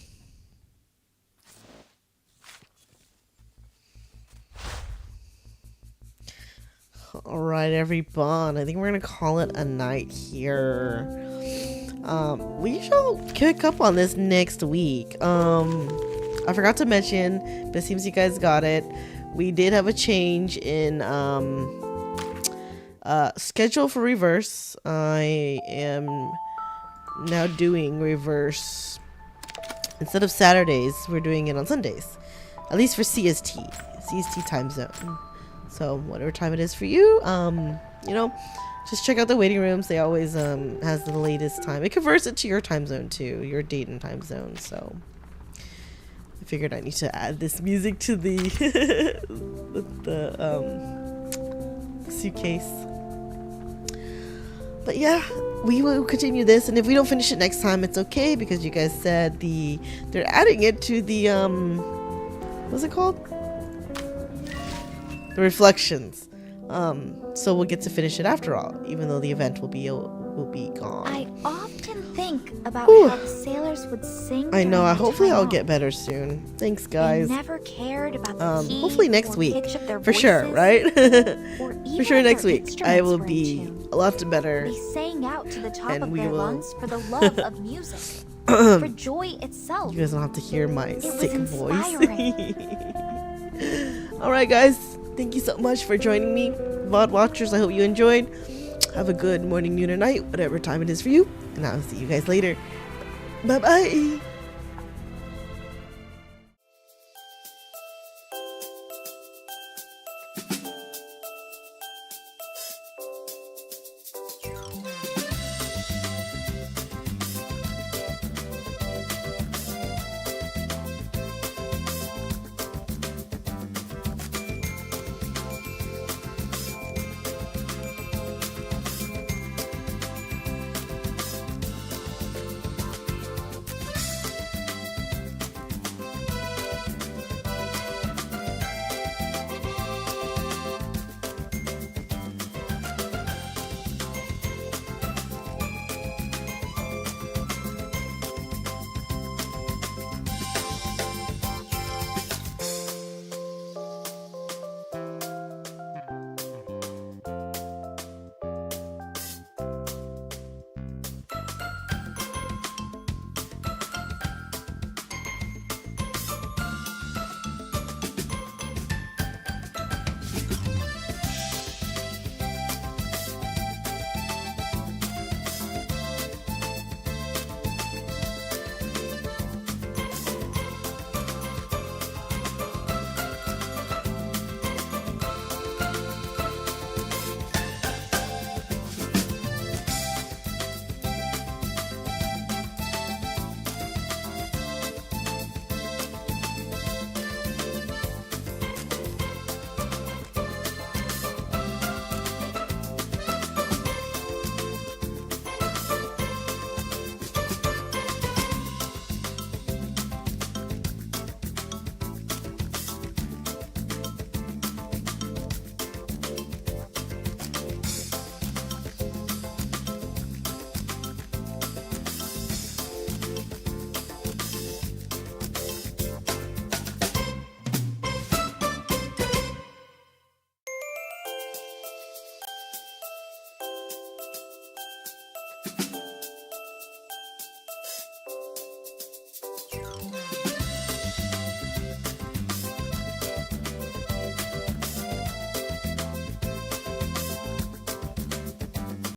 Alright, everyone. I think we're gonna call it a night here. We shall pick up on this next week. I forgot to mention, but it seems you guys got it. We did have a change in schedule for reverse. I am now doing reverse. Instead of Saturdays, we're doing it on Sundays. At least for CST time zone. So whatever time it is for you, you know, just check out the waiting rooms. They always has the latest time. It converts it to your time zone too, your date and time zone. So I figured I need to add this music to the suitcase. But yeah, we will continue this, and if we don't finish it next time, it's okay, because you guys said they're adding it to the what's it called? The reflections. So we'll get to finish it after all, even though the event will be gone. I often think about Whew. how the sailors would sing. I know. during Hopefully time I'll off. get better soon. Thanks, guys. They never cared about the key Hopefully next or week, pitch of their for sure, voices, right? or For even sure, if next their week I instruments will were in be tune. a lot better. They sang out to the top And of we their will- lungs for the love of music, for joy itself. You guys don't have to hear my It was sick voice. inspiring. Alright, guys. Thank you so much for joining me. VOD watchers, I hope you enjoyed. Have a good morning, noon, or night, whatever time it is for you. And I'll see you guys later. Bye-bye.